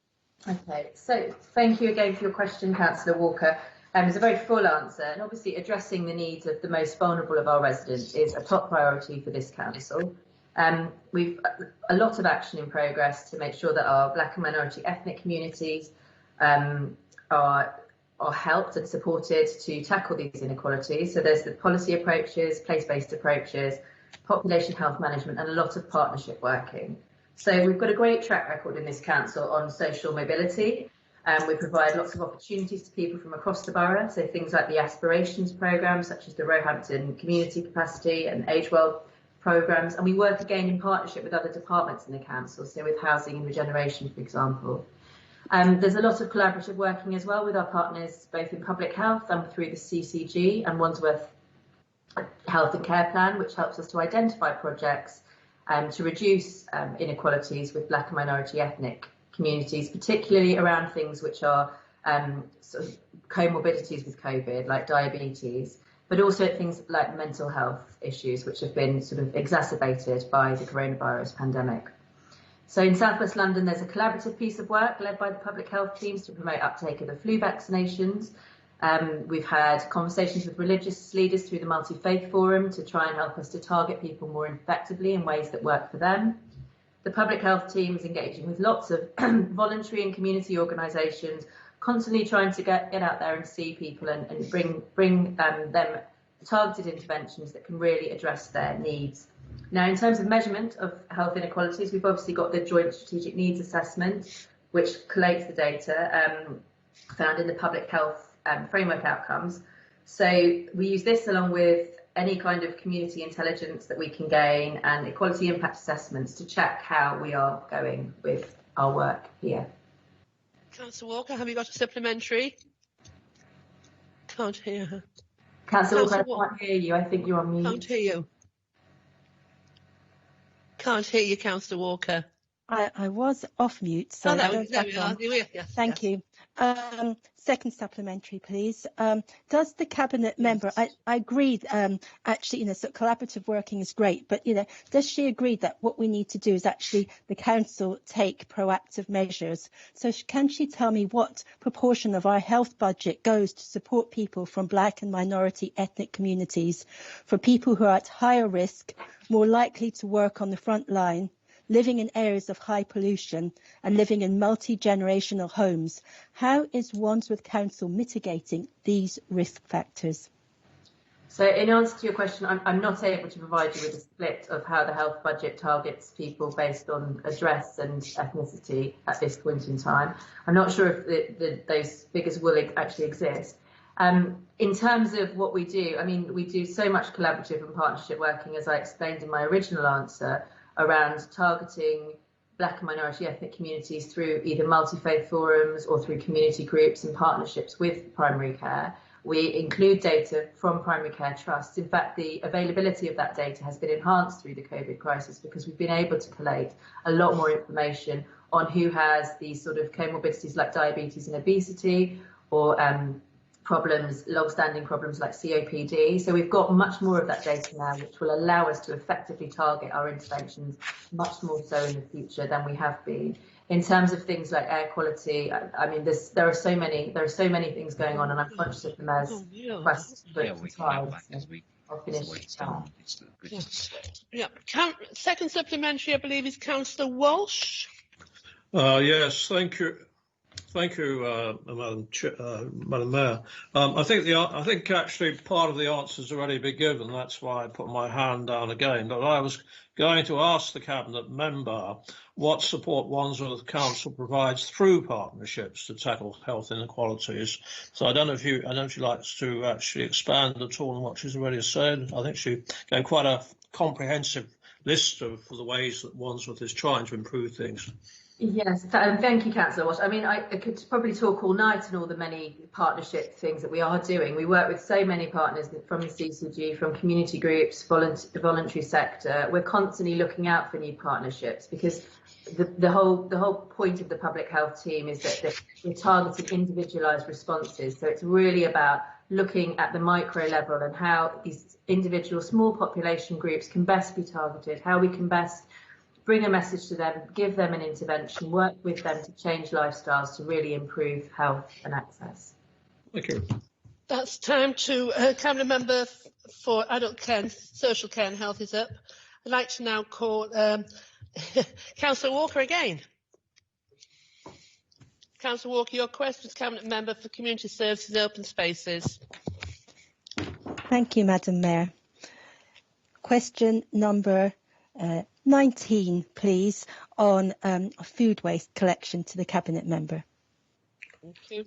Okay, so thank you again for your question, Councillor Walker. It's a very full answer, and obviously addressing the needs of the most vulnerable of our residents is a top priority for this council. We've a lot of action in progress to make sure that our Black and minority ethnic communities are helped and supported to tackle these inequalities. So there's the policy approaches, place-based approaches, population health management, and a lot of partnership working. So we've got a great track record in this council on social mobility. We provide lots of opportunities to people from across the borough, so things like the aspirations programme, such as the Roehampton Community Capacity and Age Well programmes, and we work again in partnership with other departments in the council, so with housing and regeneration, for example. There's a lot of collaborative working as well with our partners, both in public health and through the CCG and Wandsworth Health and Care Plan, which helps us to identify projects to reduce inequalities with Black and minority ethnic communities, particularly around things which are sort of comorbidities with COVID, like diabetes, but also things like mental health issues, which have been sort of exacerbated by the coronavirus pandemic. So in South West London, there's a collaborative piece of work led by the public health teams to promote uptake of the flu vaccinations. We've had conversations with religious leaders through the Multi-Faith Forum to try and help us to target people more effectively in ways that work for them. The public health team is engaging with lots of voluntary and community organisations, constantly trying to get out there and see people and bring them targeted interventions that can really address their needs. Now, in terms of measurement of health inequalities, we've obviously got the Joint Strategic Needs Assessment, which collates the data found in the public health framework outcomes. So we use this along with any kind of community intelligence that we can gain and equality impact assessments to check how we are going with our work here. Councillor Walker, have you got a supplementary? Can't hear her. Councillor Walker, I can't hear you. I think you're on mute. Can't hear you. Can't hear you, Councillor Walker. I was off mute, so there we are. Yes, Thank you. Second supplementary, please. Does the cabinet member? I agree. Actually, so collaborative working is great, but does she agree that what we need to do is actually the council take proactive measures? So can she tell me what proportion of our health budget goes to support people from Black and minority ethnic communities, for people who are at higher risk, more likely to work on the front line, living in areas of high pollution and living in multi-generational homes? How is Wandsworth Council mitigating these risk factors? So in answer to your question, I'm not able to provide you with a split of how the health budget targets people based on address and ethnicity at this point in time. I'm not sure if those figures will actually exist. In terms of what we do, we do so much collaborative and partnership working, as I explained in my original answer, around targeting Black and minority ethnic communities through either multi-faith forums or through community groups and partnerships with primary care. We include data from primary care trusts. In fact, the availability of that data has been enhanced through the COVID crisis because we've been able to collate a lot more information on who has these sort of comorbidities like diabetes and obesity, or long-standing problems like COPD. So we've got much more of that data now, which will allow us to effectively target our interventions much more so in the future than we have been. In terms of things like air quality, there are so many things going on, and I'm conscious of the Mayor's request for time. I'll finish now. Second supplementary, I believe, is Councillor Walsh. Yes, thank you. Thank you, Madam Mayor. I think actually part of the answer's already been given. That's why I put my hand down again. But I was going to ask the cabinet member what support Wandsworth Council provides through partnerships to tackle health inequalities. So I don't know if she likes to actually expand at all on what she's already said. I think she gave quite a comprehensive list of the ways that Wandsworth is trying to improve things. Yes, thank you, Councillor Walsh. I could probably talk all night on all the many partnership things that we are doing. We work with so many partners from the CCG, from community groups, the voluntary sector. We're constantly looking out for new partnerships because the whole point of the public health team is that we're targeting individualised responses. So it's really about looking at the micro level and how these individual small population groups can best be targeted, how we can best bring a message to them, give them an intervention, work with them to change lifestyles to really improve health and access. Thank you. That's time to Cabinet Member for Adult Care, Social Care and Health is up. I'd like to now call Councillor Walker again. Councillor Walker, your question is Cabinet Member for Community Services and Open Spaces. Thank you, Madam Mayor. Question number 19, please, on food waste collection to the Cabinet Member. Thank you.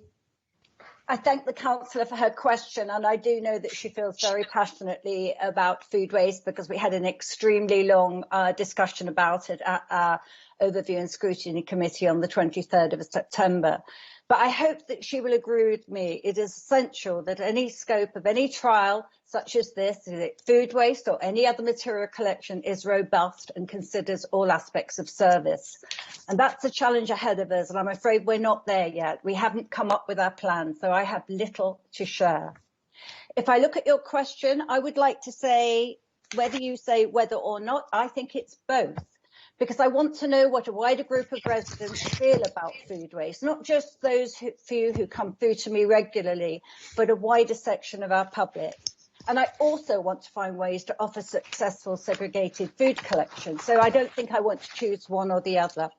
I thank the councillor for her question, and I do know that she feels very passionately about food waste because we had an extremely long discussion about it at our Overview and Scrutiny Committee on the 23rd of September. But I hope that she will agree with me. It is essential that any scope of any trial such as this, food waste or any other material collection, is robust and considers all aspects of service. And that's a challenge ahead of us, and I'm afraid we're not there yet. We haven't come up with our plan, so I have little to share. If I look at your question, I would like to say, whether you say whether or not, I think it's both. Because I want to know what a wider group of residents feel about food waste, not just those few who come through to me regularly, but a wider section of our public. And I also want to find ways to offer successful segregated food collection. So I don't think I want to choose one or the other.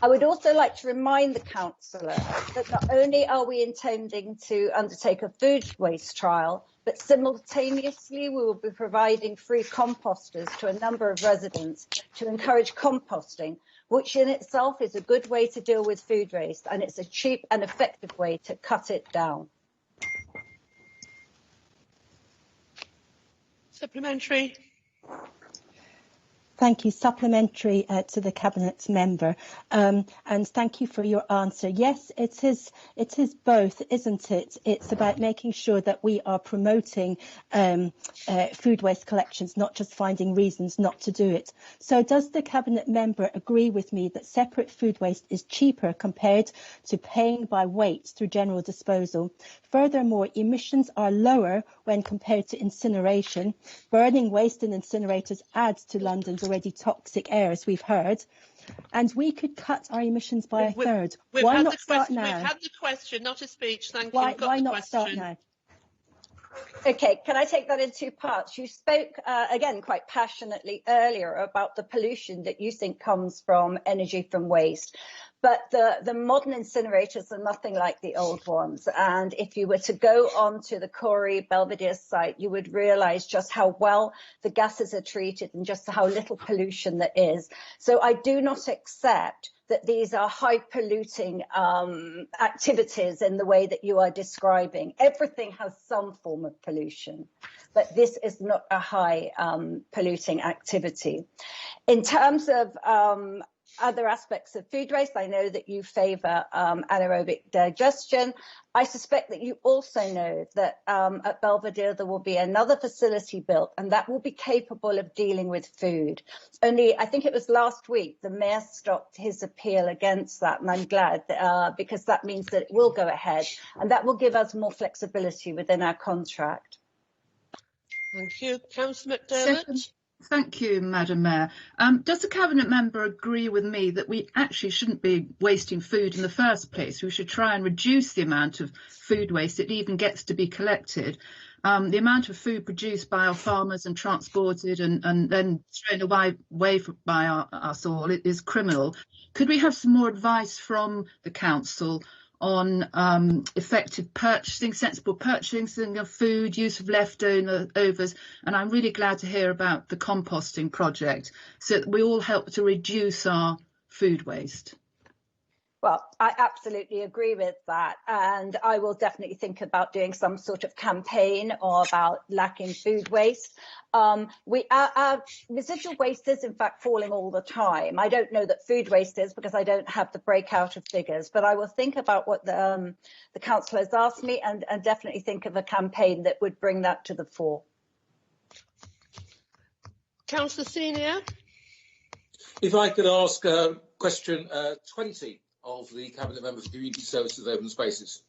I would also like to remind the councillor that not only are we intending to undertake a food waste trial, but simultaneously we will be providing free composters to a number of residents to encourage composting, which in itself is a good way to deal with food waste, and it's a cheap and effective way to cut it down. Supplementary. Thank you. Supplementary to the Cabinet member, and thank you for your answer. Yes, it is both, isn't it? It's about making sure that we are promoting food waste collections, not just finding reasons not to do it. So does the Cabinet member agree with me that separate food waste is cheaper compared to paying by weight through general disposal? Furthermore, emissions are lower when compared to incineration. Burning waste in incinerators adds to London's already toxic air, as we've heard, and we could cut our emissions by a third. Why not start now? We've had the question, not a speech. Thank you. Why not start now? Okay, can I take that in two parts? You spoke again quite passionately earlier about the pollution that you think comes from energy from waste. But the modern incinerators are nothing like the old ones. And if you were to go onto the Corey Belvedere site, you would realise just how well the gases are treated and just how little pollution there is. So I do not accept that these are high polluting activities in the way that you are describing. Everything has some form of pollution, but this is not a high polluting activity. In terms of other aspects of food waste, I know that you favour anaerobic digestion. I suspect that you also know that at Belvedere there will be another facility built, and that will be capable of dealing with food. Only, I think it was last week, the Mayor stopped his appeal against that, and I'm glad because that means that it will go ahead, and that will give us more flexibility within our contract. Thank you. Councillor McDermott. Thank you, Madam Mayor. Does the Cabinet member agree with me that we actually shouldn't be wasting food in the first place? We should try and reduce the amount of food waste that even gets to be collected. The amount of food produced by our farmers and transported and then thrown away by us all is criminal. Could we have some more advice from the Council on effective purchasing, sensible purchasing of food, use of leftovers, and I'm really glad to hear about the composting project so that we all help to reduce our food waste. Well, I absolutely agree with that, and I will definitely think about doing some sort of campaign or about lacking food waste. Our residual waste is in fact falling all the time. I don't know that food waste is because I don't have the breakout of figures, but I will think about what the council has asked me and definitely think of a campaign that would bring that to the fore. Councillor Senior. If I could ask question 20 of the Cabinet Member for Community Services and Open Spaces.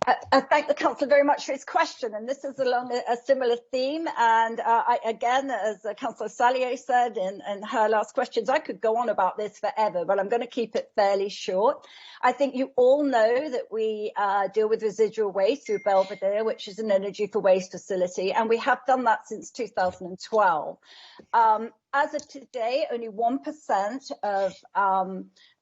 I thank the Councillor very much for his question, and this is along a similar theme. And again, as Councillor Sallier said in her last questions, I could go on about this forever, but I'm going to keep it fairly short. I think you all know that we deal with residual waste through Belvedere, which is an energy for waste facility, and we have done that since 2012. As of today, only 1% of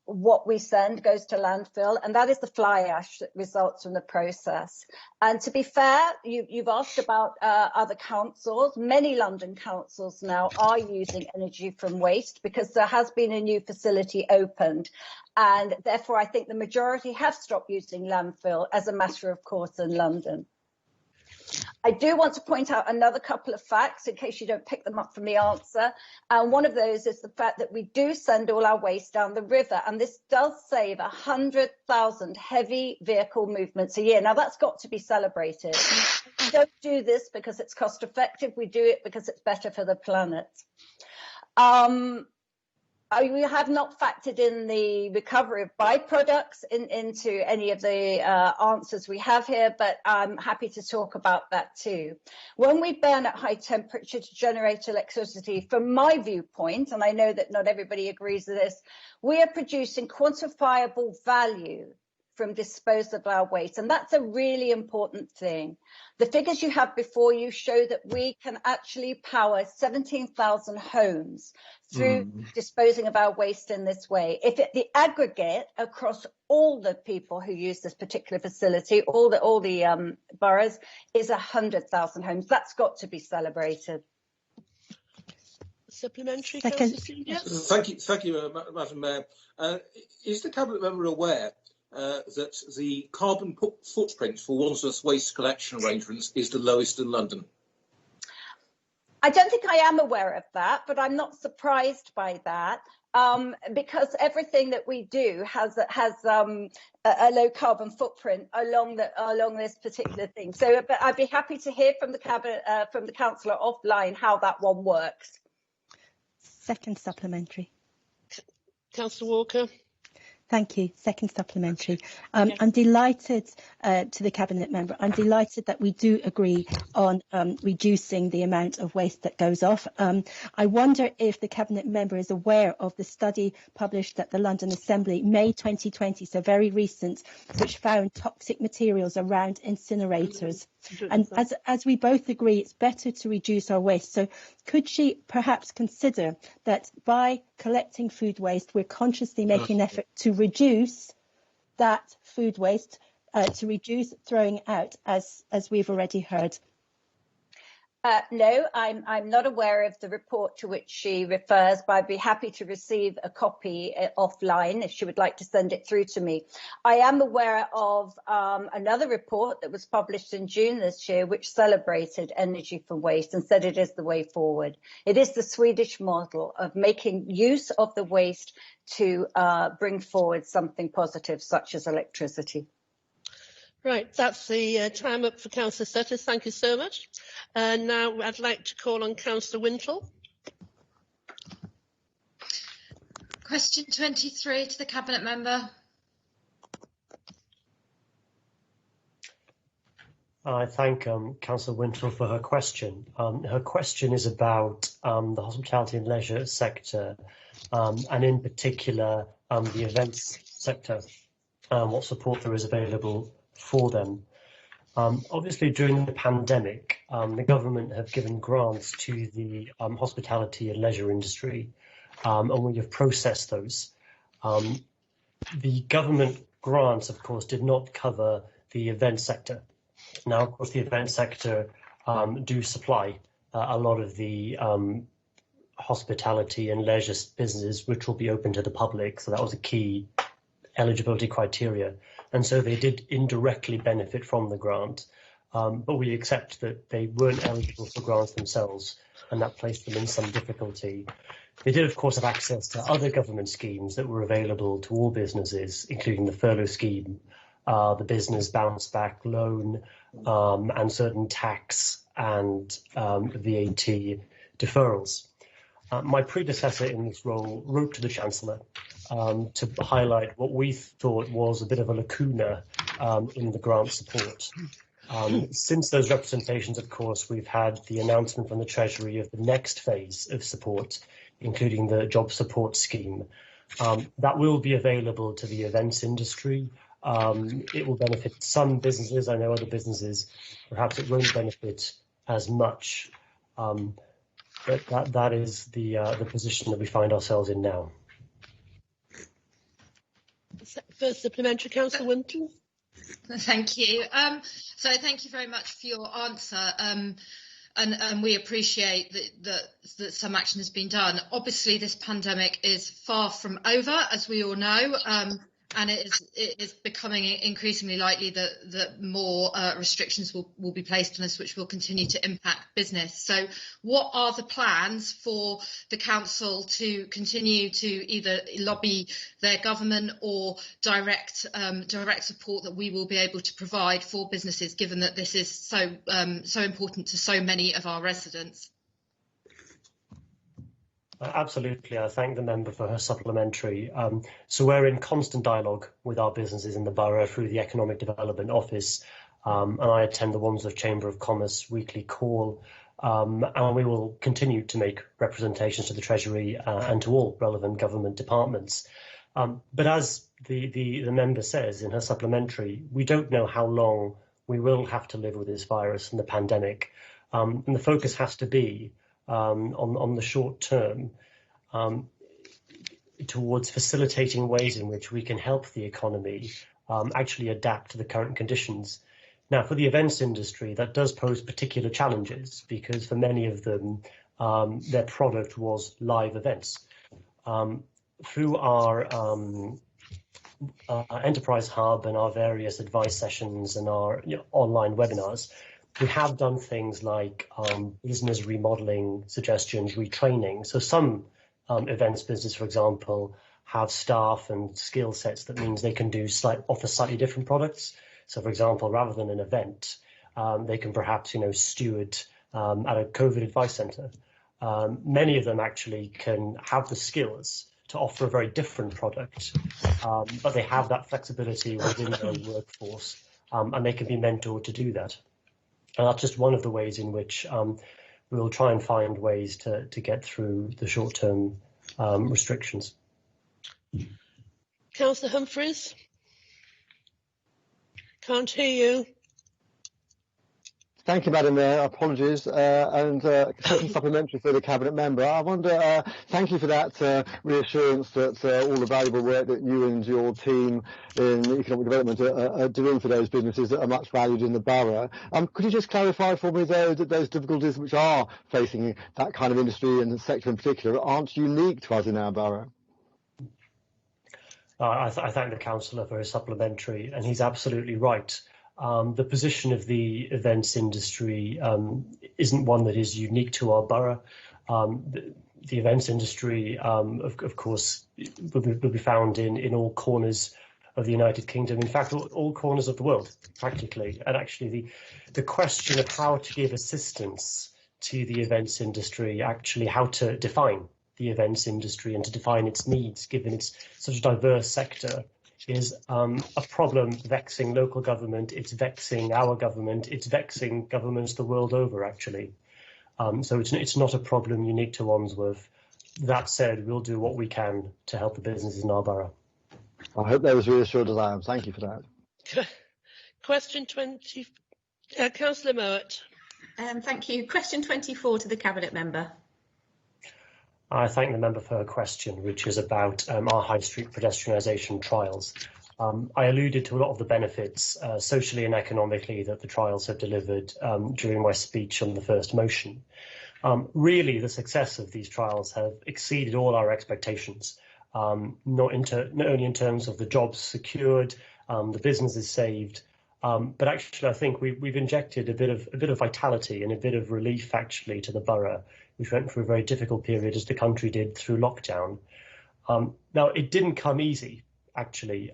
what we send goes to landfill, and that is the fly ash that results from the process. And to be fair, you've asked about other councils. Many London councils now are using energy from waste because there has been a new facility opened, and therefore I think the majority have stopped using landfill as a matter of course in London. I do want to point out another couple of facts in case you don't pick them up from the answer. And one of those is the fact that we do send all our waste down the river, and this does save 100,000 heavy vehicle movements a year. Now that's got to be celebrated. We don't do this because it's cost effective. We do it because it's better for the planet. We have not factored in the recovery of byproducts into any of the answers we have here, but I'm happy to talk about that too. When we burn at high temperature to generate electricity, from my viewpoint, and I know that not everybody agrees with this, we are producing quantifiable value from disposal of our waste, and that's a really important thing. The figures you have before you show that we can actually power 17,000 homes through disposing of our waste in this way. If the aggregate across all the people who use this particular facility, all the boroughs, is 100,000 homes, that's got to be celebrated. Supplementary. Yes. Thank you, Madam Mayor. Is the Cabinet Member aware that the carbon footprint for Wandsworth's waste collection arrangements is the lowest in London? I don't think I am aware of that, but I'm not surprised by that. Because everything that we do has a low carbon footprint along this particular thing. So, but I'd be happy to hear from the cabinet, from the councillor offline how that one works. Second supplementary. Councillor Walker. Thank you. Second supplementary. I'm delighted to the Cabinet member. I'm delighted that we do agree on reducing the amount of waste that goes off. I wonder if the Cabinet member is aware of the study published at the London Assembly, May 2020, so very recent, which found toxic materials around incinerators. And as we both agree, it's better to reduce our waste. So could she perhaps consider that by collecting food waste, we're consciously making an effort to reduce that food waste, to reduce throwing out, as we've already heard? No, I'm not aware of the report to which she refers, but I'd be happy to receive a copy offline if she would like to send it through to me. I am aware of another report that was published in June this year, which celebrated energy from waste and said it is the way forward. It is the Swedish model of making use of the waste to bring forward something positive, such as electricity. Right, that's the time up for Councillor Sutters. Thank you so much. Now I'd like to call on Councillor Wintle. Question 23 to the Cabinet member. I thank Councillor Wintle for her question. Her question is about the hospitality and leisure sector, and in particular the events sector, what support there is available for them. Obviously, during the pandemic, the government have given grants to the hospitality and leisure industry, and we have processed those. The government grants, of course, did not cover the event sector. Now, of course, the event sector do supply a lot of the hospitality and leisure businesses, which will be open to the public. So that was a key eligibility criteria. And so they did indirectly benefit from the grant, but we accept that they weren't eligible for grants themselves, and that placed them in some difficulty. They did, of course, have access to other government schemes that were available to all businesses, including the furlough scheme, the business bounce back loan, and certain tax and VAT deferrals. My predecessor in this role wrote to the Chancellor to highlight what we thought was a bit of a lacuna in the grant support. Since those representations, of course, we've had the announcement from the Treasury of the next phase of support, including the job support scheme. That will be available to the events industry. It will benefit some businesses. I know other businesses, perhaps it won't benefit as much. But that is the position that we find ourselves in now. First supplementary, Councillor Winton. Thank you. So thank you very much for your answer. And we appreciate that some action has been done. Obviously, this pandemic is far from over, as we all know. And it is becoming increasingly likely that more restrictions will be placed on us, which will continue to impact business. So what are the plans for the council to continue to either lobby their government or direct support that we will be able to provide for businesses, given that this is so important to so many of our residents? Absolutely. I thank the member for her supplementary. So we're in constant dialogue with our businesses in the borough through the Economic Development Office, and I attend the Wandsworth Chamber of Commerce weekly call, and we will continue to make representations to the Treasury and to all relevant government departments. But as the member says in her supplementary, we don't know how long we will have to live with this virus and the pandemic, and the focus has to be on the short term, towards facilitating ways in which we can help the economy actually adapt to the current conditions. Now, for the events industry, that does pose particular challenges because for many of them, their product was live events. Through our Enterprise Hub and our various advice sessions and our online webinars, We have done things like business remodeling suggestions, retraining. So some events business, for example, have staff and skill sets that means they can offer slightly different products. So, for example, rather than an event, they can perhaps, steward at a COVID advice centre. Many of them actually can have the skills to offer a very different product, but they have that flexibility within their workforce, and they can be mentored to do that. And that's just one of the ways in which we'll try and find ways to get through the short-term restrictions. Councillor Humphreys? Can't hear you. Thank you, Madam Mayor. Apologies. And second supplementary for the Cabinet Member. I wonder, thank you for that reassurance that all the valuable work that you and your team in economic development are doing for those businesses that are much valued in the borough. Could you just clarify for me, though, that those difficulties which are facing that kind of industry and the sector in particular aren't unique to us in our borough? I thank the councillor for his supplementary, and he's absolutely right. The position of the events industry isn't one that is unique to our borough. The events industry, of course, will be found in all corners of the United Kingdom. In fact, all corners of the world, practically. And actually, the question of how to give assistance to the events industry, actually how to define the events industry and to define its needs, given it's such a diverse sector, is a problem vexing local government, it's vexing our government, it's vexing governments the world over, actually. So it's not a problem unique to Wandsworth. That said, we'll do what we can to help the businesses in our borough. I hope that was reassured as I am. Thank you for that. Question 20, Councillor Mowat. Thank you. Question 24 to the Cabinet Member. I thank the member for her question, which is about our high street pedestrianisation trials. I alluded to a lot of the benefits socially and economically that the trials have delivered during my speech on the first motion. Really, the success of these trials have exceeded all our expectations, not only in terms of the jobs secured, the businesses saved, but actually I think we've injected a bit of vitality and a bit of relief actually to the borough, which went through a very difficult period as the country did through lockdown. Now, it didn't come easy, actually.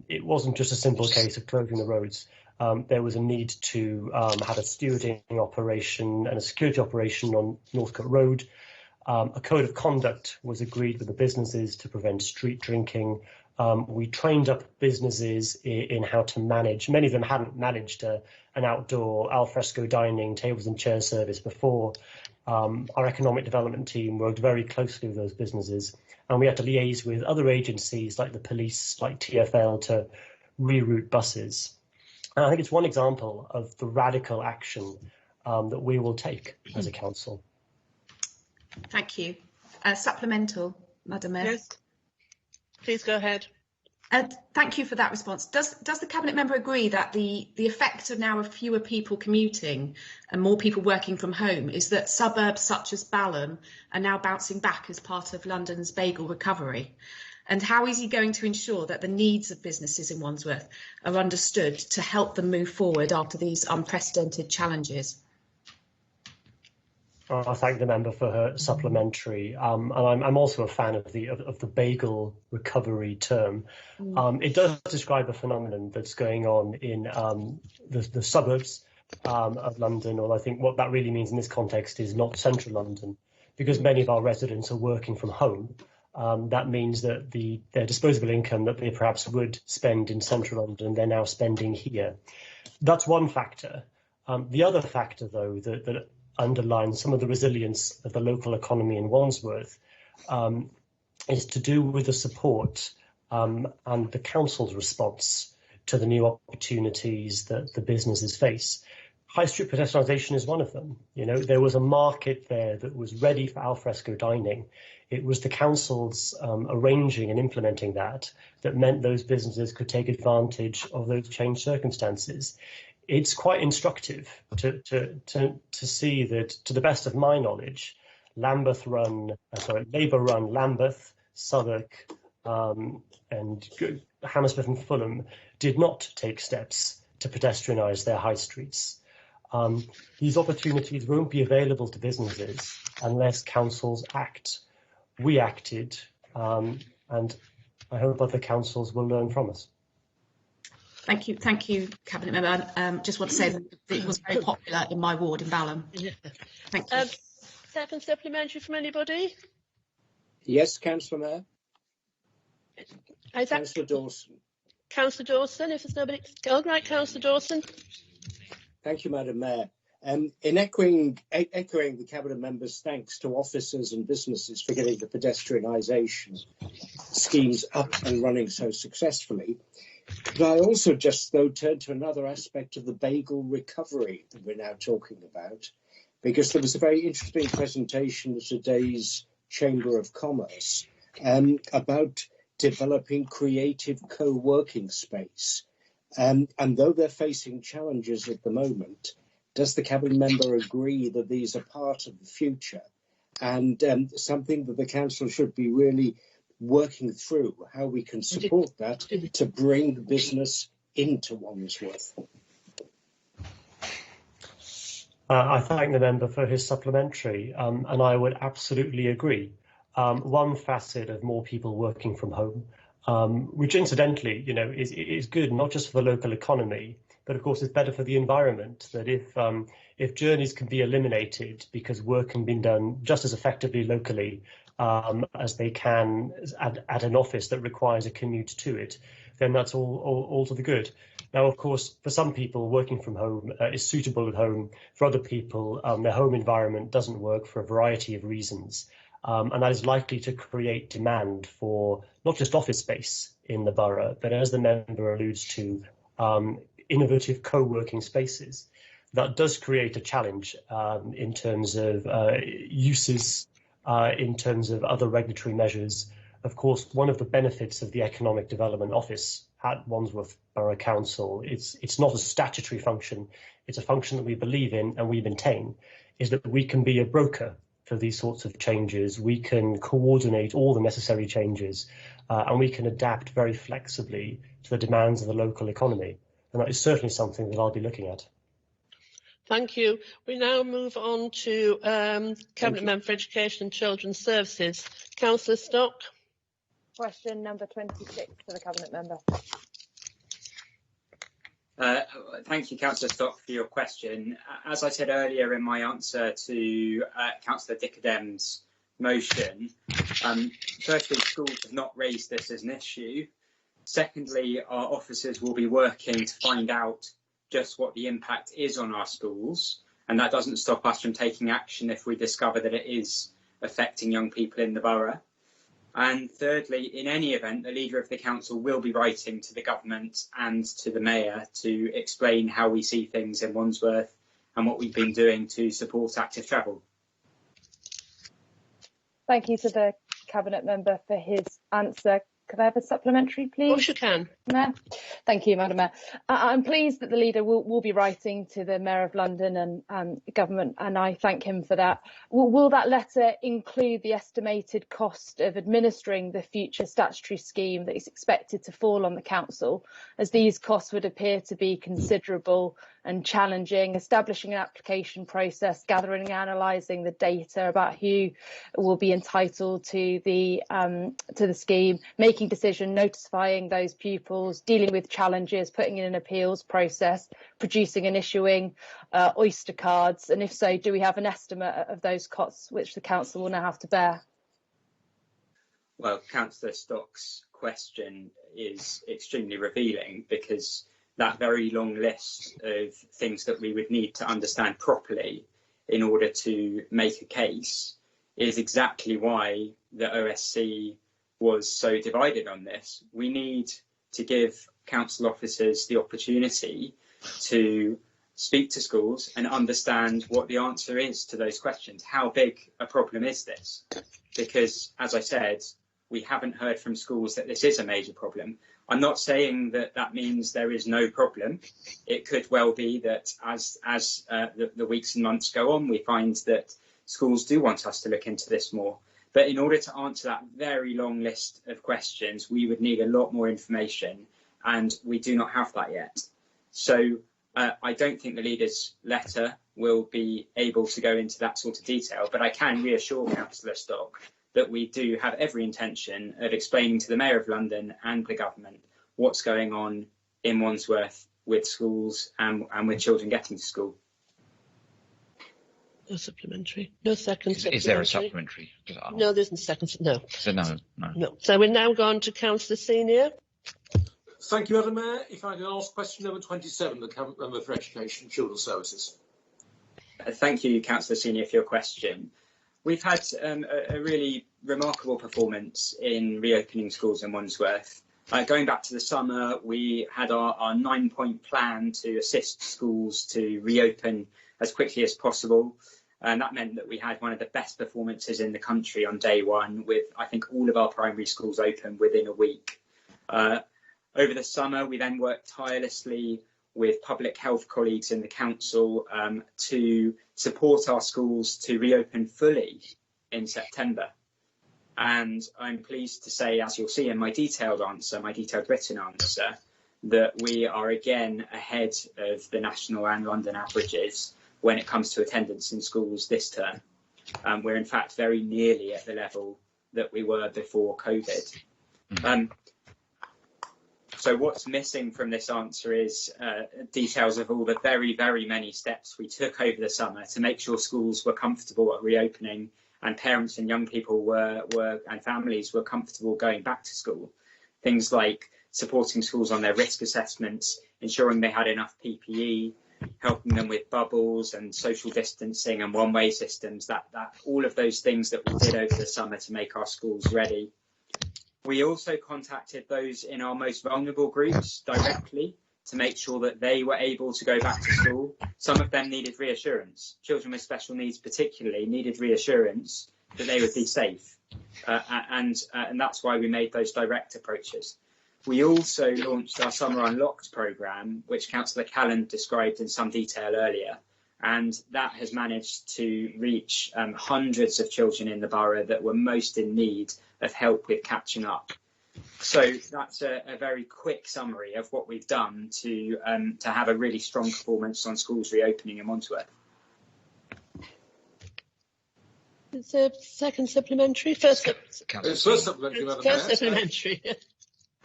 It wasn't just a simple case of closing the roads. There was a need to have a stewarding operation and a security operation on Northcote Road. A code of conduct was agreed with the businesses to prevent street drinking. We trained up businesses in how to manage. Many of them hadn't managed an outdoor alfresco dining, tables and chairs service before. Our economic development team worked very closely with those businesses, and we had to liaise with other agencies like the police, like TfL, to reroute buses. And I think it's one example of the radical action that we will take as a council. Thank you. Supplemental, Madam Mayor. Yes. Please go ahead. Thank you for that response. Does the Cabinet Member agree that the effect of now of fewer people commuting and more people working from home is that suburbs such as Balham are now bouncing back as part of London's bagel recovery? And how is he going to ensure that the needs of businesses in Wandsworth are understood to help them move forward after these unprecedented challenges? I thank the member for her supplementary, and I'm also a fan of the bagel recovery term. It does describe a phenomenon that's going on in the suburbs of London, although I think what that really means in this context is not central London, because many of our residents are working from home. That means that their disposable income that they perhaps would spend in central London, they're now spending here. That's one factor. The other factor, though, that underlines some of the resilience of the local economy in Wandsworth is to do with the support and the council's response to the new opportunities that the businesses face. High street pedestrianisation is one of them. You know, there was a market there that was ready for alfresco dining. It was the council's arranging and implementing that meant those businesses could take advantage of those changed circumstances. It's quite instructive to see that, to the best of my knowledge, Labour-run Lambeth, Southwark, and Hammersmith and Fulham did not take steps to pedestrianise their high streets. These opportunities won't be available to businesses unless councils act. We acted, and I hope other councils will learn from us. Thank you, Cabinet Member. Just want to say that it was very popular in my ward in Balham. Thank you. Second supplementary from anybody? Yes, Councillor Mayor. Councillor Dawson. Councillor Dawson, if there's nobody. Oh, right, Councillor Dawson. Thank you, Madam Mayor. In echoing the Cabinet Member's thanks to officers and businesses for getting the pedestrianisation schemes up and running so successfully, but I also just, though, turn to another aspect of the bagel recovery that we're now talking about, because there was a very interesting presentation at today's Chamber of Commerce about developing creative co-working space. And though they're facing challenges at the moment, does the Cabinet Member agree that these are part of the future and something that the Council should be really working through, how we can support that to bring business into Wandsworth? I thank the member for his supplementary, and I would absolutely agree. One facet of more people working from home, which incidentally, is good not just for the local economy, but of course it's better for the environment. That if journeys can be eliminated because work can be done just as effectively locally as they can at an office that requires a commute to it, then that's all to the good. Now, of course, for some people, working from home is suitable at home. For other people, their home environment doesn't work for a variety of reasons. And that is likely to create demand for not just office space in the borough, but as the member alludes to, innovative co-working spaces. That does create a challenge in terms of uses, in terms of other regulatory measures. Of course, one of the benefits of the Economic Development Office at Wandsworth Borough Council, it's not a statutory function, it's a function that we believe in and we maintain, is that we can be a broker for these sorts of changes. We can coordinate all the necessary changes and we can adapt very flexibly to the demands of the local economy. And that is certainly something that I'll be looking at. Thank you. We now move on to Cabinet Member for Education and Children's Services. Councillor Stock. Question number 26 for the Cabinet Member. Thank you, Councillor Stock, for your question. As I said earlier in my answer to Councillor Dickadem's motion, firstly, schools have not raised this as an issue. Secondly, our officers will be working to find out just what the impact is on our schools, and that doesn't stop us from taking action if we discover that it is affecting young people in the borough. And thirdly, in any event, the Leader of the Council will be writing to the government and to the Mayor to explain how we see things in Wandsworth and what we've been doing to support active travel. Thank you to the Cabinet Member for his answer. Could I have a supplementary, please? Of course you can. Mayor? Thank you, Madam Mayor. I'm pleased that the Leader will be writing to the Mayor of London and government, and I thank him for that. Will that letter include the estimated cost of administering the future statutory scheme that is expected to fall on the council, as these costs would appear to be considerable and challenging, establishing an application process, gathering and analysing the data about who will be entitled to the scheme, making decision, notifying those pupils, dealing with challenges, putting in an appeals process, producing and issuing Oyster cards, and if so, do we have an estimate of those costs which the council will now have to bear? Well, Councillor Stock's question is extremely revealing, because that very long list of things that we would need to understand properly in order to make a case is exactly why the OSC was so divided on this. We need to give council officers the opportunity to speak to schools and understand what the answer is to those questions. How big a problem is this? Because, as I said, we haven't heard from schools that this is a major problem. I'm not saying that that means there is no problem. It could well be that as the weeks and months go on, we find that schools do want us to look into this more. But in order to answer that very long list of questions, we would need a lot more information, and we do not have that yet. So I don't think the leader's letter will be able to go into that sort of detail, but I can reassure Councillor Stock that we do have every intention of explaining to the Mayor of London and the government what's going on in Wandsworth with schools and with children getting to school. No supplementary. No second supplementary. Is there a supplementary? No, there isn't a second. No. So no. So we're now going to Councillor Senior. Thank you, Madam Mayor. If I can ask question number 27, the Cabinet Member for Education and Children's Services. Thank you, Councillor Senior, for your question. We've had a really remarkable performance in reopening schools in Wandsworth. Going back to the summer, we had our 9-point plan to assist schools to reopen as quickly as possible. And that meant that we had one of the best performances in the country on day one, with, I think, all of our primary schools open within a week. Over the summer, we then worked tirelessly with public health colleagues in the council to support our schools to reopen fully in September. And I'm pleased to say, as you'll see in my detailed written answer, that we are again ahead of the national and London averages when it comes to attendance in schools this term. We're in fact very nearly at the level that we were before COVID. So what's missing from this answer is details of all the very, very many steps we took over the summer to make sure schools were comfortable at reopening and parents and young people and families were comfortable going back to school. Things like supporting schools on their risk assessments, ensuring they had enough PPE, helping them with bubbles and social distancing and one-way systems, that all of those things that we did over the summer to make our schools ready. We also contacted those in our most vulnerable groups directly to make sure that they were able to go back to school. Some of them needed reassurance. Children with special needs particularly needed reassurance that they would be safe. And that's why we made those direct approaches. We also launched our Summer Unlocked programme, which Councillor Callan described in some detail earlier. And that has managed to reach hundreds of children in the borough that were most in need of help with catching up. So that's a very quick summary of what we've done to have a really strong performance on schools reopening in Wandsworth. Is there a second supplementary? First supplementary, Madam Mayor. First supplementary.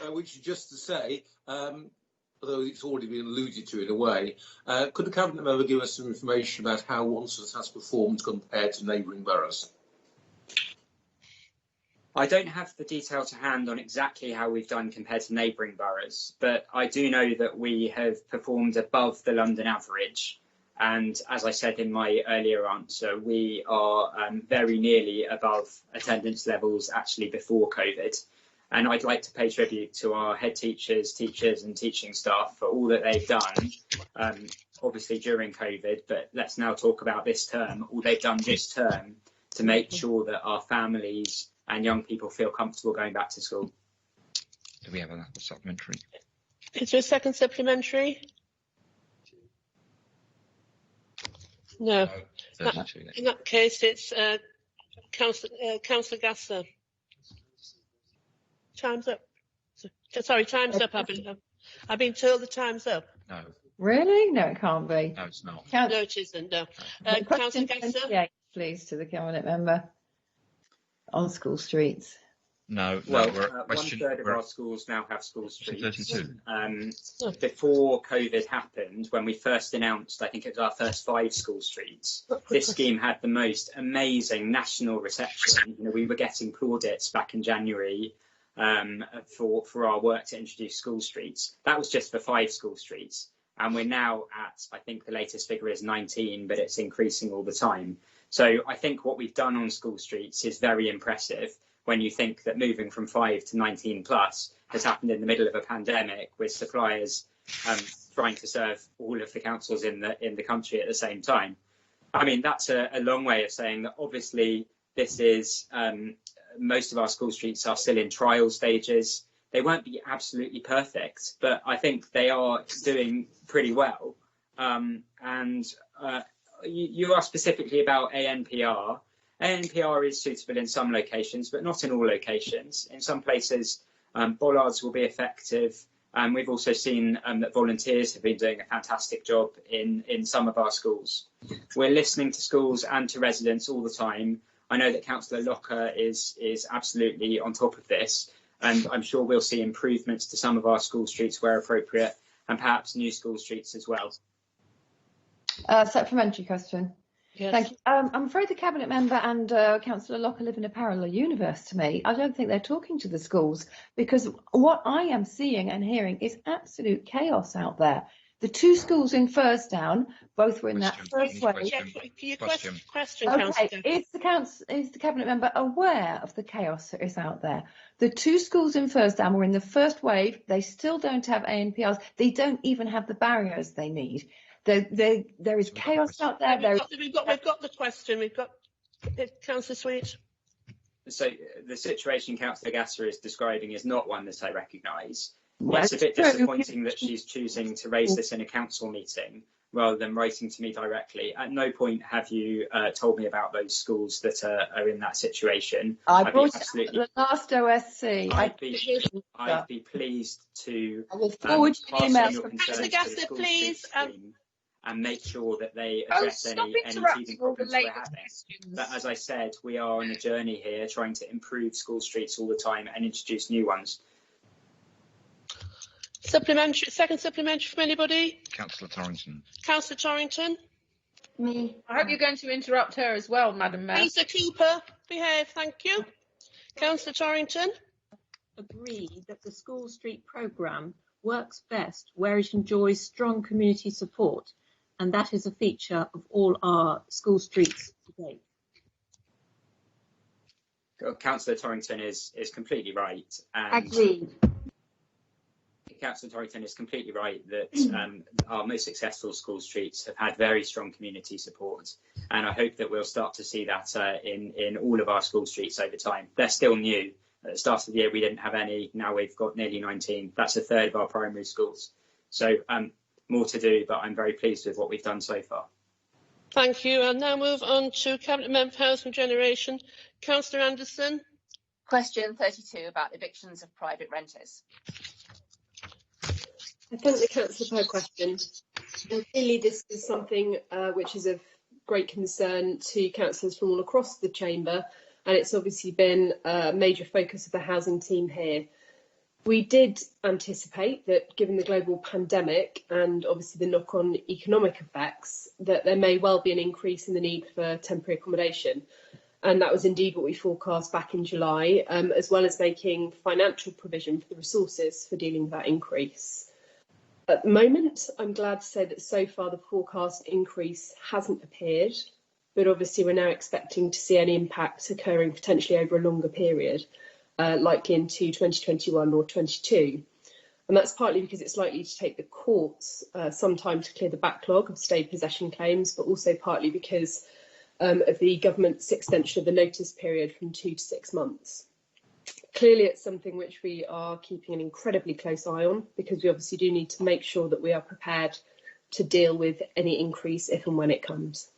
Which is just to say, although it's already been alluded to in a way, could the Cabinet Member give us some information about how Wandsworth has performed compared to neighbouring boroughs? I don't have the detail to hand on exactly how we've done compared to neighbouring boroughs, but I do know that we have performed above the London average. And as I said in my earlier answer, we are very nearly above attendance levels actually before COVID. And I'd like to pay tribute to our head teachers and teaching staff for all that they've done, obviously during COVID, but let's now talk about this term, all they've done this term to make sure that our families and young people feel comfortable going back to school. Do we have a supplementary? Is there a second supplementary? No. In that case, it's Councillor Gasser. Time's up. Sorry, time's up. I've been told the time's up. No. Really? No, it can't be. No, it's not. No, it isn't. No. Question Councillor Gasser. 28, please, to the Cabinet Member on school streets. No. Well, question. 1/3 of our schools now have school streets. 32. Before COVID happened, when we first announced, I think it was our first 5 school streets, this scheme had the most amazing national reception. You know, we were getting plaudits back in January for our work to introduce school streets. That was just for 5 school streets. And we're now at, I think the latest figure is 19, but it's increasing all the time. So I think what we've done on school streets is very impressive when you think that moving from 5 to 19 plus has happened in the middle of a pandemic with suppliers trying to serve all of the councils in the country at the same time. I mean, that's a long way of saying that obviously this is, most of our school streets are still in trial stages. They won't be absolutely perfect, but I think they are doing pretty well. You asked specifically about ANPR. ANPR is suitable in some locations, but not in all locations. In some places, bollards will be effective, We've also seen that volunteers have been doing a fantastic job in some of our schools. We're listening to schools and to residents all the time. I know that Councillor Locker is absolutely on top of this, and I'm sure we'll see improvements to some of our school streets where appropriate, and perhaps new school streets as well. Supplementary question. Yes. Thank you. I'm afraid the Cabinet Member and Councillor Locker live in a parallel universe to me. I don't think they're talking to the schools, because what I am seeing and hearing is absolute chaos out there. The 2 schools in Fursdown, both were in that first wave. Question, okay, is the Cabinet Member aware of the chaos that is out there? The 2 schools in Fursdown were in the first wave. They still don't have ANPRs. They don't even have the barriers they need. There is chaos out there. We've got the question. We've got Councillor Sweet. So the situation Councillor Gasser is describing is not one that I recognise. Well, it's a bit disappointing that she's choosing to raise this in a council meeting rather than writing to me directly. At no point have you told me about those schools that are in that situation. I brought the last OSC. I'd be pleased to I will forward you emails your from concerns Councillor to the school please. team and make sure that they address any teething problems we're having. But as I said, we are on a journey here trying to improve school streets all the time and introduce new ones. Second supplementary from anybody? Councillor Torrington. Councillor Torrington. Me. I hope you're going to interrupt her as well, Madam Mayor. Councillor Cooper, behave, thank you. Councillor Torrington. Agree that the School Street programme works best where it enjoys strong community support, and that is a feature of all our school streets to date. Councillor Torrington is completely right. Agreed. Councillor Torrington is completely right that our most successful school streets have had very strong community support, and I hope that we'll start to see that in all of our school streets over time. They're still new. At the start of the year we didn't have any, now we've got nearly 19. That's a third of our primary schools. So more to do, but I'm very pleased with what we've done so far. Thank you. I'll now move on to Cabinet Member for Housing Regeneration. Councillor Anderson. Question 32 about evictions of private renters. I thank the Councillor for her question. And clearly this is something which is of great concern to councillors from all across the chamber, and it's obviously been a major focus of the housing team here. We did anticipate that, given the global pandemic and obviously the knock-on economic effects, that there may well be an increase in the need for temporary accommodation. And that was indeed what we forecast back in July, as well as making financial provision for the resources for dealing with that increase. At the moment, I'm glad to say that so far the forecast increase hasn't appeared, but obviously we're now expecting to see any impact occurring potentially over a longer period, likely into 2021 or 22. And that's partly because it's likely to take the courts some time to clear the backlog of stay possession claims, but also partly because of the government's extension of the notice period from 2 to 6 months. Clearly, it's something which we are keeping an incredibly close eye on, because we obviously do need to make sure that we are prepared to deal with any increase if and when it comes.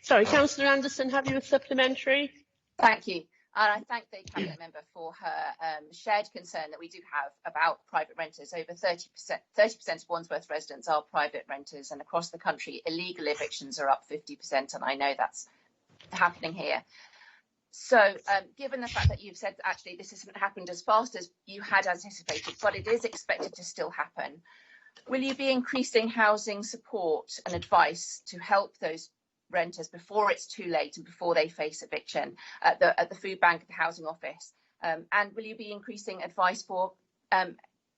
Sorry, Councillor Anderson, have you a supplementary? Thank you. And I thank the Cabinet Member for her shared concern that we do have about private renters. Over 30% of Wandsworth residents are private renters, and across the country, illegal evictions are up 50%, and I know that's happening here. So given the fact that you've said that actually this hasn't happened as fast as you had anticipated, but it is expected to still happen, will you be increasing housing support and advice to help those renters before it's too late and before they face eviction at the food bank, at the housing office, and will you be increasing advice for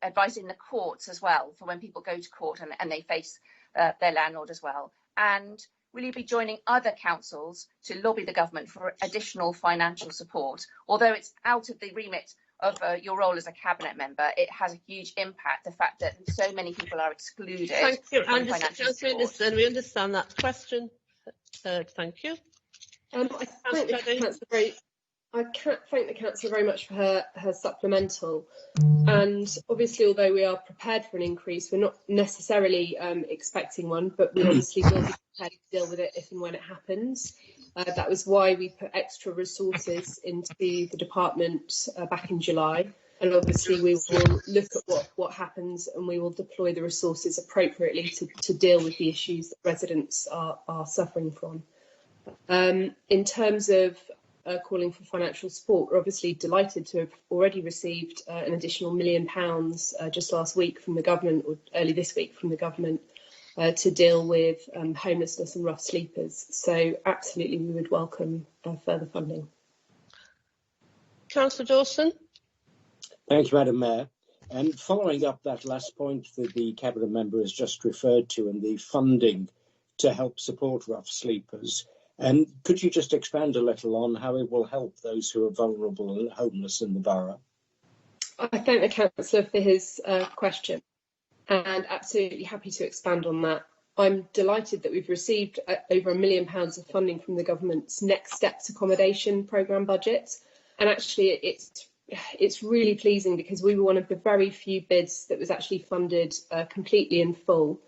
advice in the courts as well for when people go to court and they face their landlord as well? And will you be joining other councils to lobby the government for additional financial support? Although it's out of the remit of your role as a cabinet member, it has a huge impact, the fact that so many people are excluded. Thank you, from financial support. We understand that question. Thank you. I thank the councillor very much for her supplemental. And obviously, although we are prepared for an increase, we're not necessarily expecting one, but we obviously will be prepared to deal with it if and when it happens. That was why we put extra resources into the department back in July. And obviously we will look at what happens, and we will deploy the resources appropriately to deal with the issues that residents are suffering from. In terms of calling for financial support, we're obviously delighted to have already received an additional £1 million just last week from the government, or early this week from the government, to deal with homelessness and rough sleepers. So absolutely we would welcome further funding. Councillor Dawson. Thank you, Madam Mayor. Following up that last point that the Cabinet Member has just referred to, and the funding to help support rough sleepers, could you just expand a little on how it will help those who are vulnerable and homeless in the borough? I thank the Councillor for his question, and absolutely happy to expand on that. I'm delighted that we've received over £1 million of funding from the government's Next Steps accommodation programme budget, and actually it's really pleasing because we were one of the very few bids that was actually funded completely in full.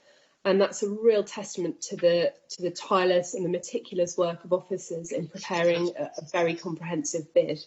And that's a real testament to the tireless and the meticulous work of officers in preparing a very comprehensive bid.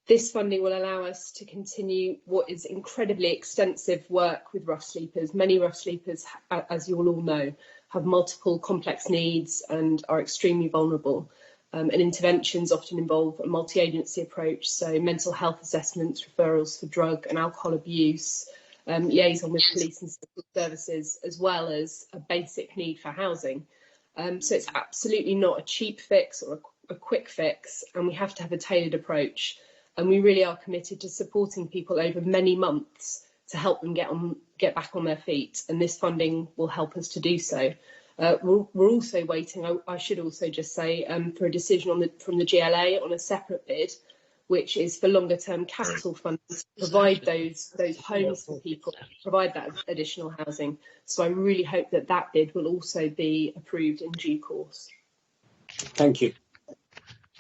This funding will allow us to continue what is incredibly extensive work with rough sleepers. Many rough sleepers, as you all know, have multiple complex needs and are extremely vulnerable. And interventions often involve a multi-agency approach, so mental health assessments, referrals for drug and alcohol abuse, liaison with police and social services, as well as a basic need for housing. So it's absolutely not a cheap fix or a quick fix, and we have to have a tailored approach. And we really are committed to supporting people over many months to help them get back on their feet, and this funding will help us to do so. We're also waiting, I should also just say, for a decision from the GLA on a separate bid, which is for longer term capital funding to provide those homes for people, provide that additional housing. So I really hope that bid will also be approved in due course. Thank you.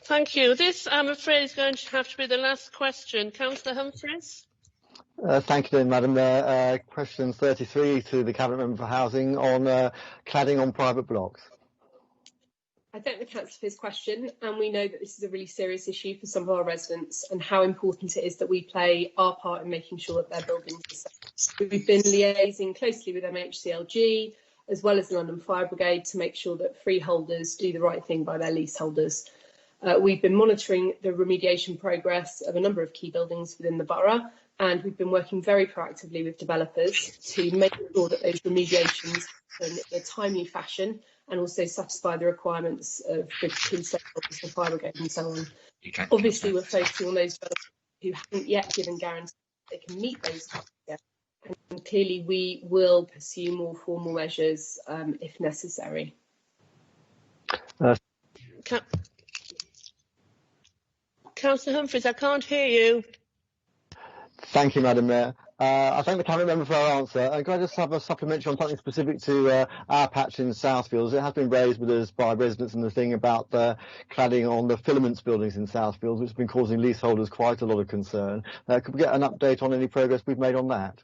Thank you. This, I'm afraid, is going to have to be the last question. Councillor Humphreys. Thank you, Madam Mayor. Question 33 to the Cabinet Member for Housing on cladding on private blocks. I thank the Councillor for his question, and we know that this is a really serious issue for some of our residents and how important it is that we play our part in making sure that their buildings are safe. We've been liaising closely with MHCLG as well as the London Fire Brigade to make sure that freeholders do the right thing by their leaseholders. We've been monitoring the remediation progress of a number of key buildings within the borough, and we've been working very proactively with developers to make sure that those remediations happen in a timely fashion and also satisfy the requirements of the key stakeholders, the fire brigade and so on. Obviously, we're focusing on those developers who haven't yet given guarantees they can meet those targets, and clearly we will pursue more formal measures if necessary. Councillor Humphreys, I can't hear you. Thank you, Madam Mayor. I thank the Cabinet Member for her answer. And can I just have a supplementary on something specific to our patch in Southfields? It has been raised with us by residents in the thing about cladding on the filaments buildings in Southfields, which has been causing leaseholders quite a lot of concern. Could we get an update on any progress we've made on that?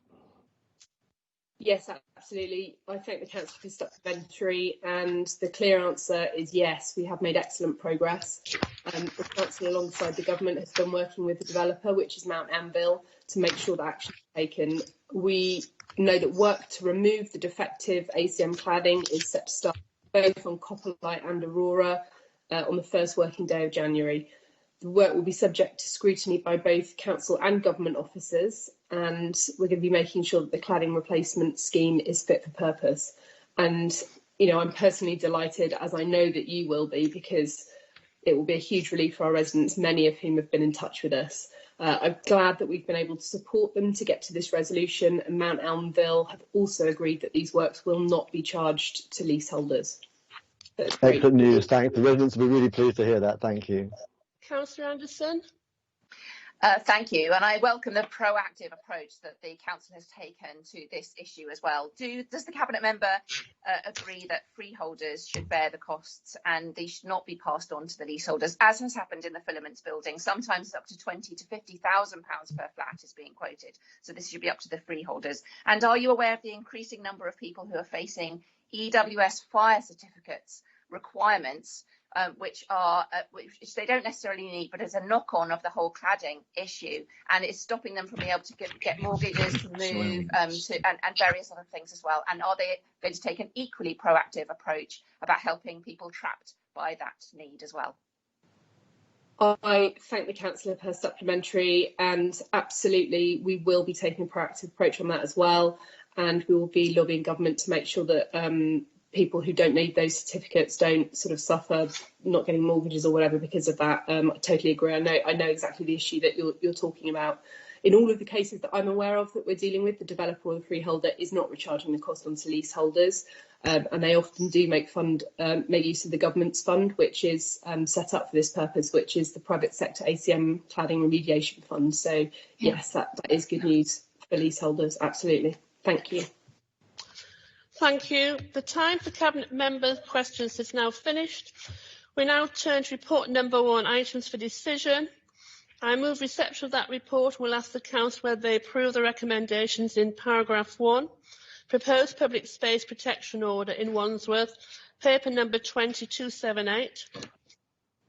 Yes, absolutely. I thank the Council for supplementary, and the clear answer is yes, we have made excellent progress. The Council, alongside the Government, has been working with the developer, which is Mount Anvil, to make sure that action is taken. We know that work to remove the defective ACM cladding is set to start both on Copperlight and Aurora on the first working day of January. The work will be subject to scrutiny by both Council and Government officers, and we're going to be making sure that the cladding replacement scheme is fit for purpose. And, you know, I'm personally delighted, as I know that you will be, because it will be a huge relief for our residents, many of whom have been in touch with us. I'm glad that we've been able to support them to get to this resolution, and Mount Elmville have also agreed that these works will not be charged to leaseholders. Excellent news. Thanks. The residents will be really pleased to hear that. Thank you. Councillor Anderson. Thank you, and I welcome the proactive approach that the Council has taken to this issue as well. Does the Cabinet Member agree that freeholders should bear the costs and these should not be passed on to the leaseholders, as has happened in the filaments building? Sometimes up to £20,000 to £50,000 per flat is being quoted, so this should be up to the freeholders. And are you aware of the increasing number of people who are facing EWS fire certificates requirements which they don't necessarily need, but as a knock-on of the whole cladding issue, and it's stopping them from being able to get mortgages to move and various other things as well. And are they going to take an equally proactive approach about helping people trapped by that need as well? I thank the councillor for her supplementary, and absolutely we will be taking a proactive approach on that as well, and we will be lobbying government to make sure that people who don't need those certificates don't sort of suffer not getting mortgages or whatever because of that. I totally agree. I know exactly the issue that you're talking about. In all of the cases that I'm aware of that we're dealing with, the developer or the freeholder is not recharging the cost onto leaseholders, and they often do make use of the government's fund, which is set up for this purpose, which is the private sector ACM cladding remediation fund. So yes, that is good news for leaseholders. Absolutely. Thank you. Thank you. The time for Cabinet Member questions is now finished. We now turn to report number 1, items for decision. I move reception of that report and will ask the Council whether they approve the recommendations in paragraph 1, proposed public space protection order in Wandsworth, paper number 2278.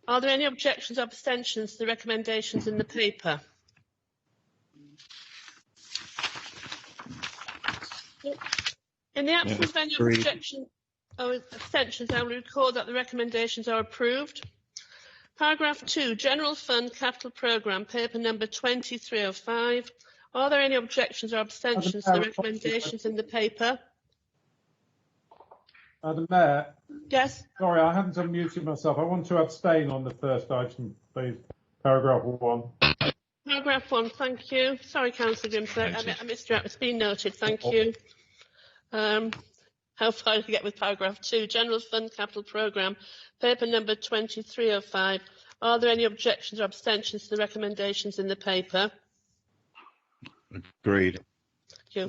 Are there any objections or abstentions to the recommendations in the paper? In the absence of any objection or abstentions, I will record that the recommendations are approved. Paragraph 2, General Fund Capital Programme, paper number 2305. Are there any objections or abstentions to the recommendations in the paper? Madam Mayor. Yes. Sorry, I haven't unmuted myself. I want to abstain on the first item, please. Paragraph 1. Paragraph 1, thank you. Sorry, Councillor Grimsley, I missed you out. It's been noted, thank you. How far did you get with paragraph 2? General Fund Capital Programme, paper number 2305. Are there any objections or abstentions to the recommendations in the paper? Agreed. Thank you.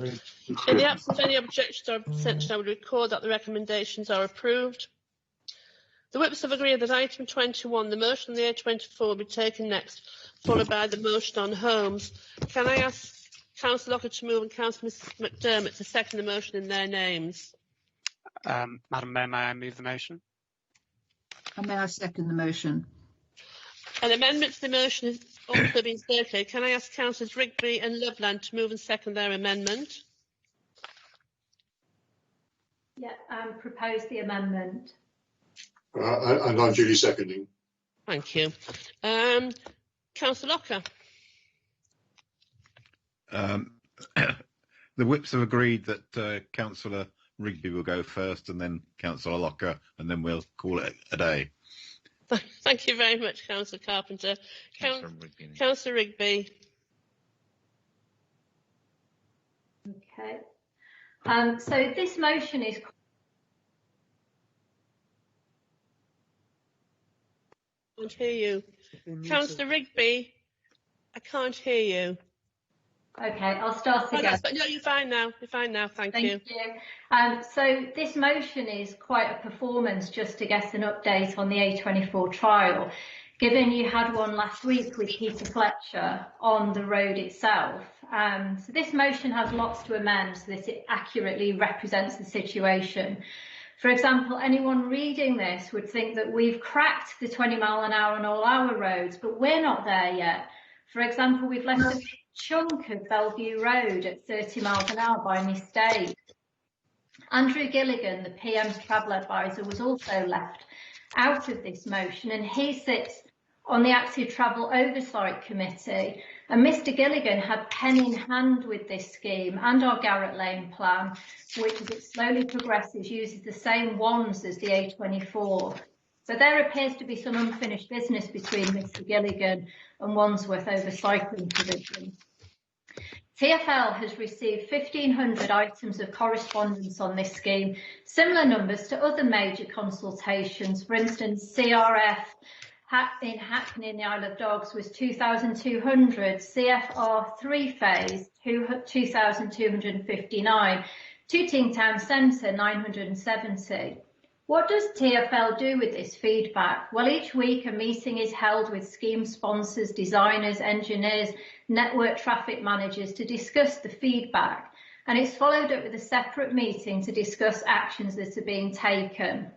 In the absence of any objections or abstentions, I would record that the recommendations are approved. The Whips have agreed that item 21, the motion on the A24, will be taken next, followed by the motion on homes. Can I ask Councillor Locker to move and Councillor McDermott to second the motion in their names? Madam Mayor, may I move the motion? And may I second the motion? An amendment to the motion has also been circulated. Can I ask Councillors Rigby and Loveland to move and second their amendment? Yeah, propose the amendment. And I'm duly seconding. Thank you. Councillor Locker. The Whips have agreed that Councillor Rigby will go first and then Councillor Locker, and then we'll call it a day. Thank you very much, Councillor Carpenter. Councillor Rigby. Okay. So this motion is. I can't hear you. Councillor Rigby, I can't hear you. Okay, I'll start again. No, you're fine now. You're fine now. Thank you. So this motion is quite a performance just to get an update on the A24 trial, given you had one last week with Peter Fletcher on the road itself. So this motion has lots to amend so that it accurately represents the situation. For example, anyone reading this would think that we've cracked the 20 mile an hour on all our roads, but we're not there yet. For example, we've left a chunk of Bellevue Road at 30 miles an hour by mistake. Andrew Gilligan, the PM's travel advisor, was also left out of this motion, and he sits on the Active Travel Oversight Committee. And Mr Gilligan had pen in hand with this scheme and our Garrett Lane plan, which as it slowly progresses uses the same ones as the A24. So there appears to be some unfinished business between Mr Gilligan and Wandsworth over cycling provision. TfL has received 1,500 items of correspondence on this scheme, similar numbers to other major consultations. For instance, CRF in Hackney in the Isle of Dogs was 2,200, CFR 3-phase 2,259, Tooting Town Centre 970. What does TfL do with this feedback? Well, each week a meeting is held with scheme sponsors, designers, engineers, network traffic managers to discuss the feedback, and it's followed up with a separate meeting to discuss actions that are being taken.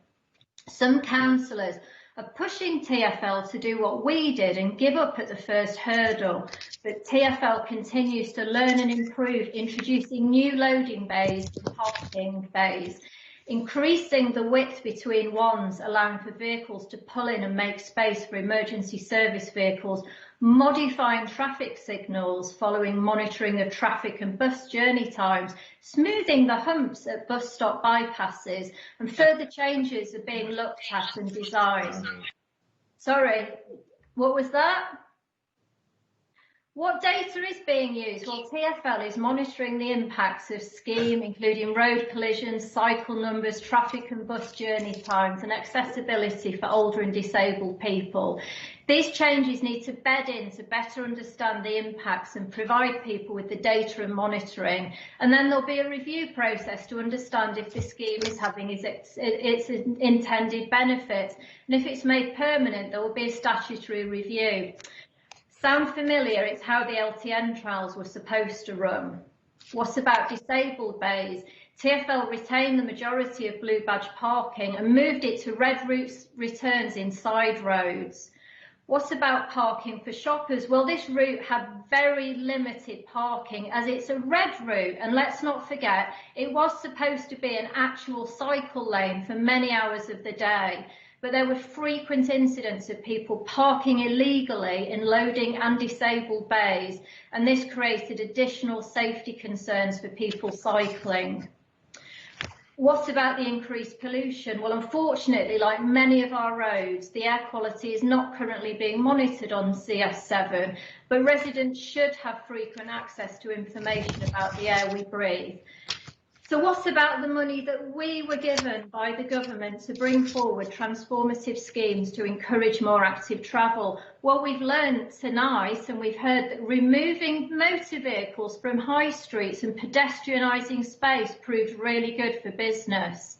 Some councillors are pushing TfL to do what we did and give up at the first hurdle. But TfL continues to learn and improve, introducing new loading bays and parking bays, increasing the width between wands, allowing for vehicles to pull in and make space for emergency service vehicles, modifying traffic signals following monitoring of traffic and bus journey times, smoothing the humps at bus stop bypasses, and further changes are being looked at and designed. Sorry, what was that? What data is being used? Well, TfL is monitoring the impacts of scheme, including road collisions, cycle numbers, traffic and bus journey times, and accessibility for older and disabled people. These changes need to bed in to better understand the impacts and provide people with the data and monitoring. And then there'll be a review process to understand if the scheme is having its intended benefit. And if it's made permanent, there will be a statutory review. Sound familiar? It's how the LTN trials were supposed to run. What about disabled bays? TfL retained the majority of blue badge parking and moved it to red route returns in side roads. What about parking for shoppers? Well, this route had very limited parking as it's a red route, and let's not forget, it was supposed to be an actual cycle lane for many hours of the day. But there were frequent incidents of people parking illegally in loading and disabled bays, and this created additional safety concerns for people cycling. What about the increased pollution? Well, unfortunately, like many of our roads, the air quality is not currently being monitored on CS7, but residents should have frequent access to information about the air we breathe. So what about the money that we were given by the government to bring forward transformative schemes to encourage more active travel? Well, we've learned tonight and we've heard that removing motor vehicles from high streets and pedestrianising space proved really good for business.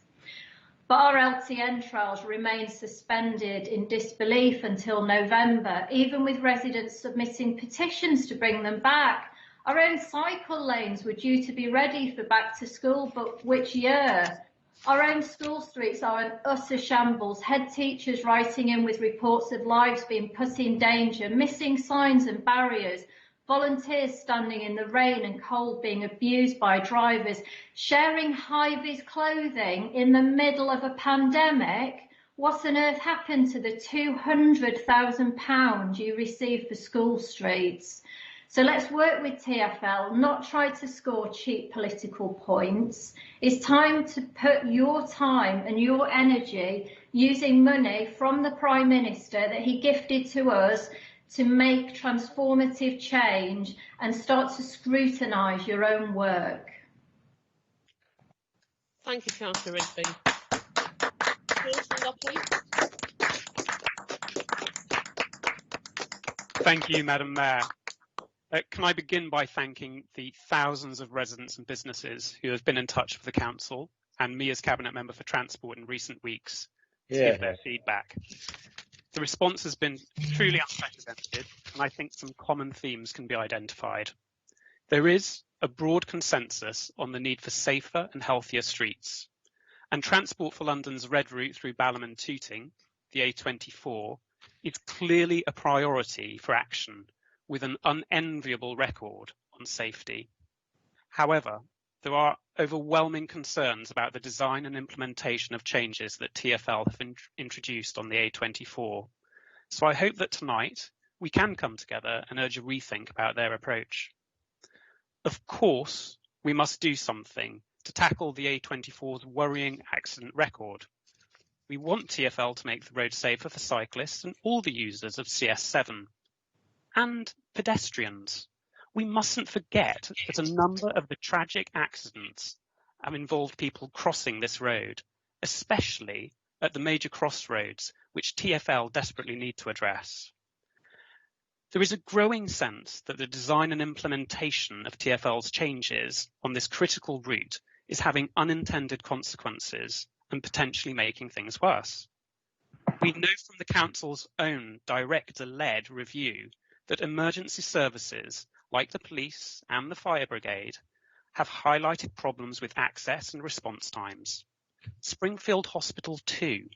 But our LTN trials remain suspended in disbelief until November, even with residents submitting petitions to bring them back. Our own cycle lanes were due to be ready for back to school, but which year? Our own school streets are an utter shambles, head teachers writing in with reports of lives being put in danger, missing signs and barriers, volunteers standing in the rain and cold being abused by drivers, sharing high-vis clothing in the middle of a pandemic. What on earth happened to the £200,000 you received for school streets? So let's work with TfL, not try to score cheap political points. It's time to put your time and your energy using money from the Prime Minister that he gifted to us to make transformative change and start to scrutinise your own work. Thank you, Councillor Rigby. Councillor Lockley. Thank you, Madam Mayor. Can I begin by thanking the thousands of residents and businesses who have been in touch with the Council and me as Cabinet Member for Transport in recent weeks to give their feedback. The response has been truly unprecedented, and I think some common themes can be identified. There is a broad consensus on the need for safer and healthier streets, and Transport for London's red route through Balham and Tooting, the A24, is clearly a priority for action, with an unenviable record on safety. However, there are overwhelming concerns about the design and implementation of changes that TfL have introduced on the A24. So I hope that tonight we can come together and urge a rethink about their approach. Of course, we must do something to tackle the A24's worrying accident record. We want TfL to make the road safer for cyclists and all the users of CS7. And pedestrians. We mustn't forget that a number of the tragic accidents have involved people crossing this road, especially at the major crossroads, which TfL desperately need to address. There is a growing sense that the design and implementation of TfL's changes on this critical route is having unintended consequences and potentially making things worse. We know from the Council's own director-led review that emergency services like the police and the fire brigade have highlighted problems with access and response times. Springfield Hospital too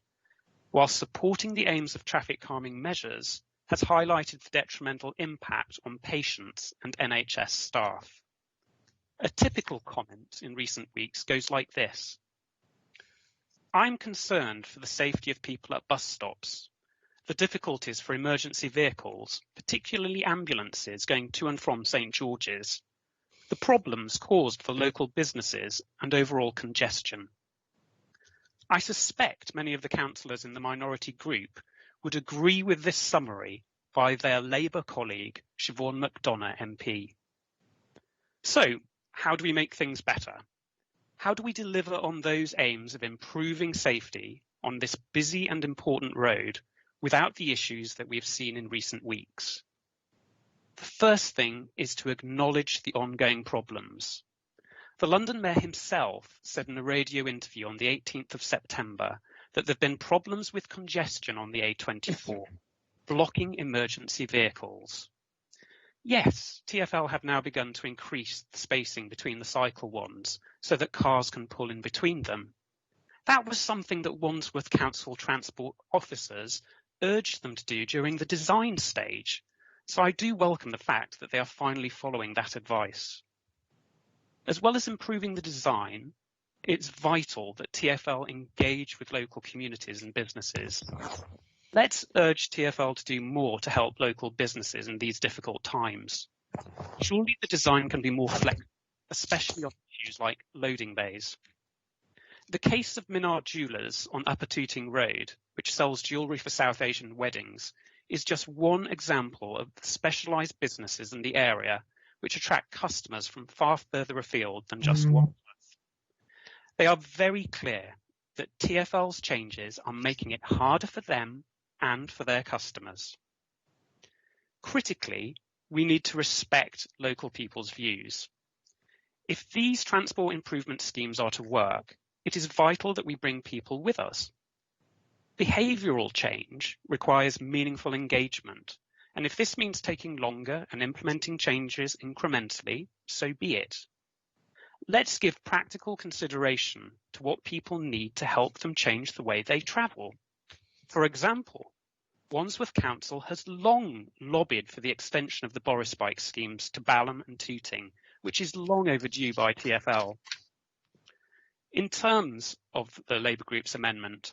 whilst supporting the aims of traffic calming measures, has highlighted the detrimental impact on patients and NHS staff. A typical comment in recent weeks goes like this: I'm concerned for the safety of people at bus stops, the difficulties for emergency vehicles, particularly ambulances going to and from St George's, the problems caused for local businesses and overall congestion. I suspect many of the councillors in the minority group would agree with this summary by their Labour colleague, Siobhan McDonough MP. So, how do we make things better? How do we deliver on those aims of improving safety on this busy and important road without the issues that we've seen in recent weeks? The first thing is to acknowledge the ongoing problems. The London Mayor himself said in a radio interview on the 18th of September that there have been problems with congestion on the A24, blocking emergency vehicles. Yes, TfL have now begun to increase the spacing between the cycle wands so that cars can pull in between them. That was something that Wandsworth Council transport officers urged them to do during the design stage, so I do welcome the fact that they are finally following that advice. As well as improving the design, it's vital that TfL engage with local communities and businesses. Let's urge TfL to do more to help local businesses in these difficult times. Surely the design can be more flexible, especially on issues like loading bays. The case of Minard Jewellers on Upper Tooting Road, which sells jewellery for South Asian weddings, is just one example of the specialised businesses in the area which attract customers from far further afield than just Wandsworth. They are very clear that TfL's changes are making it harder for them and for their customers. Critically, we need to respect local people's views. If these transport improvement schemes are to work, it is vital that we bring people with us. Behavioural change requires meaningful engagement, and if this means taking longer and implementing changes incrementally, so be it. Let's give practical consideration to what people need to help them change the way they travel. For example, Wandsworth Council has long lobbied for the extension of the Boris Bike schemes to Balham and Tooting, which is long overdue by TfL. In terms of the Labour Group's amendment,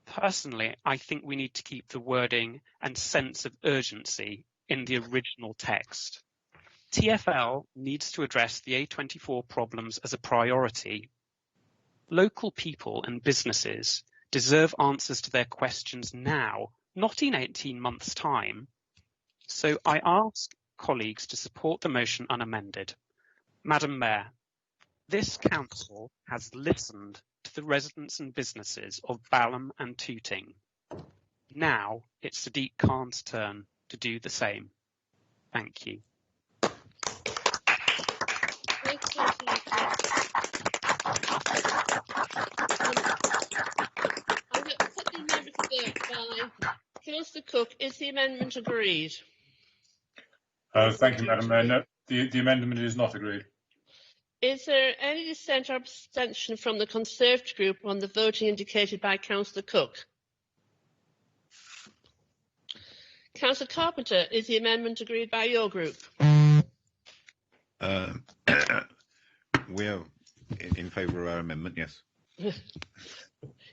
personally, I think we need to keep the wording and sense of urgency in the original text. TfL needs to address the A24 problems as a priority. Local people and businesses deserve answers to their questions now, not in 18 months' time. So I ask colleagues to support the motion unamended. Madam Mayor, this council has listened to the residents and businesses of Balham and Tooting. Now it's Sadiq Khan's turn to do the same. Thank you. I'm going to put the amendment to vote by Councillor Cook. Is the amendment agreed? Thank you, Madam Mayor. No, the amendment is not agreed. Is there any dissent or abstention from the Conservative group on the voting indicated by Councillor Cook? Councillor Carpenter, is the amendment agreed by your group? We are in favour of our amendment, yes.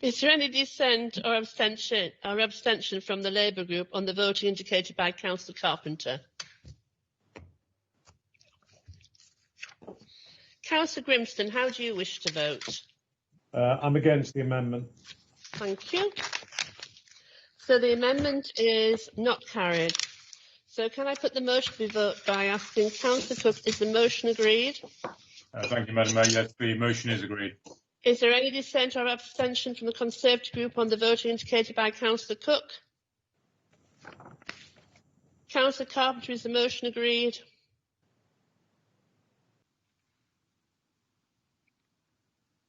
Is there any dissent or abstention from the Labour group on the voting indicated by Councillor Carpenter? Councillor Grimston, how do you wish to vote? I'm against the amendment. Thank you. So the amendment is not carried. So can I put the motion to be voted by asking Councillor Cook, is the motion agreed? Thank you, Madam Mayor. Yes, the motion is agreed. Is there any dissent or abstention from the Conservative group on the voting indicated by Councillor Cook? Councillor Carpenter, is the motion agreed?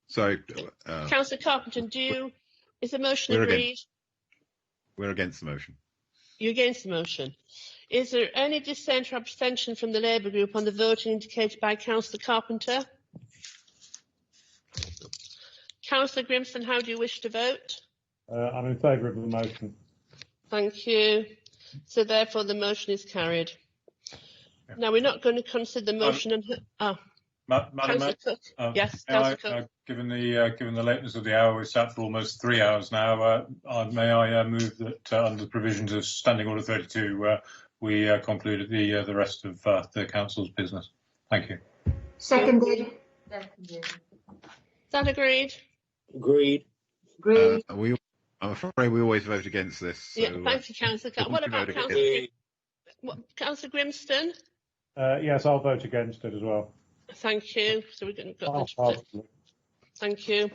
So, Councillor Carpenter, is the motion agreed? We're against the motion. You're against the motion. Is there any dissent or abstention from the Labour group on the voting indicated by Councillor Carpenter? Councillor Grimston, how do you wish to vote? I'm in favour of the motion. Thank you. So therefore the motion is carried. Yeah. Now we're not going to consider the motion Madam Councillor Mayor, Cook. Yes, may I, Councillor Cook. given the lateness of the hour, we've sat for almost 3 hours now. May I move that under the provisions of Standing Order 32, we concluded the rest of the council's business. Thank you. Seconded. Is that agreed? Agreed. Agreed. I'm afraid we always vote against this. So, Yeah, thank you, Councillor Cook. What about Councillor Grimston? Yes, I'll vote against it as well. Thank you. So we're going to go. Thank you.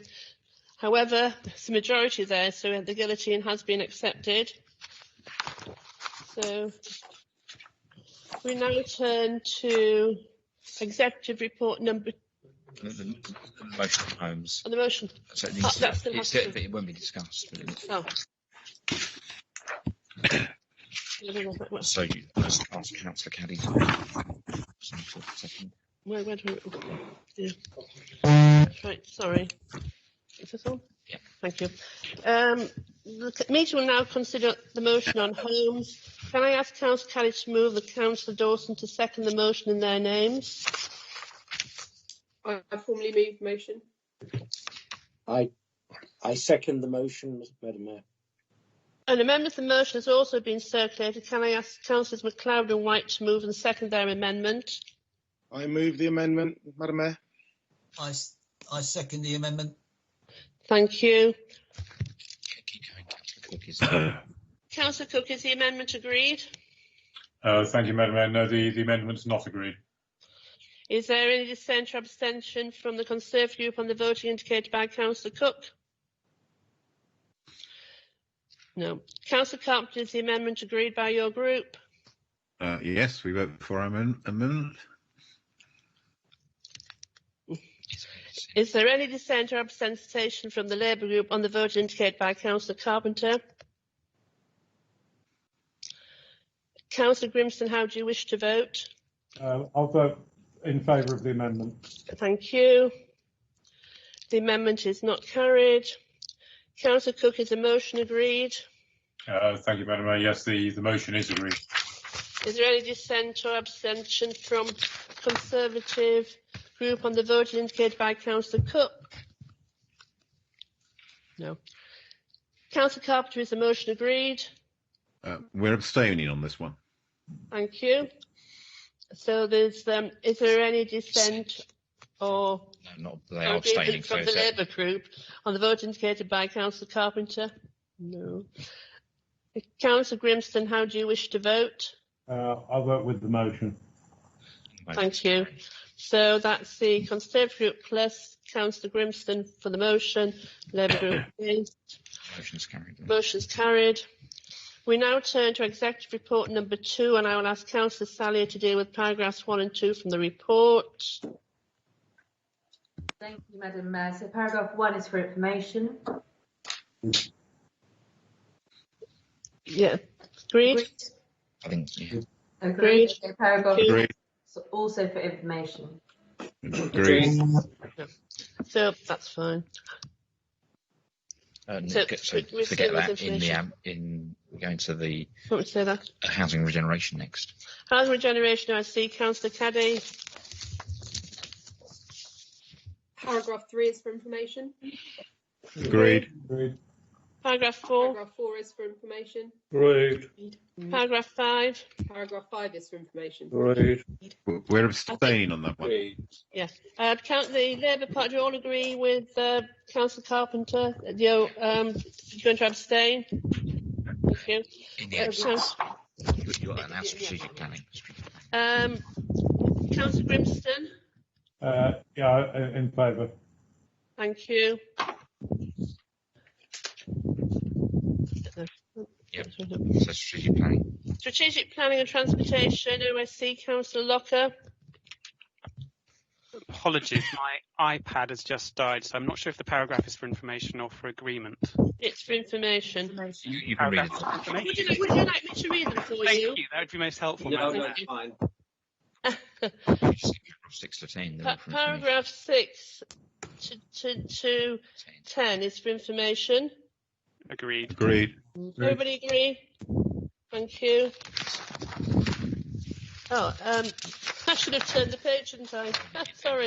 However, there's a majority there, so the guillotine has been accepted. So we now turn to executive report number. The motion of Holmes. On the motion. So it, needs it won't be discussed. Oh. So you ask Councillor Caddy. Where do we? Yeah. Right. Sorry. Is this on? Yeah. Thank you. The meeting will now consider the motion on Holmes. Can I ask Councillor Caddy to move the Councillor Dawson to second the motion in their names? I formally move the motion. I second the motion, Madam Mayor. An amendment to the motion has also been circulated. Can I ask Councillors MacLeod and White to move and second their amendment? I move the amendment, Madam Mayor. I second the amendment. Thank you. Councillor Councillor Cook, is the amendment agreed? Thank you, Madam Mayor. No, the amendment's not agreed. Is there any dissent or abstention from the Conservative group on the voting indicated by Councillor Cook? No. Councillor Carpenter, is the amendment agreed by your group? Yes, we vote for our amendment. Is there any dissent or abstention from the Labour group on the vote indicated by Councillor Carpenter? Councillor Grimston, how do you wish to vote? I'll vote in favour of the amendment. Thank you. The amendment is not carried. Councillor Cook, is the motion agreed? Thank you, Madam Mayor. Yes, the motion is agreed. Is there any dissent or abstention from Conservative group on the vote indicated by Councillor Cook? No. Councillor Carpenter, is the motion agreed? We're abstaining on this one. Thank you. So there's is there any dissent or they are abstaining from the Labour group on the vote indicated by Councillor Carpenter? No. Councillor Grimston, how do you wish to vote? I'll vote with the motion. Thank you. So that's the Conservative group plus Councillor Grimston for the motion. Labour group against. Motion's carried. Motion's carried. We now turn to executive report number 2, and I will ask Councillor Sallier to deal with paragraphs 1 and 2 from the report. Thank you, Madam Mayor. So paragraph 1 is for information. Yeah. Agreed? I think, yeah. Agreed. Okay, paragraph 2 Agreed. is also for information. Agreed. So that's fine. So forget that in going to the Want me to say that? housing regeneration next. Housing regeneration, I see Councillor Caddy. Paragraph 3 is for information. Agreed. Agreed. Paragraph 4. Paragraph 4 is for information. Agreed. Paragraph 5. Paragraph 5 is for information. Agreed. We're abstaining on that one. Yes. The Labour Party, do you all agree with Councillor Carpenter? You're going to abstain? Thank you. In the absence, you're allowed strategic planning. Councillor Grimston? Yeah, in favour. Thank you. Yep. So strategic planning. Strategic planning and transportation, OSC, Councillor Locker. Apologies, my iPad has just died, so I'm not sure if the paragraph is for information or for agreement. It's for information. You can read it. Would you like me to read them for you? Thank you, that would be most helpful. No, that's fine. 6 to 10. Paragraph 6 to 10 is for information. Agreed. Agreed. Everybody agree? Thank you. Oh, I should have turned the page, shouldn't I? Sorry.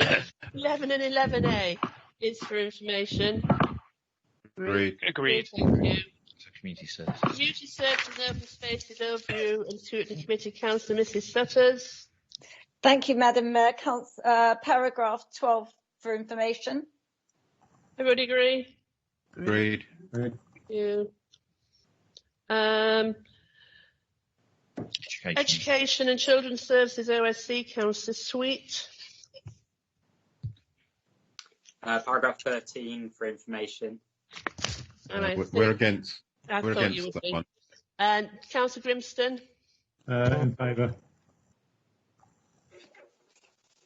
11 and 11A is for information. Agreed. Thank you. So community services. Community services, open spaces, overview and scrutiny committee. Councillor Mrs Sutters. Thank you, Madam Mayor. Paragraph 12 for information. Everybody agree? Agreed. Thank you. Education and Children's Services OSC, Councillor Sweet. Paragraph 13 for information. We're against. I We're thought against you would that be. one. And Councillor Grimston. In favour.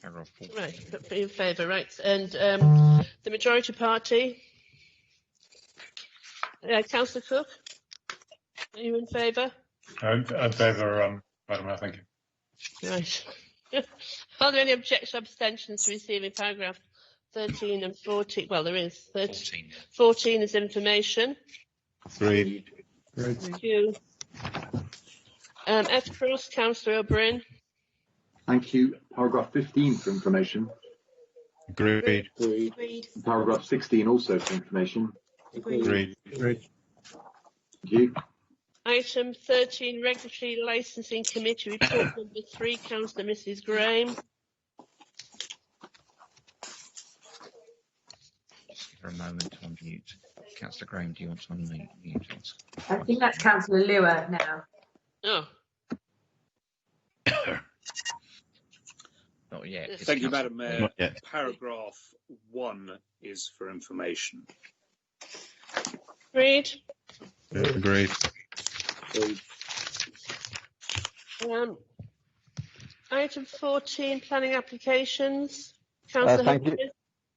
Paragraph 14. Right, in favour, right. And the majority party. Councillor Cook. Are you in favour? In favour, Madam Mayor, thank you. Right. Are there any objections or abstentions to receiving paragraph 13 and 14? Well, there is. 14 is information. Agreed. Thank you. F. Cross, Councillor O'Brien. Thank you. Paragraph 15 for information. Agreed. Paragraph 16 also for information. Agreed. Thank you. Item 13, Regulatory Licensing Committee Report number 3, Councillor Mrs Graham. For a moment on mute. Councillor Graham, do you want to unmute? I think that's Councillor Lua now. Oh. Not yet. Thank you, Madam Mayor. Not yet. Paragraph 1 is for information. Agreed. Agreed. Item 14, planning applications. Councillor Thank you. Hopkins.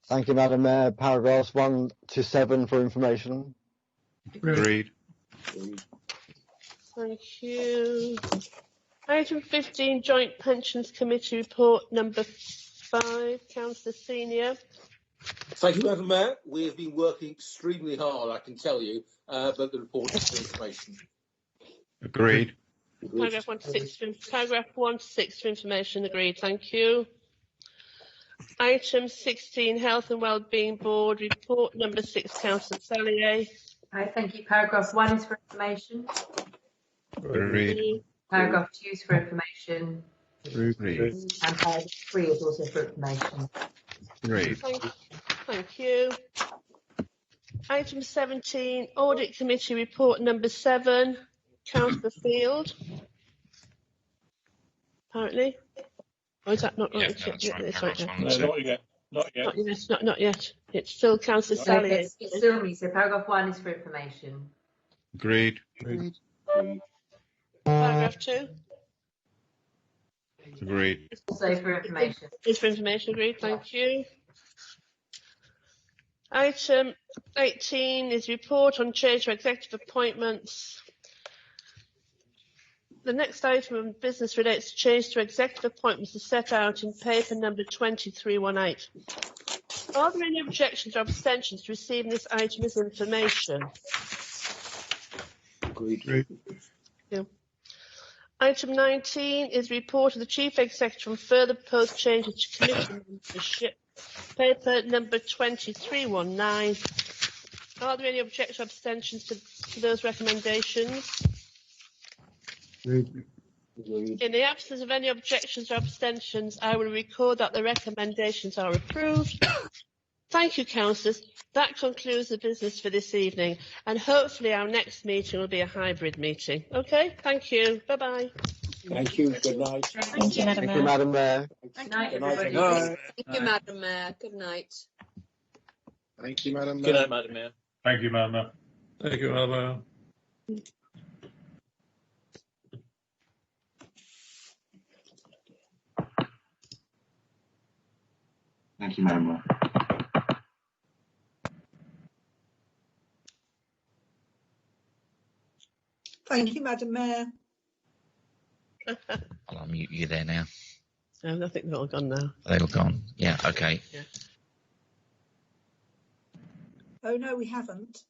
Thank you, Madam Mayor. Paragraphs 1 to 7 for information. Agreed. Thank you. Item 15, Joint Pensions Committee Report number 5, Councillor Senior. Thank you, Madam Mayor. We have been working extremely hard, I can tell you, but the report is for information. Agreed. Paragraph 1 to 6 for information. Agreed. Thank you. Item 16, Health and Wellbeing Board Report number 6, Councillor Sallier. Right, thank you. Paragraph 1 is for information. Agreed. Paragraph 2 is for information. Agreed. And paragraph 3 is also for information. Agreed. Thank you. Item 17, Audit Committee Report number 7, Councillor Field. Apparently. Or is that not right? Yeah, that's right. It's right, yeah. No, not yet. Not yet. Not yet. It's still Councillor Sallier. It's still me, so paragraph 1 is for information. Agreed. Paragraph 2. Agreed. Also for information. It's for information, agreed. Thank you. Item 18 is report on change to executive appointments. The next item of business relates to change to executive appointments as set out in paper number 2318. Are there any objections or abstentions to receiving this item as information? Agreed. Yeah. Item 19 is report of the Chief Executive on further proposed changes to committee membership. Paper number 2319. Are there any objections or abstentions to those recommendations? Agreed. In the absence of any objections or abstentions, I will record that the recommendations are approved. Thank you, councillors. That concludes the business for this evening, and hopefully our next meeting will be a hybrid meeting. Okay, thank you. Bye-bye. Thank you. Good night. Thank you, Madam Thank you, Madam Mayor. Good night, Good night. everybody. Thank you, Madam Mayor. Good night. Thank you, Madam Good Mayor. night, Madam Mayor. Thank you, Madam Mayor. Thank you, Madam Mayor. Thank you, Madam Mayor. Thank you, Madam Mayor. I'll unmute you there now. I think they're all gone now. Are they all gone? Yeah, okay. Yeah. Oh, no, we haven't.